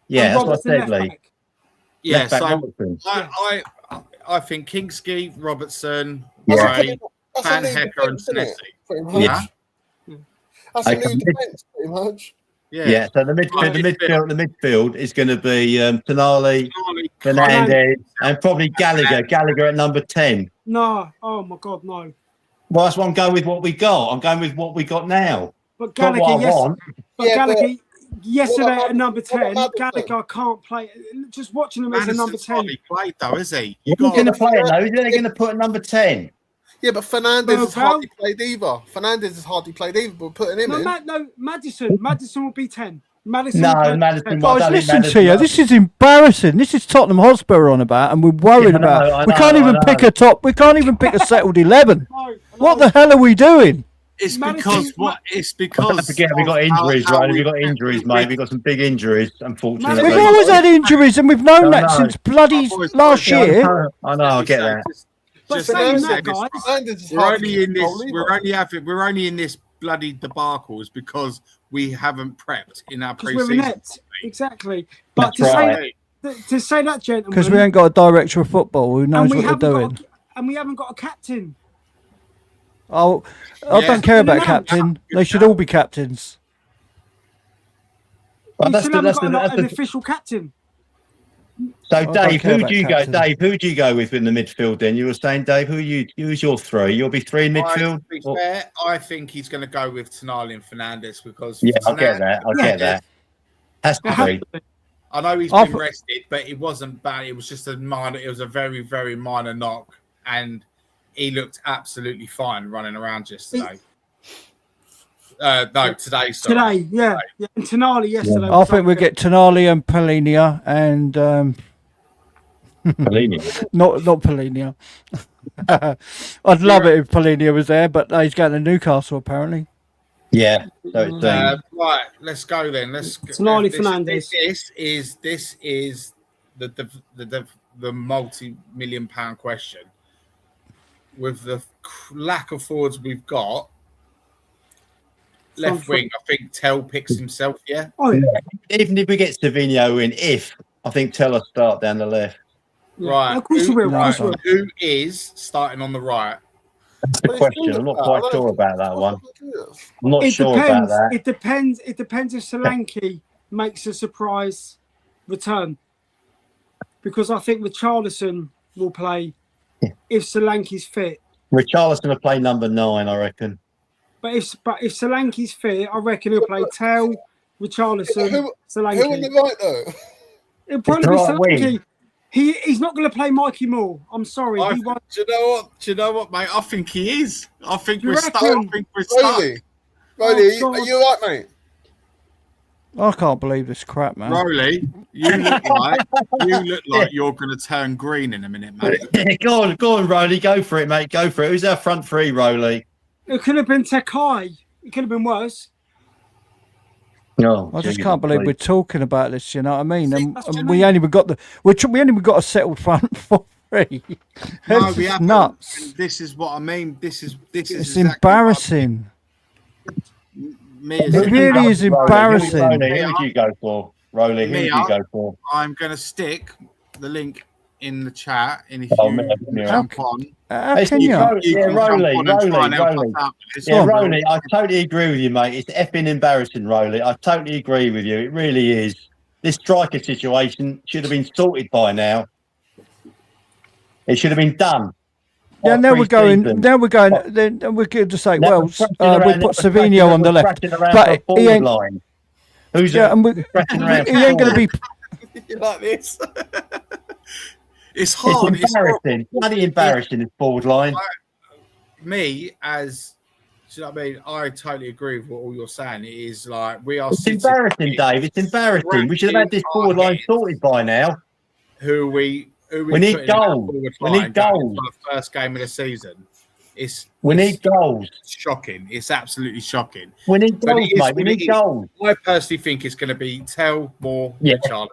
Yeah, that's what I said, Lee. Yeah, so I think Kinski, Robertson, Gray, Van Hecker, and Senesi. That's a new defence, pretty much. Yeah. So the midfield is going to be Tonali, Fernandez, and probably Gallagher. Gallagher at number 10. No, oh my God, no. Well, that's why I'm going with what we got. I'm going with what we got now. But Gallagher, yesterday at number 10, Gallagher can't play. Just watching him as a number 10. He played though, is he? He's going to play it though. He's going to put a number 10. Yeah, but Fernandez has hardly played either. But putting him in. Madison will be 10. Madison. Guys, listen to you. This is embarrassing. This is Tottenham Hotspur on about, and we're worried about. We can't even pick a top. We can't even pick a settled 11. What the hell are we doing? It's because Don't forget, we got injuries, right? We got injuries, mate. We got some big injuries, unfortunately. We've always had injuries, and we've known that since bloody last year. I know, I get that. But saying that, guys, we're only in this bloody debacle is because we haven't prepped in our pre-season. Exactly. But to say that, gentlemen, because we ain't got a director of football who knows what they're doing, and we haven't got a captain. I don't care about captain. They should all be captains. Well, that's an official captain. So, Dave, who do you go? Dave, who do you go with in the midfield? Then you were saying, Dave, who's your three? You'll be three in midfield. To be fair, I think he's going to go with Tonali and Fernandez because I get that. Has to be. I know he's been rested, but it wasn't bad. It was just a minor. It was a very, very minor knock, and he looked absolutely fine running around yesterday. Today. Sorry. Today, yeah. And Tonali yesterday. I think we'll get Tonali and Polinia and Polinia. not Polinia. I'd love it if Polinia was there, but he's going to Newcastle apparently. Yeah. So right, let's go then. Tonali Fernandez. This is the multi-million pound question. With the lack of forwards we've got. Left wing, I think Tell picks himself, yeah? Oh, yeah. Even if we get Savinho in, I think Tell will start down the left. Right. Of course he will. Who is starting on the right? That's the question. I'm not quite sure about that one. I'm not sure about that. It depends if Solanke makes a surprise return. Because I think Richarlison will play if Solanke's fit. Richarlison will play number 9, I reckon. But if Solanke's fit, I reckon he'll play Tell, Richarlison, Solanke. Who on the right though? It'll probably be Solanke. He's not going to play Mikey Moore. I'm sorry. Do you know what, mate? I think he is. I think we're stuck. Rolly, are you all right, mate? I can't believe this crap, man. Rolly, you look like you're going to turn green in a minute, mate. Go on, Rolly. Go for it, mate. Go for it. Who's our front three, Rolly? It could have been Tekai. It could have been worse. No, I just can't believe we're talking about this. You know what I mean? And we ain't even got a settled front three. No, we haven't. Nuts. This is what I mean. This is it's exactly embarrassing. It really is embarrassing. Who would you go for, Rolly? Who would you go for? I'm going to stick the link in the chat, and if you jump on, Rolly. I totally agree with you, mate. It's effing embarrassing, Rolly. I totally agree with you. It really is. This striker situation should have been sorted by now. It should have been done. Yeah, now we're going. Then we're going to say, well, we put Savinho on the left, but he ain't. Who's he ain't going to be like this. It's hard. It's embarrassing. Bloody embarrassing. This forward line. Me, as you know what I mean, I totally agree with what all you're saying. It is like we are. It's embarrassing, Dave. It's embarrassing. We should have had this forward line sorted by now. We need goals. We need goals. For the first game of the season. We need goals. Shocking. It's absolutely shocking. We need goals, mate. We need goals. I personally think it's going to be Tell, Moore, Richarlison.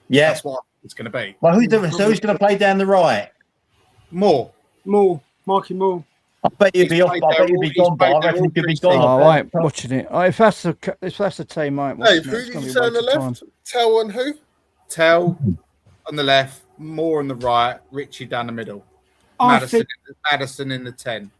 Yeah. That's what it's going to be. Well, who's going to play down the right? Moore, Marky Moore. I bet you'd be off. I bet you'd be gone. But I reckon you'd be gone. Oh, I ain't watching it. If that's the team, I ain't watching it. Who did you say on the left? Tell and who? Tell on the left, Moore on the right, Richie down the middle. Maddison in the 10.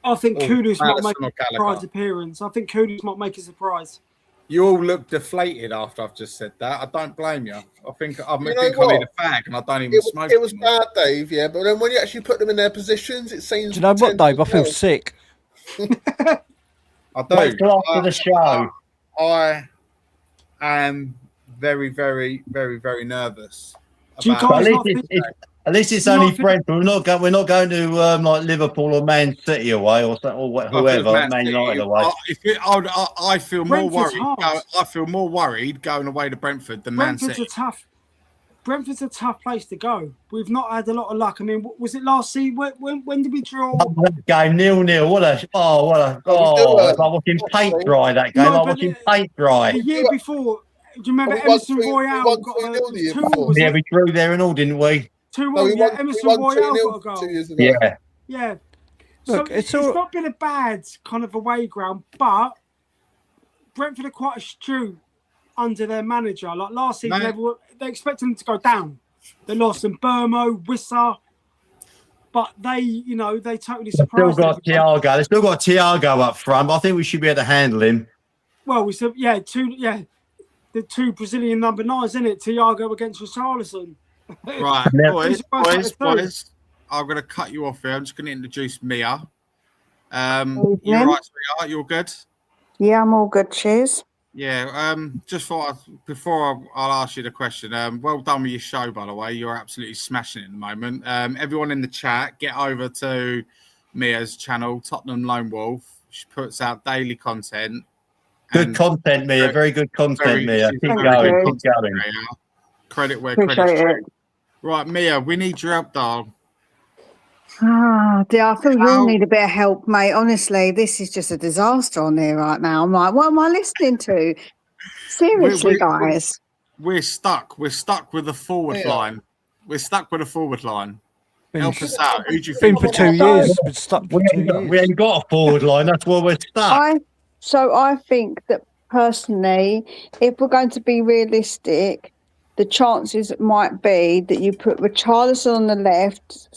I think Kudus might make a surprise appearance. I think Kudus might make a surprise. You all look deflated after I've just said that. I don't blame you. I think I need a fag and I don't even smoke. It was bad, Dave, yeah, but then when you actually put them in their positions, it seems... Do you know what, Dave? I feel sick. I do. After the show. I am very, very, very, very nervous. At least it's only Brentford. We're not going to like Liverpool or Man City away or whoever, Man United away. I feel more worried. I feel more worried going away to Brentford than Man City. Brentford's a tough place to go. We've not had a lot of luck. I mean, was it last season? When did we draw? Game 0-0. What a like watching paint dry. That game, like watching paint dry. The year before, do you remember Emerson Royale got a 2? Yeah, we drew there and all, didn't we? 2-1. Emerson Royale got a goal. 2 years ago. Yeah. Look, so it's not been a bad kind of away ground, but Brentford are quite astute under their manager. Like last season, they expected them to go down. They lost in Burmo, Wissa, but they totally surprised. They still got Thiago up front. But I think we should be able to handle him. Well, we said the 2 Brazilian number 9s, isn't it? Thiago against Richarlison. Right, boys, I'm going to cut you off here. I'm just going to introduce Mia. You all right, sweetheart? You all good? Yeah, I'm all good. Cheers. Yeah, just before I'll ask you the question, well done with your show, by the way. You're absolutely smashing it at the moment. Everyone in the chat, get over to Mia's channel, Tottenham Lone Wolf. She puts out daily content. Good content, Mia. Very good content, Mia. Keep going. Credit where credit's due. Right, Mia, we need your help, darling. Dear, I feel you all need a bit of help, mate. Honestly, this is just a disaster on there right now. I'm like, what am I listening to? Seriously, guys. We're stuck. We're stuck with the forward line. We're stuck with the forward line. Help us out. Who do you think? Been for 2 years. Been stuck for 2 years. We ain't got a forward line. That's why we're stuck. I think that personally, if we're going to be realistic, the chances might be that you put Richarlison on the left,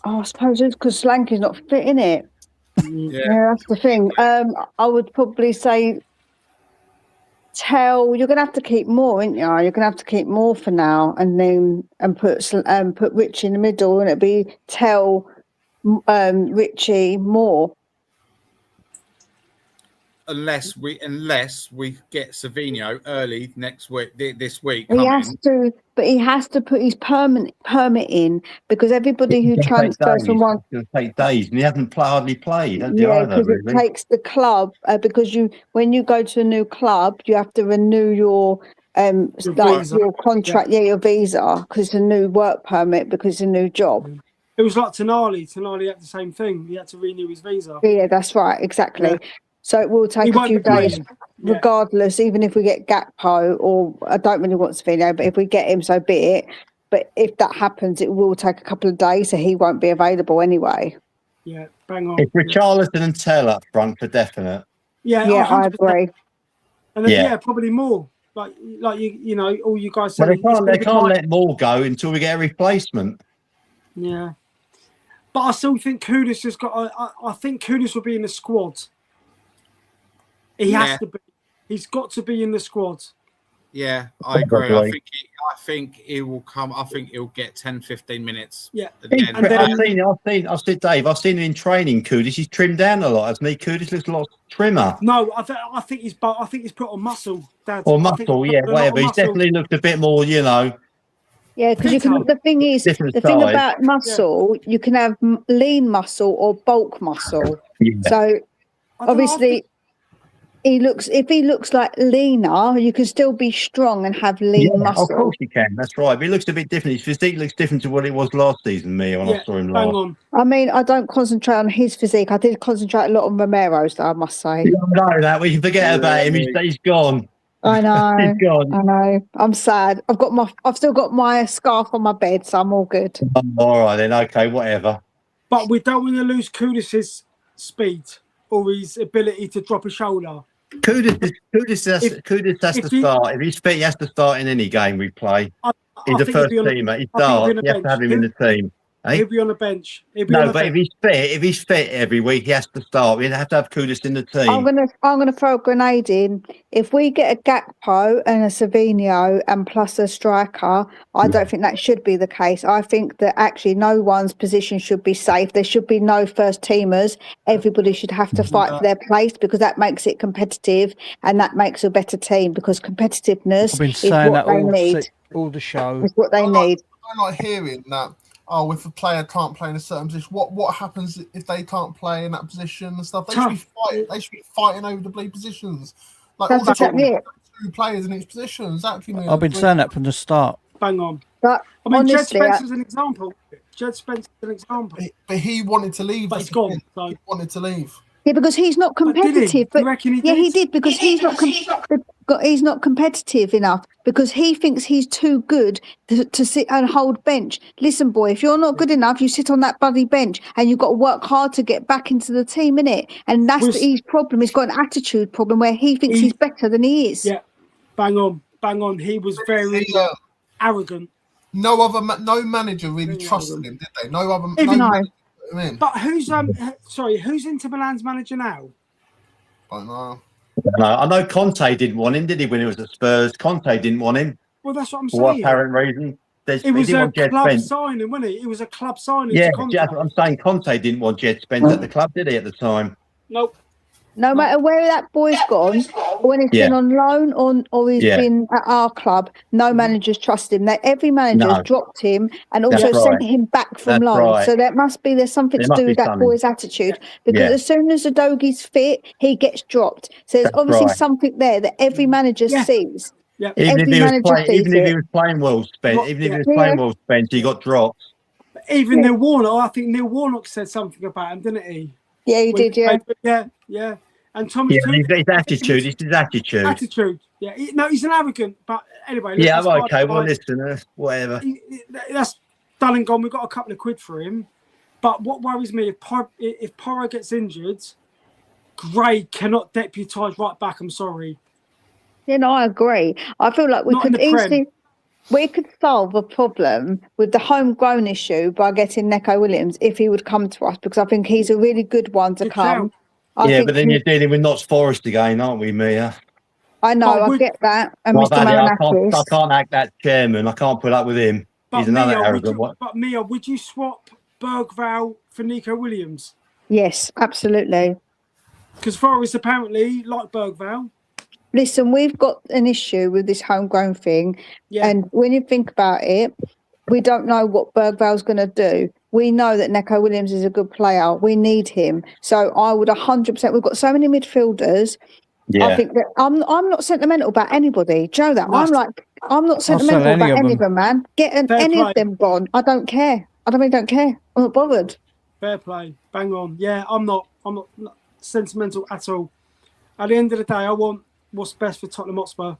I suppose it's because Slanky's not fit in it. Yeah, that's the thing. I would probably say you're going to have to keep more, aren't you? You're going to have to keep more for now, and then put Richie in the middle, and it'd be Richie more. unless we get Savinho early next week, this week. He has to put his permit in, because everybody who transfers from one. It's going to take days, and he hasn't hardly played. Yeah, because it takes the club, because when you go to a new club, you have to renew your your contract, your visa, because it's a new work permit, because it's a new job. It was like Tonali. Tonali had the same thing. He had to renew his visa. Yeah, that's right, exactly. Yeah. So it will take a few days, regardless, even if we get Gakpo, or I don't really want Savinho, but if we get him, so be it. But if that happens, it will take a couple of days, so he won't be available anyway. Yeah, bang on. It's Richarlison and Tell up front for definite. Yeah, I agree. And then, probably more. Like you know, all you guys said. Well, they can't let more go until we get a replacement. Yeah. But I still think Kudus has got. I think Kudus will be in the squad. He has to be. He's got to be in the squad. Yeah, I agree. I think he will come. I think he'll get 10, 15 minutes. Yeah. I've seen Dave. I've seen him in training. Kudus, he's trimmed down a lot, hasn't he? Kudus looks a lot trimmer. No, I think he's put on muscle, Dad. Or muscle, whatever. He's definitely looked a bit more, Yeah, because the thing is, thing about muscle, you can have lean muscle or bulk muscle. Yeah. So obviously, if he looks like leaner, you can still be strong and have lean muscle. Of course you can. That's right. But he looks a bit different. His physique looks different to what it was last season. When I saw him last. I mean, I don't concentrate on his physique. I did concentrate a lot on Romero's, though, I must say. You don't know that. We can forget about him. He's gone. I know. He's gone. I know. I'm sad. I've still got my scarf on my bed, so I'm all good. All right then. Okay, whatever. But we don't want to lose Kudus' speed or his ability to drop a shoulder. Kudus has to start. If he's fit, he has to start in any game we play. He's a first teamer. He starts. You have to have him in the team. He'll be on the bench. If he's fit every week, he has to start. We have to have Kudus in the team. I'm gonna throw a grenade in. If we get a Gakpo and a Savinho and plus a striker, I don't think that should be the case. I think that actually no one's position should be safe. There should be no first teamers. Everybody should have to fight for their place, because that makes it competitive and that makes a better team, because competitiveness is what they need. All the show. It's what they need. I'm not hearing that. Oh, if a player can't play in a certain position, what happens if they can't play in that position and stuff? They should be fighting over the bleed positions. Like, that's exactly it. 2 players in each position. Exactly. I've been saying that from the start. Bang on. But I mean, honestly, Jed Spencer's an example. But he wanted to leave. But he's gone. So. He wanted to leave. Yeah, because he's not competitive. But he did, because he's not competitive enough, because he thinks he's too good to sit and hold bench. Listen, boy, if you're not good enough, you sit on that bloody bench, and you've got to work hard to get back into the team, innit? And that's his problem. He's got an attitude problem where he thinks he's better than he is. Yeah, bang on. He was very arrogant. No manager really trusted him, did they? No other. But who's Inter Milan's manager now? I don't know. I know Conte didn't want him, did he? When he was at Spurs, Conte didn't want him. Well, that's what I'm saying. For what apparent reason? It was a club signing, wasn't it? It was a club signing. Yeah, I'm saying Conte didn't want Jed Spence at the club, did he? At the time. Nope. No matter where that boy's gone, when he's been on loan or he's been at our club, no managers trust him. Every manager has dropped him and also sent him back from loan. Right. So there's something to do with that boy's attitude. Because as soon as the doggy's fit, he gets dropped. So there's obviously something there that every manager sees. Yeah. Even if he was playing well spent, he got dropped. Even Neil Warnock, I think Neil Warnock said something about him, didn't he? Yeah, he did. Yeah. And Thomas. His attitude. It's his attitude. Attitude. Yeah. He's an arrogant. But anyway. Okay. Well, listen. Whatever. That's done and gone. We've got a couple of quid for him. But what worries me, if Porro gets injured, Gray cannot deputise right back. I'm sorry. Yeah, no, I agree. I feel like we could easily. we could solve a problem with the homegrown issue by getting Neco Williams if he would come to us, because I think he's a really good one to come. Yeah, but then you're dealing with Notts Forest again, aren't we, Mia? I know, I get that. And Well, Mr. Marinakis. I can't act that chairman. I can't put up with him. He's another arrogant one. But Mia, would you swap Bergvall for Neco Williams? Yes, absolutely. Because Forest apparently like Bergvall. Listen, we've got an issue with this homegrown thing. Yeah. And when you think about it, we don't know what Bergvall's going to do. We know that Neco Williams is a good player. We need him. So I would 100%. We've got so many midfielders. Yeah. I think that I'm not sentimental about anybody. Do you know that? I'm not sentimental about any of them, man. Get any of them gone. I don't care. I don't care. I'm not bothered. Fair play. Bang on. Yeah, I'm not sentimental at all. At the end of the day, I want what's best for Tottenham Hotspur.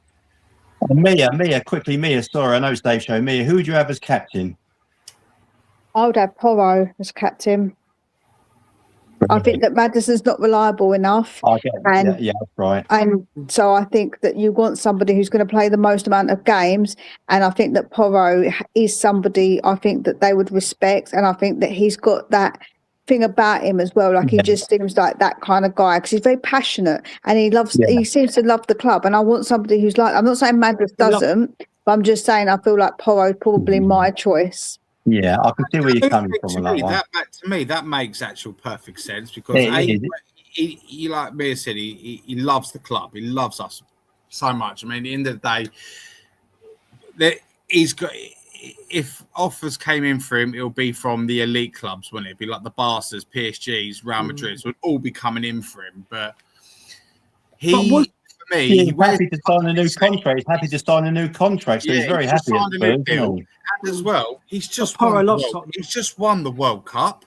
Mia, quickly, Mia. Sorry, I know it's Dave's show. Mia, who would you have as captain? I would have Porro as captain. I think that Maddison's not reliable enough. Yeah, that's right. And so I think that you want somebody who's going to play the most amount of games. And I think that Porro is somebody I think that they would respect. And I think that he's got that thing about him as well. Like he just seems like that kind of guy because he's very passionate and he seems to love the club. And I want somebody who's like, I'm not saying Madras doesn't, but I'm just saying I feel like Porro is probably my choice. Yeah, I can see where you're coming from on that one. To me, that makes actual perfect sense because he like Mia said, he loves the club. He loves us so much. I mean, at the end of the day, he's got. If offers came in for him, it'll be from the elite clubs, wouldn't it? It'd be like the Barca's, PSG's, Real Madrid's would all be coming in for him. But he's happy to sign a new contract. He's happy to sign a new contract, so he's very happy. And as well, he's just won the World Cup.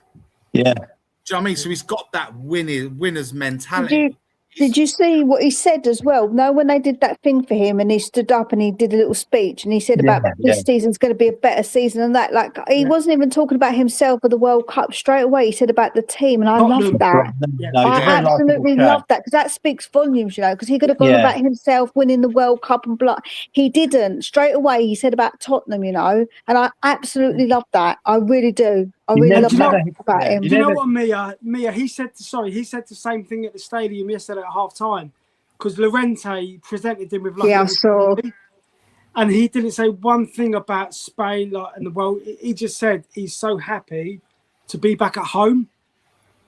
Yeah. Do you know what I mean? So he's got that winner's mentality. Did you see what he said as well? No, when they did that thing for him and he stood up and he did a little speech and he said about this season's going to be a better season than that. Like he wasn't even talking about himself or the World Cup straight away. He said about the team, and I love that. I absolutely love that because that speaks volumes, you know. Because he could have gone about himself winning the World Cup and blah. He didn't. Straight away, he said about Tottenham, you know, and I absolutely love that. I really do. I really love that about him. Do you know what, Mia? He said the same thing at the stadium yesterday at half time because Llorente presented him with I saw. And he didn't say one thing about Spain and the world. He just said he's so happy to be back at home.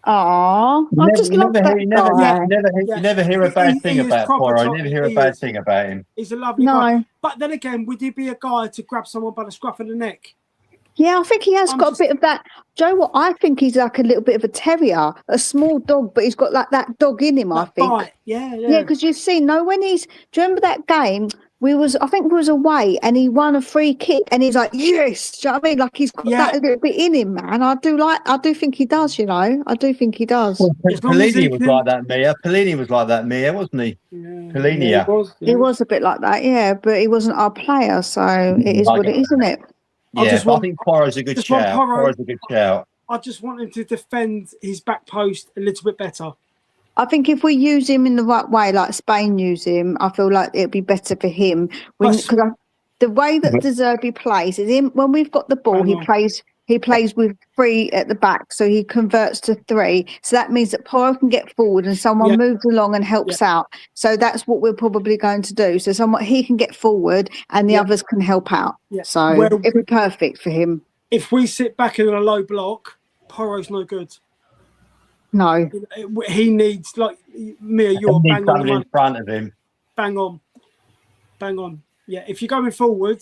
Aww, I just love that. You never hear a bad thing about Porro. You never hear a bad thing about him. He's a lovely guy. But then again, would he be a guy to grab someone by the scruff of the neck? Yeah, I think he has got a bit of that. Do you know what? I think he's like a little bit of a terrier, a small dog, but he's got like that dog in him, I think. Bite. Yeah. Yeah, because you've seen, do you remember that game? I think we was away and he won a free kick and he's like, yes. Do you know what I mean? Like he's got that a little bit in him, man. I do think he does, you know. I do think he does. Well, Pellegrini was like that, Mia. Pellegrini was like that, Mia, wasn't he? Yeah. Pellegrini. He was a bit like that, yeah, but he wasn't our player, so it is what it is, isn't it? Yeah, I think Porro's a good shout. Porro's a good shout. I just want him to defend his back post a little bit better. I think if we use him in the right way, like Spain use him, I feel like it'd be better for him. Because the way that De Zerbi plays is when we've got the ball, he plays with 3 at the back, so he converts to 3. So that means that Porro can get forward and someone moves along and helps out. So that's what we're probably going to do. So he can get forward and the others can help out. Yeah. So it'd be perfect for him. If we sit back in a low block, Porro's no good. No. He needs, like, Mia, you're bang on in front of him. Bang on. Yeah, if you're going forward,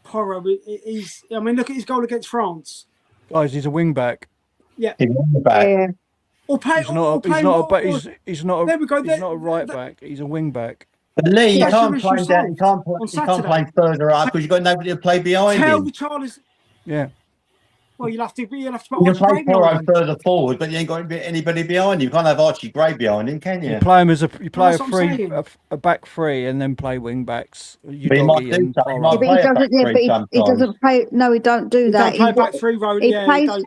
Porro, look at his goal against France. Guys, he's a wing back. Yeah. He's a wing back. Yeah. He's not a right back. He's a wing back. But Lee, you can't play that. You can't play further up because you've got nobody to play behind him. Yeah. Well, you'll have to you can play Porro further forward, but you ain't got anybody behind you. You can't have Archie Gray behind him, can you? You play him as a back 3 and then play wing backs. He doesn't play. No, he don't do that. He back 3 Rowley.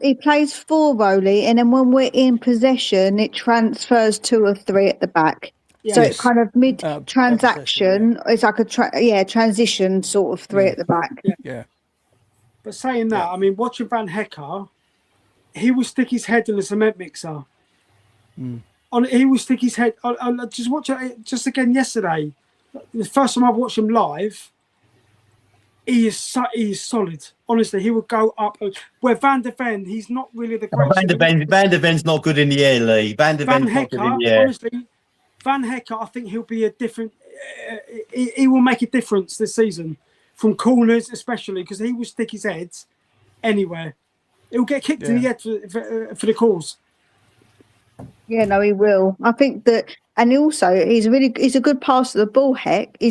He plays 4 Rowley, and then when we're in possession, it transfers 2 or 3 at the back. So it's kind of mid-transaction. It's like a transition sort of three at the back. Yeah. But saying that, I mean, watching Van Hecker, he will stick his head in a cement mixer. He will stick his head. I just watched it just again yesterday. The first time I've watched him live, he is solid. Honestly, he would go up. Where Van der Ven, he's not really the greatest. Van der Ven's not good in the air, Lee. Van Hecker, honestly, Van Hecker, I think he'll be a different. He will make a difference this season, from corners especially, because he will stick his head anywhere. He'll get kicked in the head for the cause. Yeah, no, he will. I think that, and also he's a good passer of the ball. Heck, I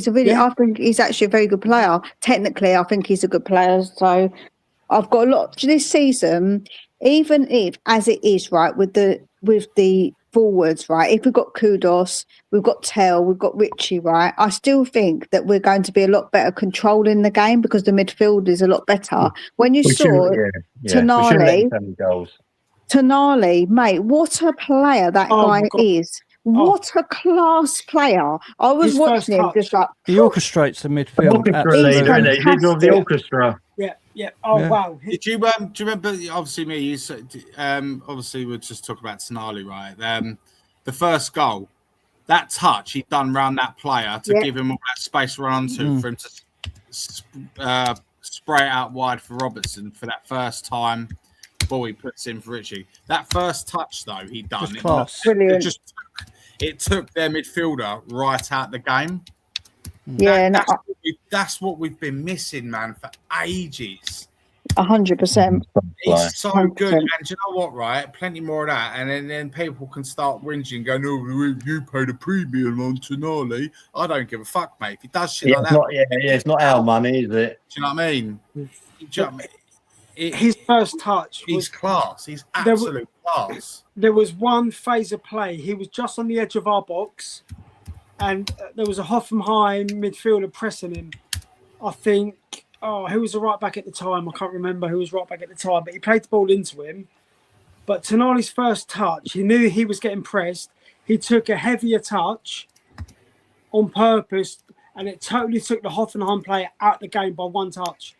think he's actually a very good player. Technically, I think he's a good player. So I've got a lot this season. Even if, as it is, right, with the forwards, right, if we've got Kudos, we've got Tell, we've got Richie, right, I still think that we're going to be a lot better controlling the game because the midfield is a lot better. When you saw Tonali, mate, what a player that guy is. What a class player. I was watching him just like... He orchestrates the midfield. Orchestra leader, isn't he? Leader of the orchestra. Yeah. Wow. Did you do you remember? Obviously, you said. Obviously, we're just talking about Tonali, right? The first goal, that touch he done round that player to give him all that space to run onto for him to spray it out wide for Robertson for that first time. Ball he puts in for Richie. That first touch though he done. It took their midfielder right out the game. Yeah, that's what we've been missing, man, for ages. 100%. He's so 100%. Good, and you know what, right? Plenty more of that, and then people can start whinging and go, "No, you paid a premium on Tonali." I don't give a fuck, mate. If he does shit like that, it's not our money, is it? Do you know what I mean? His first touch was class. He's absolute class. There was one phase of play. He was just on the edge of our box, and there was a Hoffenheim midfielder pressing him. I think, who was the right back at the time? I can't remember who was right back at the time, but he played the ball into him. But Tonali's first touch, he knew he was getting pressed. He took a heavier touch on purpose, and it totally took the Hoffenheim player out the game by one touch.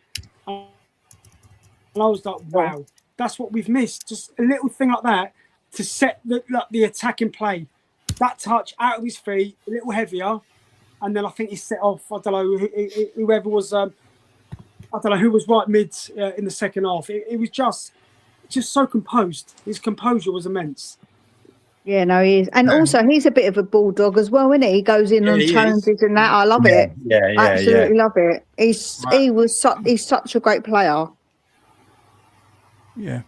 And I was like, wow, that's what we've missed. Just a little thing like that to set the attacking play. That touch out of his feet, a little heavier. And then I think he set off, I don't know, whoever was, I don't know who was right mid in the second half. It was just so composed. His composure was immense. Yeah, no, he is. And also, he's a bit of a bulldog as well, isn't he? He goes in on challenges and that. I love it. Yeah, absolutely love it. He's such a great player. Yeah.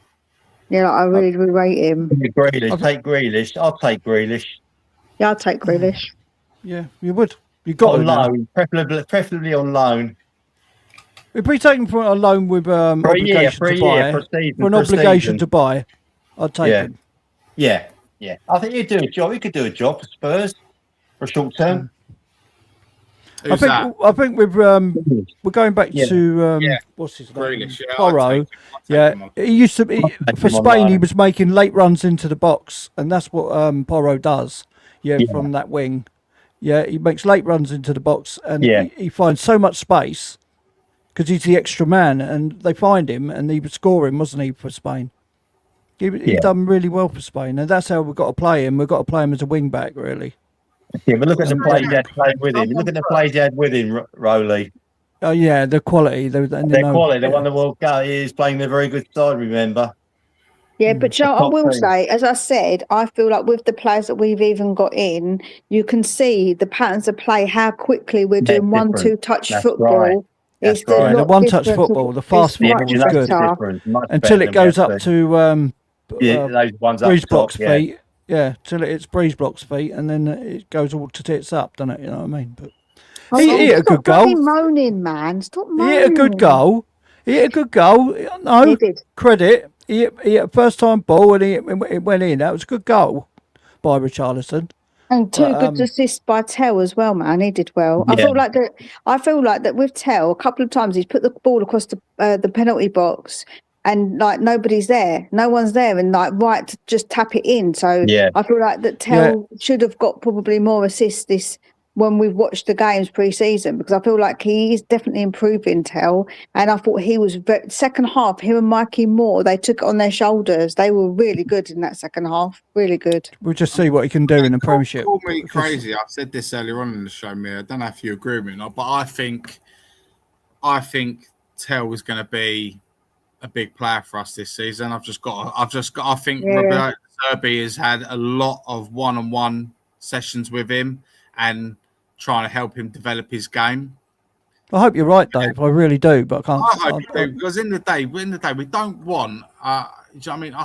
Yeah, I really rate him. Take Grealish. I'll take Grealish. Yeah, I'll take Grealish. Yeah, you would. You got on loan, preferably on loan. If we take him on loan with obligation to buy, for an obligation to buy, I'd take him. Yeah. I think he'd do a job. He could do a job for Spurs for a short term. I think we're going back to what's his name? Grealish, Porro. He used to be for Spain. He was making late runs into the box, and that's what Porro does. From that wing. He makes late runs into the box, and he finds so much space because he's the extra man, and they find him, and he was scoring, wasn't he, for Spain? He done really well for Spain, and that's how we've got to play him. We've got to play him as a wing back, really. Yeah, but look at the play Dad played with him. Look at the play Dad with him, Rowley. Oh yeah, the quality. The quality. They won the World Cup. He's playing a very good side. Remember. Yeah, but I will say, as I said, I feel like with the players that we've even got in, you can see the patterns of play, how quickly we're doing 1-2 touch football. Right. The one-touch football, the fast football is good until it goes up to those ones Breeze Block's feet. Yeah, till it's Breeze Block's feet, and then it goes all to tits up, doesn't it? You know what I mean? But he hit a good goal. Stop moaning, man. Stop moaning. He hit a good goal. No, he did. Credit. He hit a first-time ball, and it went in. That was a good goal by Richarlison. And two good assists by Tell as well, man. He did well. I feel like that with Tell, a couple of times he's put the ball across the penalty box, and like nobody's there, no one's there, and like right to just tap it in. So Yeah. I feel like that Tell should have got probably more assists this when we've watched the games pre-season, because I feel like he is definitely improving, Tell, and I thought he was second half. Him and Mikey Moore, they took it on their shoulders. They were really good in that second half, really good. We'll just see what he can do in the Premiership. Call me crazy. I said this earlier on in the show, Mia. I don't know if you agree with me or not, but I think Tell is going to be a big player for us this season. I think Roberto Serbi has had a lot of one-on-one sessions with him and trying to help him develop his game. I hope you're right, Dave. I really do, but I can't. I hope you do, because in the day, we don't want. Do you know what I mean? I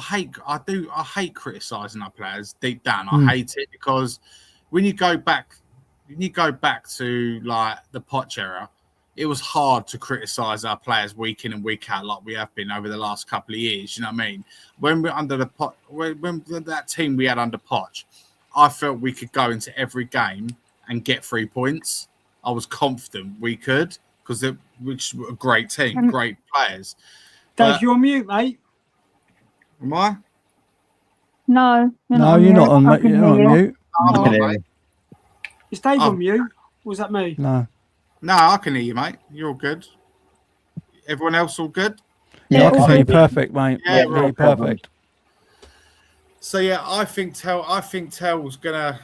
hate criticising our players deep down. I hate it, because when you go back to like the Poch era, it was hard to criticise our players week in and week out like we have been over the last couple of years. You know what I mean? When we're under when that team we had under Poch, I felt we could go into every game and get 3 points. I was confident we could, because which were a great team, great players. Dave, you're on mute, mate. Am I? No, you're not on mute. You're not on mute. Mate. Is Dave on mute? Or was that me? No, I can hear you, mate. You're all good. Everyone else all good? Yeah, I can hear you perfect, mate. Yeah, really perfect. So yeah, I think Tell's gonna.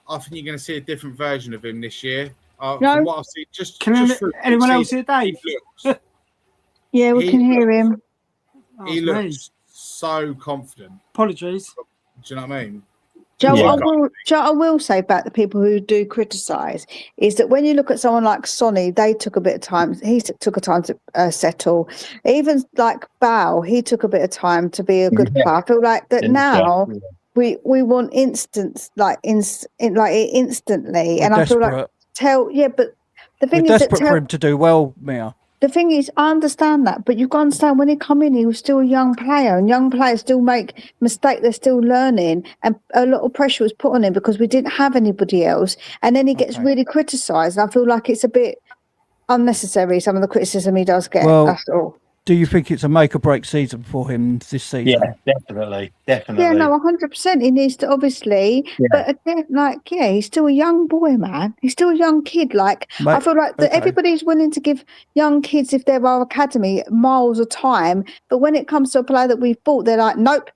I think you're going to see a different version of him this year. From what I've seen, anyone else hear Dave? Yeah, we can hear him. He looks so confident. Apologies. Do you know what I mean? Joe, I will say about the people who do criticise is that when you look at someone like Sonny, they took a bit of time. He took a time to settle. Even like Bow, he took a bit of time to be a good player. I feel like that now. We want instantly, and I feel like but the thing is desperate for him to do well, Mia. The thing is, I understand that, but you've got to understand when he come in, he was still a young player, and young players still make mistakes. They're still learning, and a lot of pressure was put on him because we didn't have anybody else. And then he gets really criticised. I feel like it's a bit unnecessary, some of the criticism he does get. That's all. Do you think it's a make or break season for him this season? Yeah, definitely. Yeah, no, 100%. He needs to obviously, but again, he's still a young boy, man. He's still a young kid. I feel like that everybody's willing to give young kids, if they're our academy, miles of time. But when it comes to a player that we've bought, they're like, nope,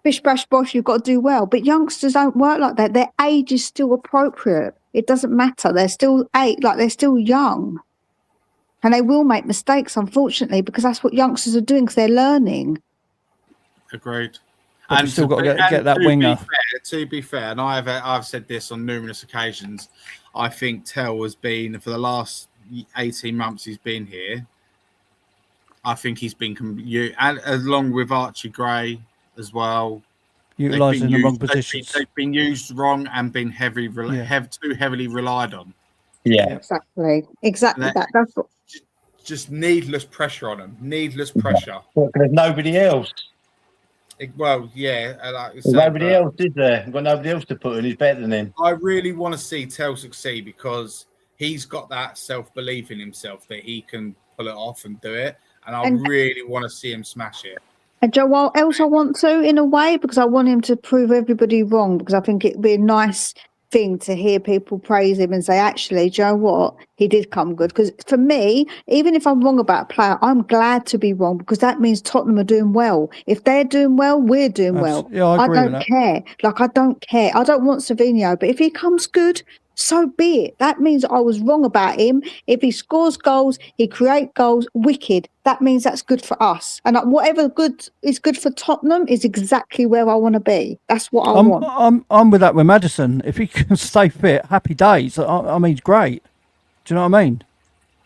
bish bash bosh, you've got to do well. But youngsters don't work like that. Their age is still appropriate. It doesn't matter. They're still they're still young. And they will make mistakes, unfortunately, because that's what youngsters are doing, because they're learning. Agreed. But and still got to get that winger. To be fair, and I've said this on numerous occasions, I think Tell has been, for the last 18 months he's been here, I think he's been, along with Archie Gray as well, utilising the wrong positions. They've been used wrong and been too heavily relied on. Yeah, exactly that. That's what. Just needless pressure on them. Needless pressure. Well, there's nobody else. Nobody else, is there? We've got nobody else to put in. He's better than him. I really want to see Tell succeed, because he's got that self-belief in himself that he can pull it off and do it. And I really want to see him smash it. And Joe, what else I want to, in a way, because I want him to prove everybody wrong, because I think it'd be a nice thing to hear people praise him and say, actually, do you know what? He did come good. Because for me, even if I'm wrong about a player, I'm glad to be wrong, because that means Tottenham are doing well. If they're doing well, we're doing well. Yeah, I agree with that. Care. I don't care. I don't want Savinho, but if he comes good, so be it. That means I was wrong about him. If he scores goals, he creates goals, wicked. That means that's good for us. And whatever good is good for Tottenham is exactly where I want to be. That's what I want. I'm with that with Maddison. If he can stay fit, happy days. I mean, he's great. Do you know what I mean?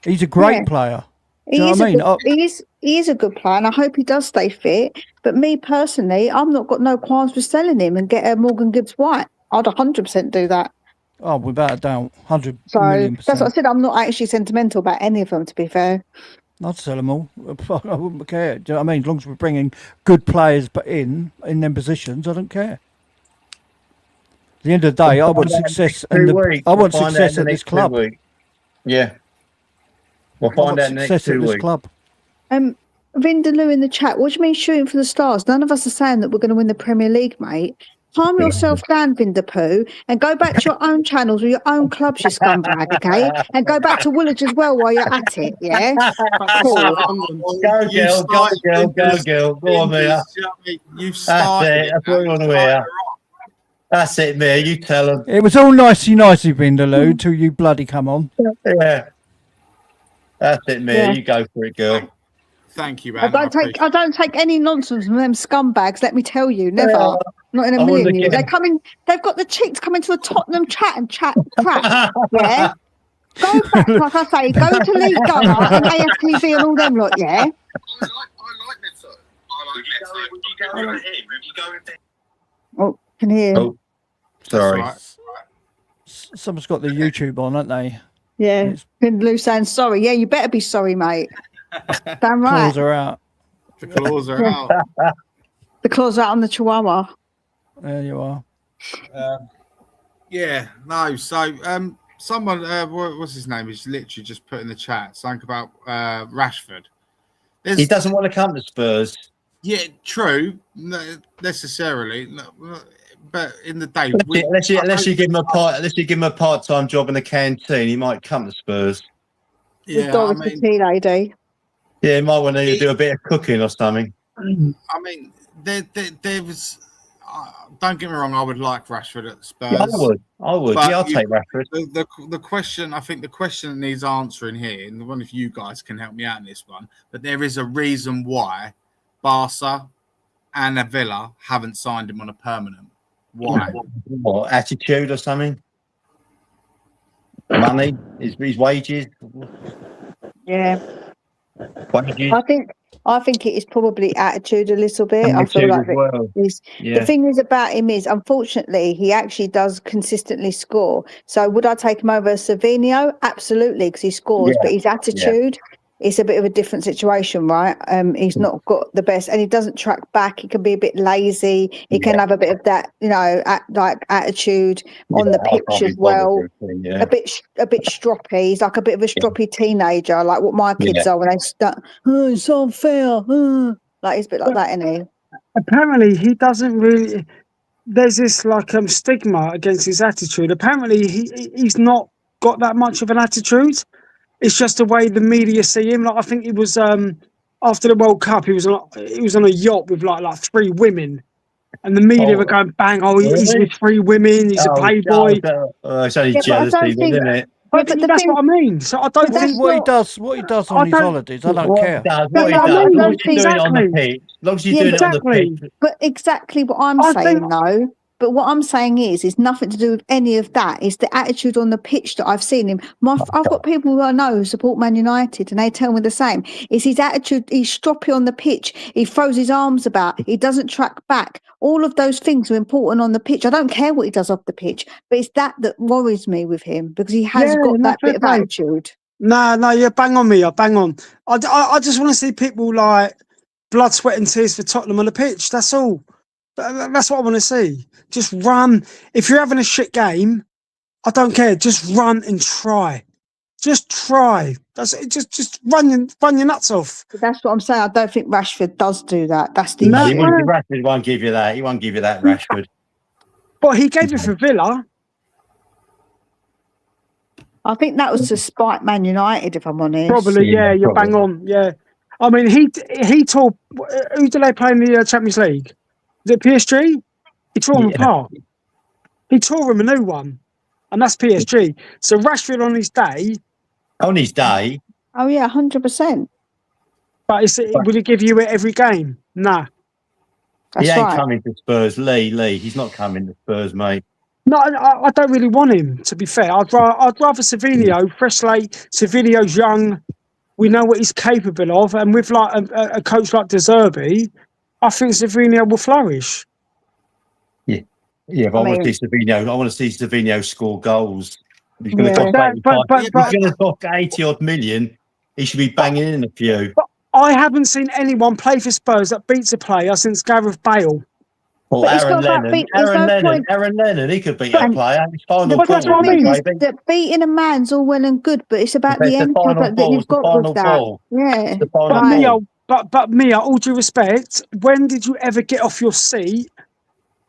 He's a great player. Do you know what I mean? He is a good player, and I hope he does stay fit. But me personally, I've not got no qualms with selling him and get a Morgan Gibbs-White. I'd 100% do that. Oh, without a doubt, 100 so million%. That's what I said. I'm not actually sentimental about any of them, to be fair. I'd sell them all. I wouldn't care. Do you know what I mean? As long as we're bringing good players, but in them positions, I don't care. At the end of the day, I want success. I want success at this club. Yeah, we'll find out next 2 weeks. Club. Vindaloo in the chat. What do you mean shooting for the stars? None of us are saying that we're going to win the Premier League, mate. Calm yourself down, Vindapoo, and go back to your own channels with your own clubs, you scumbag, okay? And go back to Woolwich as well while you're at it, yeah? Cool. Go, girl, go on, Mia. That's it. That's what we want to hear. That's it, Mia. You tell them. It was all nicey, Vindaloo, till you bloody come on. Yeah. That's it, Mia. Yeah. You go for it, girl. Thank you, man. I don't take any nonsense from them scumbags, let me tell you. Never. Not in a million years. They've got the cheek to come into a Tottenham chat and chat crap. Yeah. Go back, like I say, go to League Gunner and AFTV and all them lot, yeah. I like Neto. I like Neto. Oh, can hear. Oh, sorry. Someone's got the YouTube on, haven't they? Yeah. Vindaloo saying sorry. Yeah, you better be sorry, mate. Damn right. Claws are out. The claws are out. The claws are out on the Chihuahua. There you are. Yeah, no. So, someone, what's his name? He's literally just put in the chat something about Rashford. He doesn't want to come to Spurs. Yeah, true. No, necessarily, but in the day, unless you give him a part-time job in the canteen, he might come to Spurs. Yeah, I mean, tea lady. Yeah, he might want to do a bit of cooking or something. I mean, there was. Don't get me wrong. I would like Rashford at Spurs. Yeah, I would. Yeah, I'll take Rashford. The question, I think, the question that needs answering here, and one of you guys can help me out in this one. But there is a reason why Barca and Villa haven't signed him on a permanent. Why? What, attitude or something? Money, his wages. Yeah. Wages. I think it is probably attitude a little bit. Attitude I feel like the thing is about him is, unfortunately, he actually does consistently score. So would I take him over Savinho? Absolutely, because he scores, but his attitude, it's a bit of a different situation, right? He's not got the best, and he doesn't track back. He can be a bit lazy. He can have a bit of that, attitude on the pitch as well. A bit stroppy. He's like a bit of a stroppy teenager, like what my kids are when they start. Oh, it's unfair. Like he's a bit like that, isn't he? Apparently, he doesn't really. There's this stigma against his attitude. Apparently, he's not got that much of an attitude. It's just the way the media see him. Like I think it was after the World Cup, he was on a yacht with like 3 women, and the media were going bang. Oh, he's with 3 women. He's a playboy. It's only jealousy, isn't it? But that's what I mean. So I don't think what he does on his holidays. I don't care. What he does. As long as you're doing it on the pitch. As long as you're doing it on the pitch. But exactly what I'm saying, though. But what I'm saying is nothing to do with any of that. It's the attitude on the pitch that I've seen him. I've got people who I know who support Man United, and they tell me the same. It's his attitude. He's stroppy on the pitch. He throws his arms about. He doesn't track back. All of those things are important on the pitch. I don't care what he does off the pitch, but it's that worries me with him, because he has got that bit of attitude. No, you're bang on, me. Bang on. I just want to see people like blood, sweat, and tears for Tottenham on the pitch. That's all. That's what I want to see. Just run. If you're having a shit game, I don't care. Just run and try. Just try. That's it. Just run your nuts off. But that's what I'm saying. I don't think Rashford does do that. That's the issue. Rashford won't give you that. He won't give you that, Rashford. But he gave it for Villa. I think that was to spite Man United, if I'm honest. Probably, yeah. You're bang on. Yeah. I mean, he tore. Who did they play in the Champions League? Was it PSG? He tore them apart. He tore them a new one, and that's PSG. So Rashford on his day. On his day. Oh yeah, 100%. But would he give you it every game? Nah. That's he ain't coming to Spurs, Lee. He's not coming to Spurs, mate. No, I don't really want him. To be fair, I'd rather Savinho, fresh slate. Savinho's young. We know what he's capable of, and with like a coach like De Zerbi, I think Savinho will flourish. Yeah, but I want to see Savinho. I want to see Savinho score goals. He's going to cost 80 odd million. He should be banging in a few. But I haven't seen anyone play for Spurs that beats a player since Gareth Bale. Well, Aaron Lennon, he could beat a player. It's final ball. That's what I mean. That beating a man's all well and good, but it's about the end product that you've got with that. Yeah. But Mia, all due respect, when did you ever get off your seat?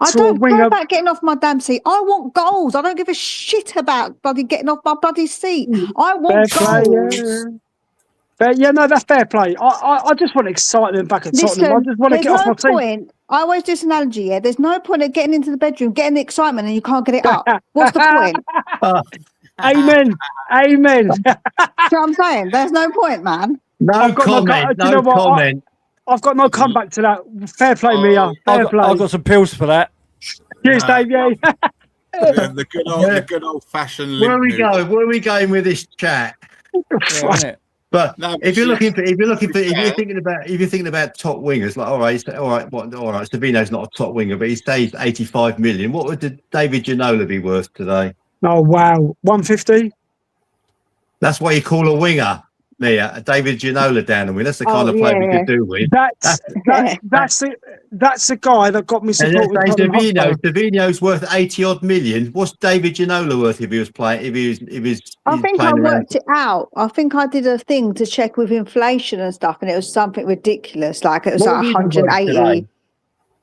I don't care about getting off my damn seat. I want goals. I don't give a shit about bloody getting off my bloody seat. I want goals. No, that's fair play. I just want excitement back at Tottenham. I just want to get off my seat. I always do this analogy, yeah. There's no point of getting into the bedroom, getting the excitement, and you can't get it up. What's the point? Amen. You know what I'm saying? There's no point, man. No comment. No comment. I've got no comeback to that. Fair play, Mia. Fair play. I've got some pills for that. Cheers, Dave. Yeah. the good old fashioned. Where are we going? Where are we going with this chat? But if you're thinking about top wingers, like all right, Savinho's not a top winger, but he stays 85 million. What would David Ginola be worth today? Oh wow, 150. That's what you call a winger, Mia. David Ginola down the wing. That's the kind of player we could do with. That's the guy that got me supported. Savinho's worth 80 odd million. What's David Ginola worth if he was playing? I think I worked it out. I think I did a thing to check with inflation and stuff, and it was something ridiculous. Like it was like 180.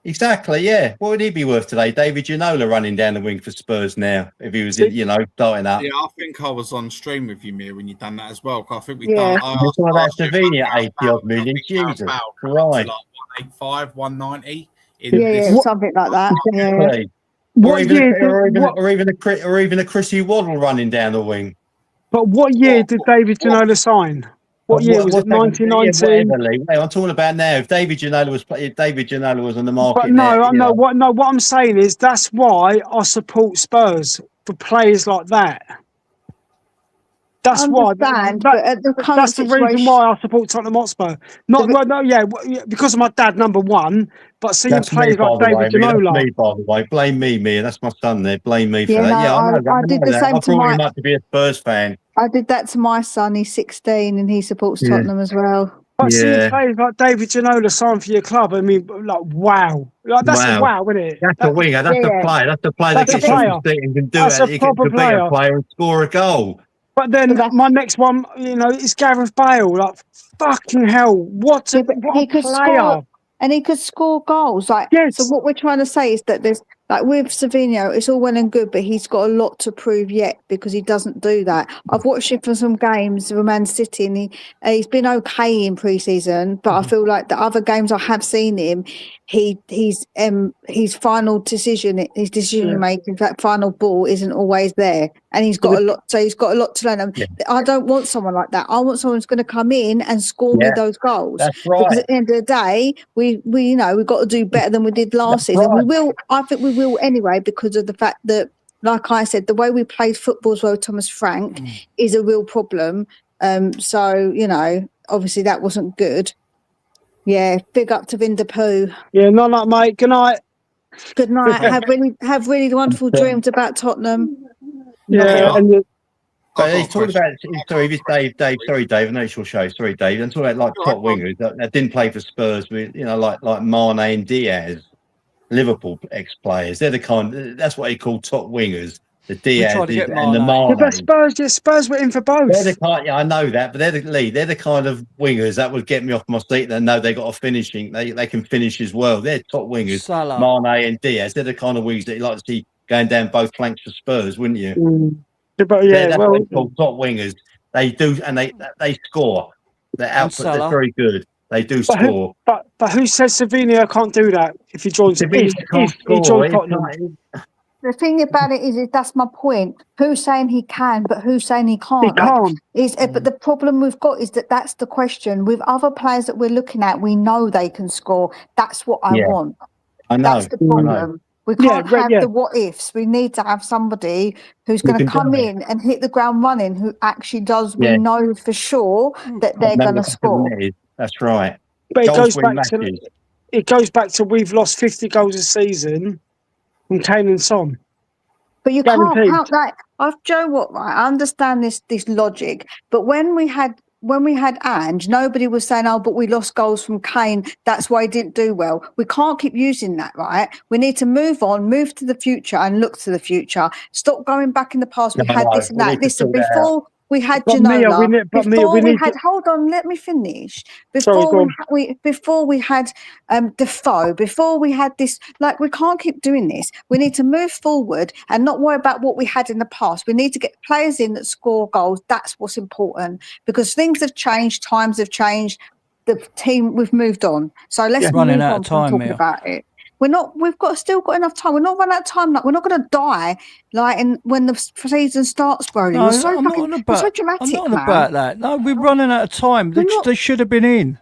Exactly, yeah. What would he be worth today? David Ginola running down the wing for Spurs now, if he was, starting up. Yeah, I think I was on stream with you, Mia, when you done that as well. I think we done. It's all about Savinho, 80 odd million. Jesus Christ. Like 185, 190. Something like that. Or even a Chrissy Waddle running down the wing. But what year did David Ginola sign? What year was it? 1919. I'm talking about now. If David Ginola was on the market, but what I'm saying is that's why I support Spurs for players like that. That's why. That's the reason why I support Tottenham Hotspur. Because of my dad, number one. But seeing players like David Ginola. That's me, by the way. Blame me, Mia. That's my son there. Blame me for that. I did the same to my. I brought him up to be a Spurs fan. I did that to my son. He's 16 and he supports Tottenham as well. But seeing players like David Ginola sign for your club, I mean, like, wow. Like, that's a wow, isn't it? That's a winger. That's a player. That's the player that gets off the seat and can do it. He can be a player and score a goal. But then my next one, is Gareth Bale. Like, fucking hell, what a player. Score, and he could score goals. Like, so what we're trying to say is that there's, like with Savinho, it's all well and good, but he's got a lot to prove yet because he doesn't do that. I've watched him for some games for Man City, and he's been okay in pre-season, but I feel like the other games I have seen him, his final decision, his decision making, that final ball isn't always there, and he's got a lot. So he's got a lot to learn. I don't want someone like that. I want someone who's going to come in and score me those goals. That's right. Because at the end of the day, we've got to do better than we did last season. We will. I think we will anyway, because of the fact that, like I said, the way we played football as well, Thomas Frank, is a real problem. So obviously that wasn't good. Yeah, big up to Vinderpoo. Yeah, not mate. Good night. Good night. have really wonderful dreams about Tottenham. Yeah, but he's talking about. Sorry, this Dave. Sorry, Dave. I know it's your show. Sorry, Dave. I'm talking about like top wingers that didn't play for Spurs. With like Mane and Diaz, Liverpool ex-players. They're the kind. That's what they call top wingers. The Diaz and the Mane. But Spurs were in for both. They're the kind. Yeah, I know that, but they're the lead. They're the kind of wingers that would get me off my seat. That know they got a finishing. They can finish as well. They're top wingers. Salah. Mane and Diaz. They're the kind of wingers that you like to see going down both flanks for Spurs, wouldn't you? But that's what they call top wingers. They do, and they score. Their output is very good. They do score. But who says Savinho can't do that if he joins? If he joins Tottenham? The thing about it is that's my point. Who's saying he can, but who's saying he can't? He can't. But the problem we've got is that's the question. With other players that we're looking at, we know they can score. That's what I want. I know. That's the problem. We can't have the what ifs. We need to have somebody who's going to come in and hit the ground running, who actually does. We know for sure that they're going to score. That's right. But it goes back to we've lost 50 goals a season from Kane and Son. But you can't count that. Joe, what? Right? I understand this logic, but when we had Ange, nobody was saying, "Oh, but we lost goals from Kane. That's why he didn't do well." We can't keep using that, right? We need to move on, move to the future, and look to the future. Stop going back in the past. We had this and that. Listen, we had But Ginola. Mia, Before we had, hold on, let me finish. Before before we had Defoe, before we had this, like, we can't keep doing this. We need to move forward and not worry about what we had in the past. We need to get players in that score goals. That's what's important, because things have changed, times have changed. The team, we've moved on. So let's running move out on of time, from talking about it. We've still got enough time. We're not running out of time. Like, we're not going to die when the season starts, bro. No, I'm not on about. so dramatic, I'm not on man. about that. No, we're running out of time. They should have been in.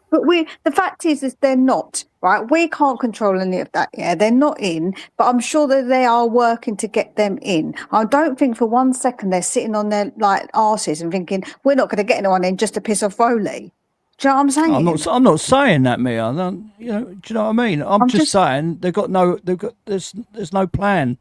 But the fact is they're not, right? We can't control any of that. Yeah, they're not in, but I'm sure that they are working to get them in. I don't think for 1 second they're sitting on their like arses and thinking we're not going to get anyone in just to piss off Rowley. Do you know what I'm saying? I'm not saying that, Mia. Do you know what I mean? I'm just saying there's no plan.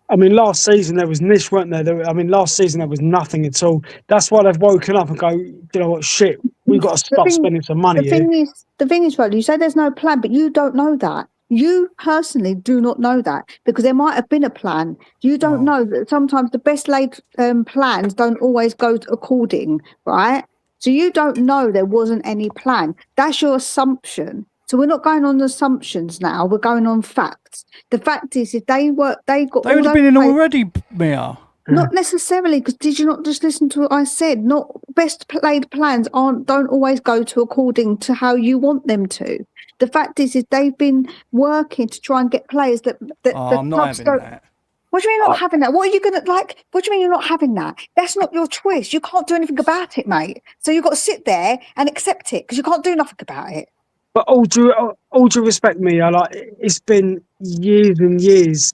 I mean, last season there was niche, weren't there? Last season there was nothing at all. That's why they've woken up and go, you know what, shit, we've got to stop spending some money. The thing is, Rowley, you say there's no plan, but you don't know that. You personally do not know that, because there might have been a plan. You don't know that sometimes the best laid plans don't always go according, right? So you don't know there wasn't any plan. That's your assumption. So we're not going on assumptions now. We're going on facts. The fact is, if they would have been in already, Mia. Not necessarily, because did you not just listen to what I said? Not best laid plans don't always go to according to how you want them to. The fact is they've been working to try and get players that I'm not having that. What do you mean not having that? What are you going to like? What do you mean you're not having that? That's not your choice. You can't do anything about it, mate. So you've got to sit there and accept it, because you can't do nothing about it. But all due respect, Mia, like, it's been years and years.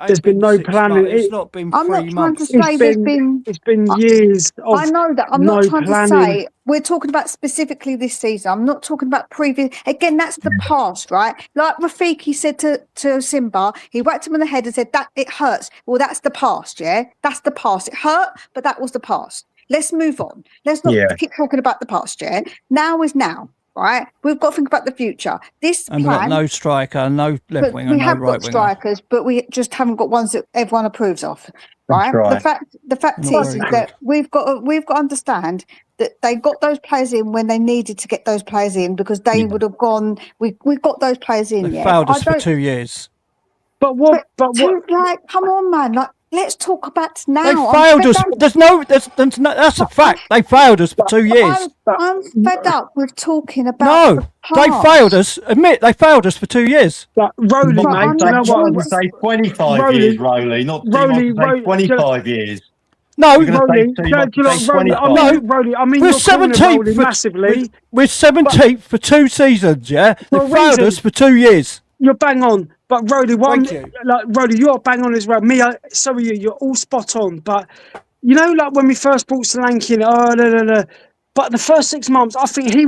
There's been no planning. It's not been 3 months. I'm not trying to say it's been years of I know that. I'm not trying to say we're talking about specifically this season. I'm not talking about previous. Again, that's the past, right? Like Rafiki said to Simba, he whacked him on the head and said that it hurts. Well, that's the past, yeah? That's the past. It hurt, but that was the past. Let's move on. Let's not keep talking about the past, yeah? Now is now. Right, we've got to think about the future. This and plan, we've got no striker, no left winger, no right winger. We have got strikers, but we just haven't got ones that everyone approves of. Right. The fact is that we've got to understand that they got those players in when they needed to get those players in, because they would have gone. We got those players in. They failed us for 2 years. But what? Like, come on, man! Like, let's talk about now. They failed us. There's no. That's a fact. They failed us for 2 years. I'm fed up with talking about. No, they failed us. Admit they failed us for 2 years. Like, Rowley, mate. I want to say 25 years, Rowley, not 25 years. No, Rowley. Rowley. I mean, we're 17th massively. We're 17th for 2 seasons. Yeah, they failed us for 2 years. You're bang on, but Rowley, Rowley, you're bang on as well. Mia, so are you. You're all spot on. But you know, like when we first brought Solanke in, but the first 6 months, I think he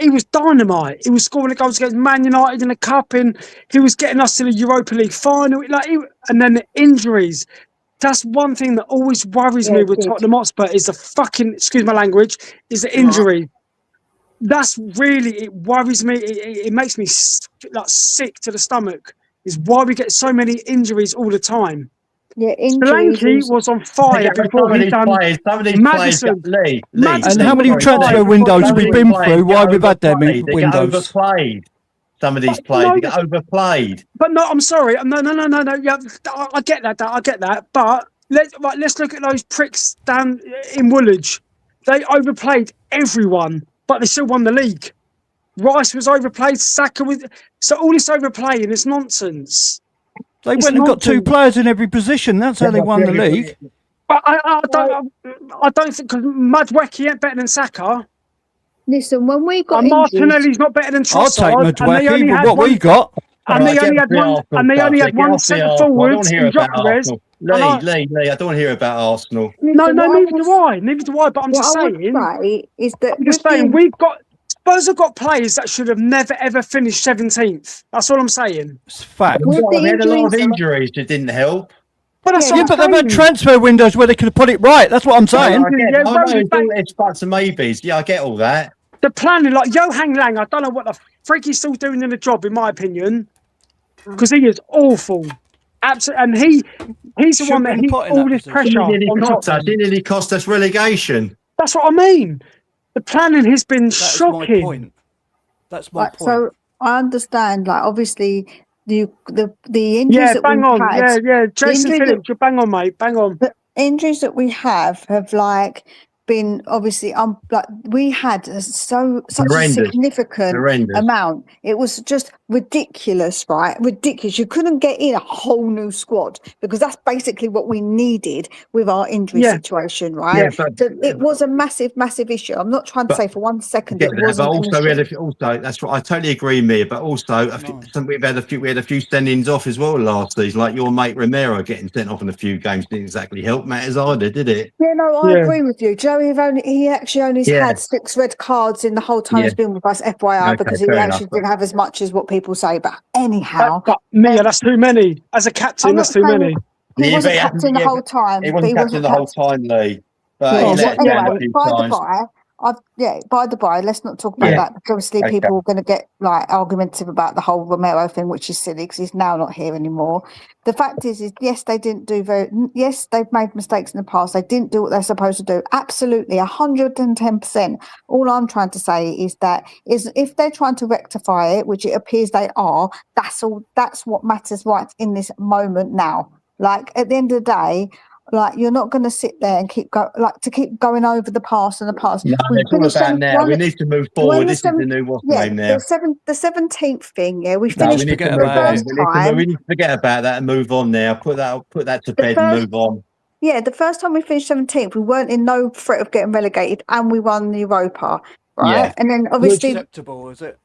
was dynamite. He was scoring the goals against Man United in the cup, and he was getting us to the Europa League final. And then the injuries. That's one thing that always worries me with Tottenham Hotspur is the fucking, excuse my language, is the injury. That's really, it worries me. It makes me like sick to the stomach. Is why we get so many injuries all the time. Yeah, injuries. Solanke was on fire before he done Madison. Lee. And how many transfer windows have we been through? Why we've had them windows? They get overplayed. Some of these players they get overplayed. But no, I'm sorry. No. Yeah, I get that. I get that. But let's look at those pricks down in Woolwich. They overplayed everyone, but they still won the league. Rice was overplayed. Saka was. So all this overplaying is nonsense. They went and got 2 players in every position. That's how they won the league. But I don't think, because Madueke ain't better than Saka. Listen, when we got Martinelli's not better than Trossard. I'll take Madueke, but what we got. And they only had one centre forwards in Gyökeres. Lee, I don't want to hear about Arsenal. No, neither do I. But I'm just saying. We've got. Spurs have got players that should have never ever finished 17th. That's all I'm saying. It's fact. They had a lot of injuries that didn't help. But but they've had transfer windows where they could have put it right. That's what I'm saying. It's buts and maybes. Yeah, I get all that. The planning, like Johan Lang, I don't know what the freak he's still doing in the job, in my opinion, because he is awful. Absolutely, and he's the one that he's all this pressure on Tottenham. He nearly cost us relegation. That's what I mean. The planning has been shocking. My point. That's my point. So I understand, like, obviously, the injuries that bang we've on. had. Yeah. Jason Phillips, you're bang on, mate. Bang on. The injuries that we have like been obviously like we had such a significant amount. It was just ridiculous, right? Ridiculous. You couldn't get in a whole new squad because that's basically what we needed with our injury situation, right? So it was a massive issue. I'm not trying to say for 1 second it wasn't. But also, that's right. I totally agree, Mia. But also, we had a few send-ins off as well last season. Like your mate Romero getting sent off in a few games didn't exactly help matters either, did it? Yeah, no, I agree with you. Joey he actually only had 6 red cards in the whole time he's been with us, FYI, because he actually didn't have as much as what people say. But anyhow, but Mia, that's too many. As a captain, that's too many. He wasn't captain the whole time. He wasn't captain the whole time, Lee. But anyway, by the by, let's not talk about that because obviously people are going to get like argumentative about the whole Romero thing, which is silly because he's now not here anymore. The fact is yes, they didn't do yes, they've made mistakes in the past. They didn't do what they're supposed to do. Absolutely, 110%. All I'm trying to say is that if they're trying to rectify it, which it appears they are, that's all. That's what matters right in this moment now. Like at the end of the day. Like you're not going to sit there and keep going over the past and the past. No, it's all about now. We need to move forward. This is the new what's name now. The 17th thing. Yeah, we We finished. need to forget about that and move on now. Put that to bed and move on. Yeah, the first time we finished 17th, we weren't in no threat of getting relegated, and we won the Europa, right? Yeah. And then obviously, acceptable is it?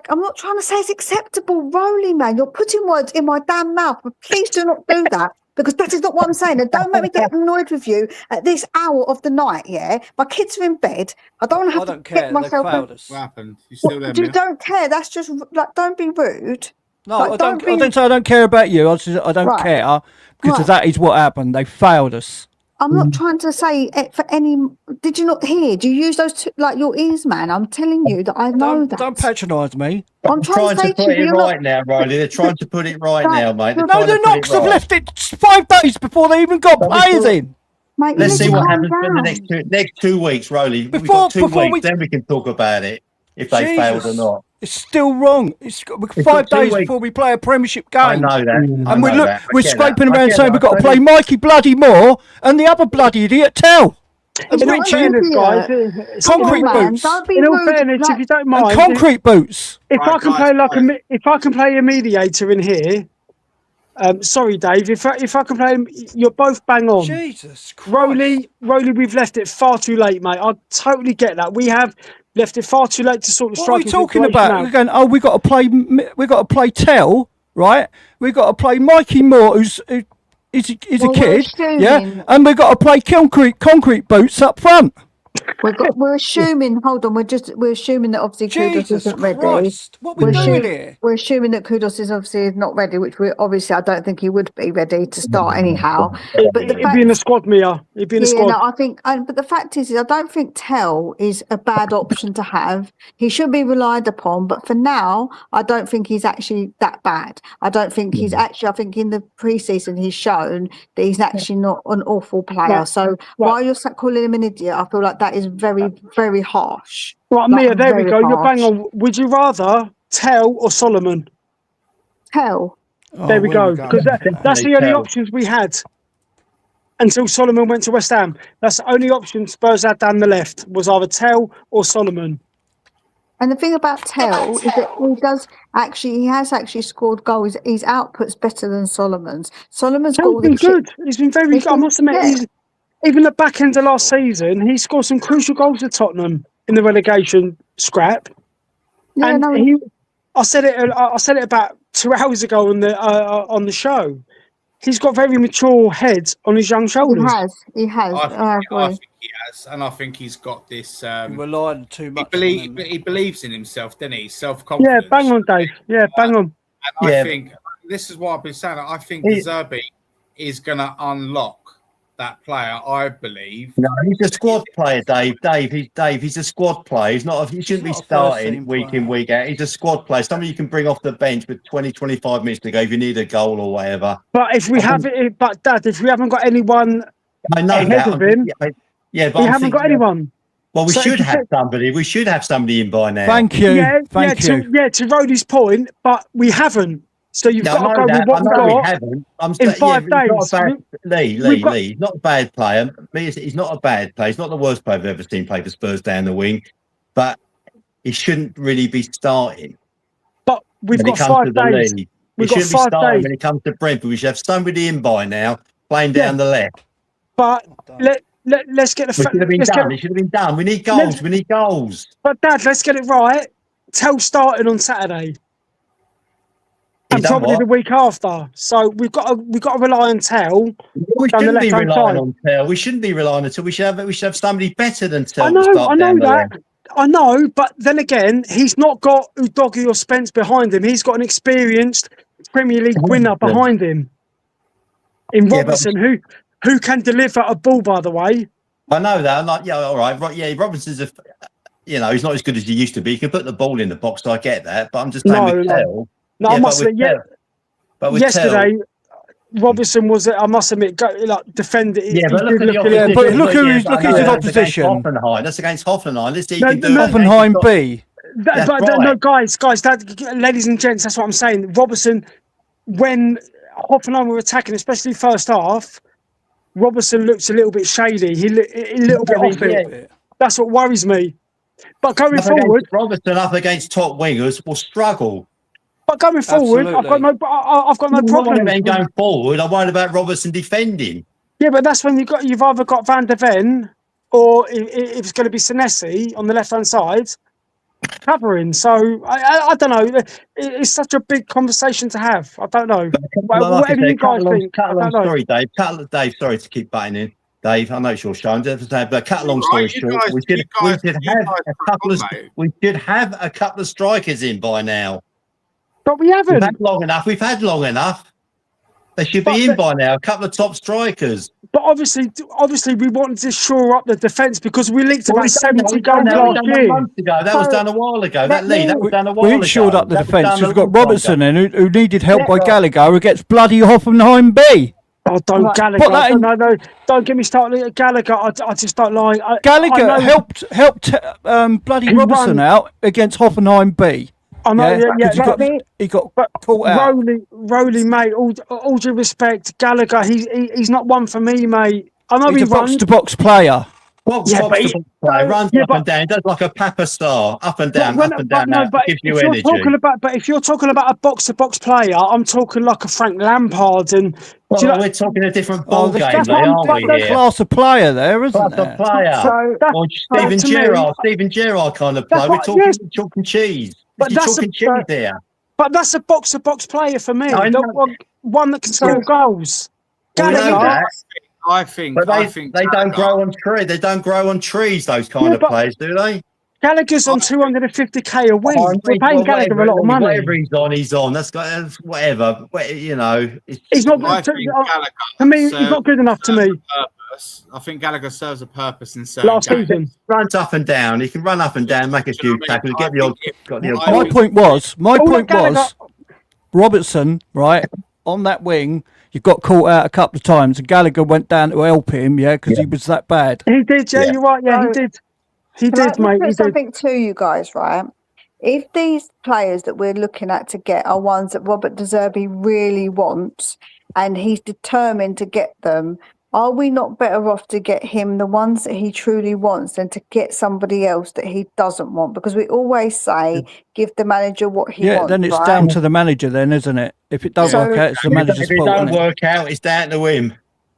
I'm not trying to say it's acceptable, Rowley, man. You're putting words in my damn mouth. But please do not do that. Because that is not what I'm saying. And don't make me get annoyed with you at this hour of the night, yeah? My kids are in bed. I don't want to have to get myself... What happened? You still there, You don't care. That's just... Like, don't be rude. No, like, I don't say I don't care about you. I don't care because that is what happened. They failed us. I'm not trying to say it for any... Did you not hear? Do you use those two, like your ears, man? I'm telling you that I know that. Don't patronise me. I'm trying to put it right now, Riley. They're trying to put it right now, mate. No, they're not, because they've left it 5 days before they even got players in. Mate, let's see what happens for the next 2 weeks, Riley. We've got 2 weeks, then we can talk about it, if they failed or not. It's still wrong. It's 5 days before we play a Premiership game. I know that. And we're scraping around saying we've got to play Mikey Bloody Moore and the other bloody idiot Tell. And Richie, concrete boots. In all fairness, if you don't mind, concrete boots. If I can play a mediator in here. Sorry, Dave. If I can play, you're both bang on. Jesus Christ. Rowley, we've left it far too late, mate. I totally get that. We have left it far too late to sort the striking. What are we talking about? We're going, we got to play Tell, right? We got to play Mikey Moore, who's a kid, yeah, and we got to play concrete boots up front. We're assuming. Hold on, we're assuming that obviously Kudus isn't ready. What are we doing here? We're assuming that Kudus is obviously not ready, which we obviously I don't think he would be ready to start anyhow. But he'd be in the squad, Mia. He'd be in the squad. No, I think. But the fact is, I don't think Tell is a bad option to have. He should be relied upon, but for now, I don't think he's actually that bad. I don't think he's actually. I think in the pre-season he's shown that he's actually not an awful player. Yeah. So while you're calling him an idiot, I feel like that is very, very harsh. Right, Mia, there we go. You're bang on. Would you rather Tell or Solomon? Tell. There we go. Because that's the only options we had until Solomon went to West Ham. That's the only option Spurs had down the left was either Tell or Solomon. And the thing about Tell is that he has actually scored goals. His output's better than Solomon's. Solomon's been good. He's been very good. I must admit, even the back end of last season, he scored some crucial goals at Tottenham in the relegation scrap. Yeah, and I said it about 2 hours ago on the show. He's got very mature head on his young shoulders. He has. I think he has, and I think he's got this. Relying too much. He believes in himself, doesn't he? Self-confidence. Yeah, bang on, Dave. Yeah, bang on. And I think this is what I've been saying. I think De Zerbi is going to unlock that player, I believe. No, he's a squad player, Dave. He's a squad player. He shouldn't be starting week in, week out. He's a squad player. Somebody you can bring off the bench with 20, 25 minutes to go if you need a goal or whatever. But if we haven't got anyone ahead of him, but we haven't got anyone. Well, we should have somebody. We should have somebody in by now. Thank you. Thank you. To Rhodey's point, but we haven't. So you've got to go with what we've got. We haven't. In 5 days. Lee, he's not a bad player. He's not a bad player. He's not the worst player I've ever seen play for Spurs down the wing, but he shouldn't really be starting. But we've got 5 days. He shouldn't be starting when it comes to Brentford. We should have somebody in by now playing down the left. But let's get the. It should have been done. It should have been done. We need goals. We need goals. But Dad, let's get it right. Tell starting on Saturday. And probably the week after. So we've got to rely on Tell. We shouldn't be relying on Tell. We shouldn't be relying on Tell. We should have somebody better than Tell. I know that. I know, but then again, he's not got Udogie or Spence behind him. He's got an experienced Premier League winner behind him. In Robertson, who can deliver a ball, by the way. I know that. I'm like, yeah, all right. Yeah, Robinson's he's not as good as he used to be. He can put the ball in the box, so I get that. But I'm just saying with Tell. No, I must admit, yesterday, Robertson was, I must admit, defended. Yeah, but look at his opposition. That's against Hoffenheim. Let's see. Hoffenheim B. No, guys, ladies and gents, that's what I'm saying. Robertson, when Hoffenheim were attacking, especially first half, Robertson looks a little bit shady. He a little bit off it. That's what worries me. But going forward, Robertson up against top wingers will struggle. But going forward, I've got no problem. Then going forward, I'm worried about Robertson defending. Yeah, but that's when you've either got Van der Ven or if it's going to be Senesi on the left hand side covering. So I don't know. It's such a big conversation to have. I don't know. Whatever you guys think. Sorry, Dave. Dave, sorry to keep butting in. Dave, I know it's your show, but cut a long story short, we should have a couple of strikers in by now. But we haven't. We've had long enough. They should be in by now. A couple of top strikers. But obviously, we wanted to shore up the defence because we leaked about 70 goals last year. That was done a while ago. That was done a while ago. We shored up the defence. We've got Robertson in who needed help by Gallagher against bloody Hoffenheim B. Oh, don't Gallagher! No, don't get me started at Gallagher. I just don't like. Gallagher helped bloody Robertson out against Hoffenheim B. I know, he got caught out. Rowley, mate. All due respect, Gallagher. He's not one for me, mate. I know he's a box-to-box player. Runs up and down. He does like a Papa Star, up and down. Gives you energy. But if you're talking about a box-to-box player, I'm talking like a Frank Lampard and. We're talking a different ball game, aren't we? Here? Class of player there, isn't there? Player. Or Steven Gerrard kind of player. We're talking chalk and cheese. But that's a box-to-box player for me. One that can score goals. I think they don't grow on trees. They don't grow on trees. Those kind of players, do they? Gallagher's on 250k a week. We're paying Gallagher a lot of money. Whatever he's on. That's whatever. He's not. To me, he's not good enough to me. I think Gallagher serves a purpose in certain last season. Runs up and down. He can run up and down, make a few tackles, get the odd. My point was, Robertson, right on that wing. You got caught out a couple of times, and Gallagher went down to help him, he was that bad. He did, you're right, he did. He did, mate. He something to you guys, right? If these players that we're looking at to get are ones that Robert De Zerbi really wants, and he's determined to get them, are we not better off to get him the ones that he truly wants than to get somebody else that he doesn't want? Because we always say, give the manager what he wants. Yeah, then it's down to the manager then, isn't it? If it doesn't work out, it's the manager's fault. If it don't work out, it's down to him.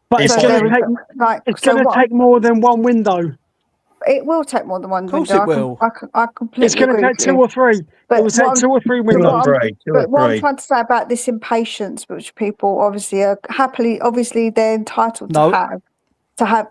But it's going to take more than one window. It will take more than one window. Of course it will. I completely It's going to take 2 or 3. But it will take 2 or 3 windows. But what I'm trying to say about this impatience, which people obviously are obviously they're entitled to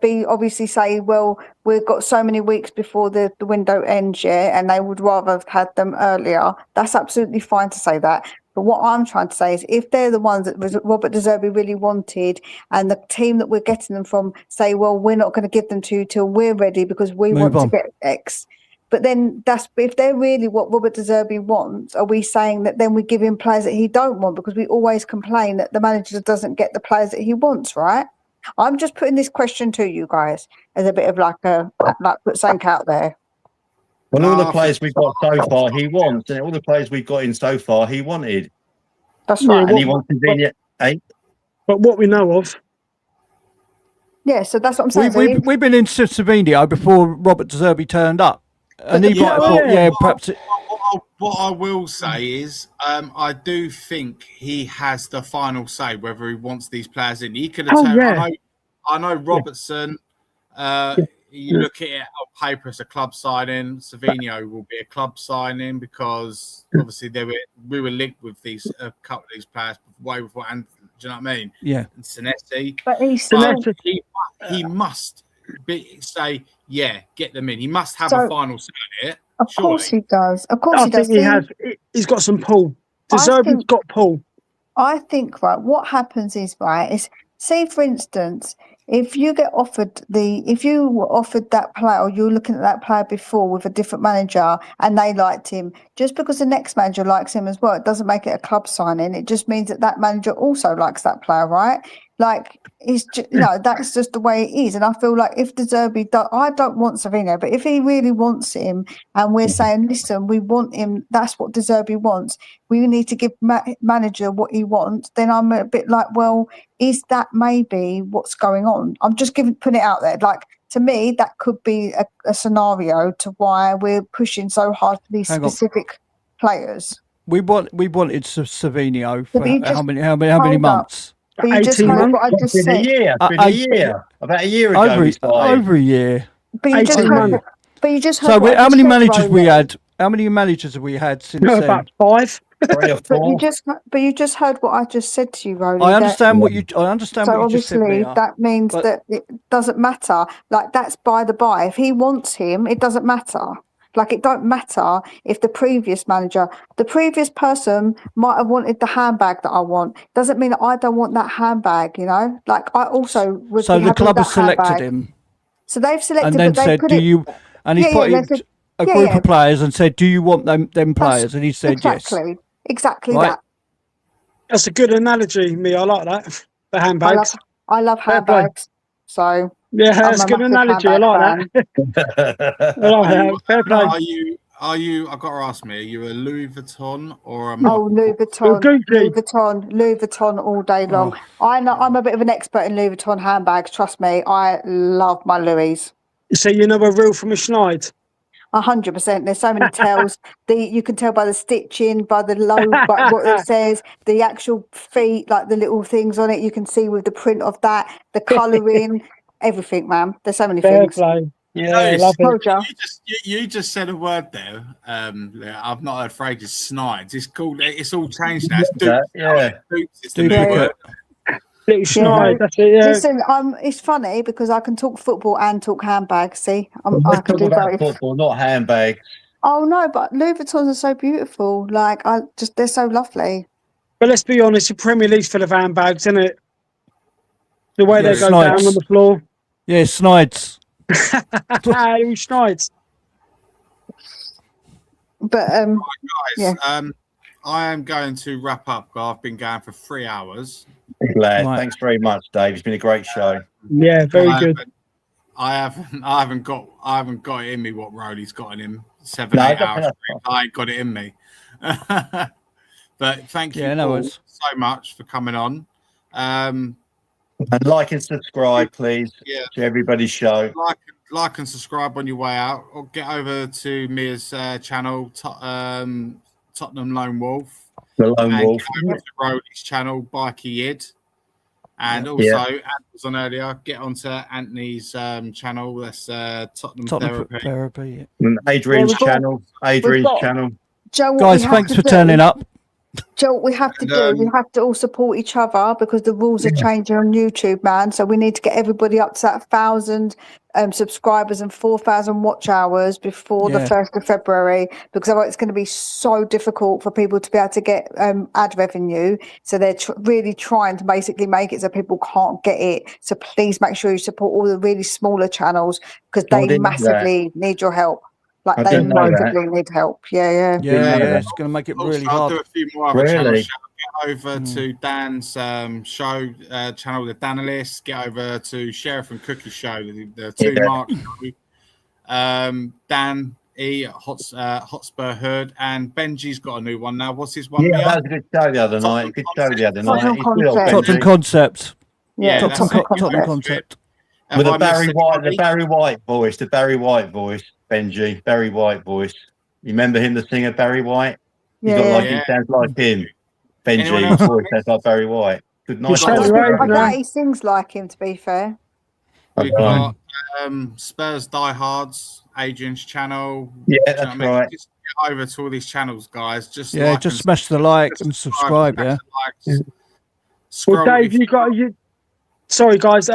be obviously say, well, we've got so many weeks before the window ends, and they would rather have had them earlier. That's absolutely fine to say that. But what I'm trying to say is, if they're the ones that Robert De Zerbi really wanted, and the team that we're getting them from say, well, we're not going to give them to you till we're ready because we want to get X. But then if they're really what Robert De Zerbi wants, are we saying that then we give him players that he don't want? Because we always complain that the manager doesn't get the players that he wants, right? I'm just putting this question to you guys as a bit of like put something out there. Well, all the players we've got so far, he wants, and all the players we've got in so far, he wanted. That's right. And he wanted Savinho. But what we know of. Yeah, so that's what I'm saying. We've been in Savinho before Robert De Zerbi turned up. And he might have thought, perhaps. What I will say is, I do think he has the final say whether he wants these players in. He could have turned. I know Robertson. You look at it on paper, it's a club signing. Savinho will be a club signing because obviously we were linked with a couple of these players way before. And do you know what I mean? Yeah. And Senesi. But he must say, yeah, get them in. He must have a final say on it. Of course he does. Of course he does. I think he's got some pull. De Zerbi's got pull. I think, right, what happens is, say, for instance, if you were offered that player, or you're looking at that player before with a different manager and they liked him, just because the next manager likes him as well, it doesn't make it a club signing. It just means that manager also likes that player, right? Like, it's just, that's just the way it is. And I feel like if De Zerbi, I don't want Savinho, but if he really wants him and we're saying, listen, we want him, that's what De Zerbi wants, we need to give manager what he wants, then I'm a bit like, well, is that maybe what's going on? I'm just putting it out there. Like, to me, that could be a scenario to why we're pushing so hard for these specific players. We wanted Savinho for how many months? But you just heard what I just said. A year. About a year ago. Over a year. But you just heard. So how many managers we had? How many managers have we had since then? About 5. 3 or 4. But you just heard what I just said to you, Rowley. I understand what you just said. So obviously that means that it doesn't matter. Like, that's by the by. If he wants him, it doesn't matter. Like, it don't matter if the previous person might have wanted the handbag that I want. Doesn't mean that I don't want that handbag, Like, I also would. So the club has selected him. So they've selected, and then said, "Do you?" And he put in a group of players and said, "Do you want them players?" And he said, "Yes." Exactly right? that. That's a good analogy, me. I like that. The handbags. I love handbags. So yeah, that's a good analogy. I like that. Fair play. Are you? I've got to ask me. Are you a Louis Vuitton or a? Louis Vuitton. Louis Vuitton all day long. I'm a bit of an expert in Louis Vuitton handbags. Trust me, I love my Louis. So you know a reel from a Schneid? 100%. There's so many tells. You can tell by the stitching, by the logo, by what it says, the actual feet, like the little things on it. You can see with the print of that, the colouring, everything, man. There's so many things. Play. Yeah, I love it. You just said a word there. I've not heard phrases. Schneid. It's called. It's all changed now. It's dupes. It's the new word. Schneid, that's it, yeah. Listen, it's funny because I can talk football and talk handbags. See, I can do both. Football, not handbags. Oh no, but Louis Vuittons are so beautiful. Like, they're so lovely. But let's be honest, the Premier League's full of handbags, isn't it? The way they go down on the floor. Yeah, Schneid's. Schneid's. But guys, I am going to wrap up. I've been going for 3 hours. Glad. Right. Thanks very much, Dave. It's been a great show. Yeah, very good. I haven't got it in me what Rowley's got in him. 7-8 hours. I ain't got it in me. But thank you so much for coming on. And like and subscribe, please, to everybody's show. Like and subscribe on your way out, or get over to Mia's channel, Tottenham Lone Wolf. The Lone Wolf. Get over to Rowley's channel, Bikey Yid. And also, Anthony was on earlier, get onto Anthony's channel. That's Tottenham Therapy. And Adrian's channel. Joe, guys, thanks for turning up. Joe, what we have to we have to all support each other because the rules are changing on YouTube, man. So we need to get everybody up to that 1,000 subscribers and 4,000 watch hours before the 1st of February, because otherwise it's going to be so difficult for people to be able to get ad revenue. So they're really trying to basically make it so people can't get it. So please make sure you support all the really smaller channels because they massively need your help. Like they massively need help. Yeah. It's going to make it really hard. I'll do a few more other channels. Get over to Dan's show channel, the Danalist. Get over to Sheriff and Cookie show, the two Mark show. Dan E Hotspur Hood, and Benji's got a new one now. What's his one? Yeah, that was a good show the other night. Good show the other night. Tottenham Concept. Yeah, Tottenham Concept. With the Barry White voice, Benji, Barry White voice. You remember him, the singer Barry White? He sounds like him. Benji, his voice sounds like Barry White. Good night. I doubt he sings like him, to be fair. We've got Spurs Diehards, Adrian's channel. Yeah, that's right. Just get over to all these channels, guys. Just smash the like and subscribe. Well, Dave, sorry, guys.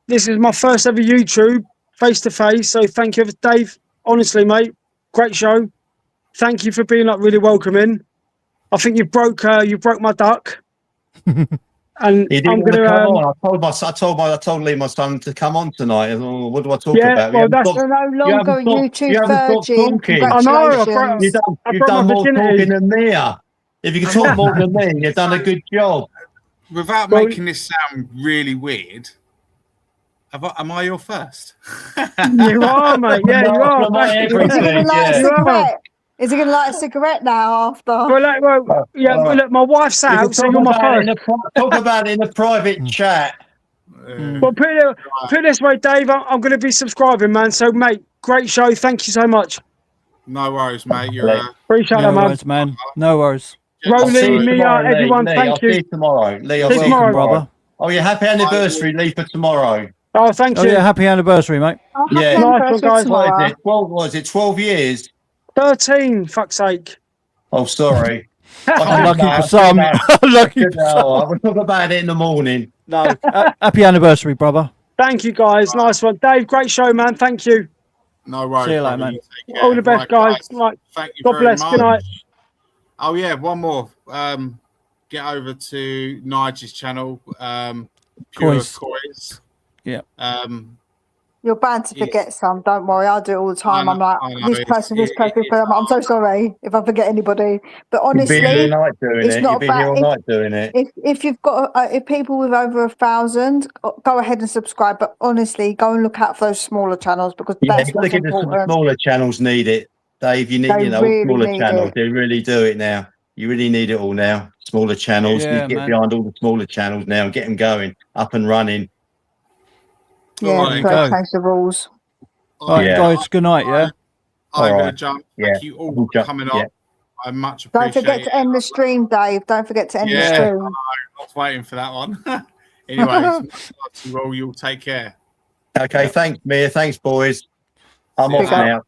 This is my first ever YouTube face to face. So thank you, Dave. Honestly, mate, great show. Thank you for being really welcoming. I think you broke my duck. And he didn't want to come on. I told Lee, my son, to come on tonight. What do I talk about? Well, that's no longer YouTube virgin. I know. You've done more talking than me. If you can talk more than me, you've done a good job. Without making this sound really weird, am I your first? You are, mate. Yeah, you are. Is he going to light a cigarette now after? Look, my wife's out, so you're my first. Talk about it in a private chat. Well, put it this way, Dave, I'm going to be subscribing, man. So, mate, great show. Thank you so much. No worries, mate. Appreciate that, man. No worries. Rolly, Mia, everyone, thank you. I'll see you tomorrow. Lee, I'll see you tomorrow, brother. Oh, yeah, happy anniversary, Lee, for tomorrow. Oh, thank you. Oh, yeah, happy anniversary, mate. Yeah. Nice one, guys. What is it, 12 years? 13, fuck's sake. Oh, sorry. Unlucky for some. Unlucky for some. We'll talk about it in the morning. No. Happy anniversary, brother. Thank you, guys. Nice one. Dave, great show, man. Thank you. No worries. See you later, man. All the best, guys. Right. Thank you God very bless. much. Good night. Oh, yeah, one more. Get over to Nigel's channel, Pure Coins. Yeah. You're bound to forget some. Don't worry, I do it all the time. I'm like, this person. I'm so sorry if I forget anybody. But honestly, it's not about doing it. If you've got if people with over 1,000, go ahead and subscribe. But honestly, go and look out for those smaller channels because that's what's important. The smaller channels need it, Dave. You need, really smaller channels. They really do it now. You really need it all now. Smaller channels. You get behind all the smaller channels now and get them going, up and running. Yeah, we've got to change the rules. All right, guys, good night, yeah? I'm going to jump. Thank you all for coming on. I much appreciate it. Don't forget to end the stream, Dave. Don't forget to end the stream. I was waiting for that one. Anyways, you'll take care. Okay, thanks, Mia. Thanks, boys. I'm off now.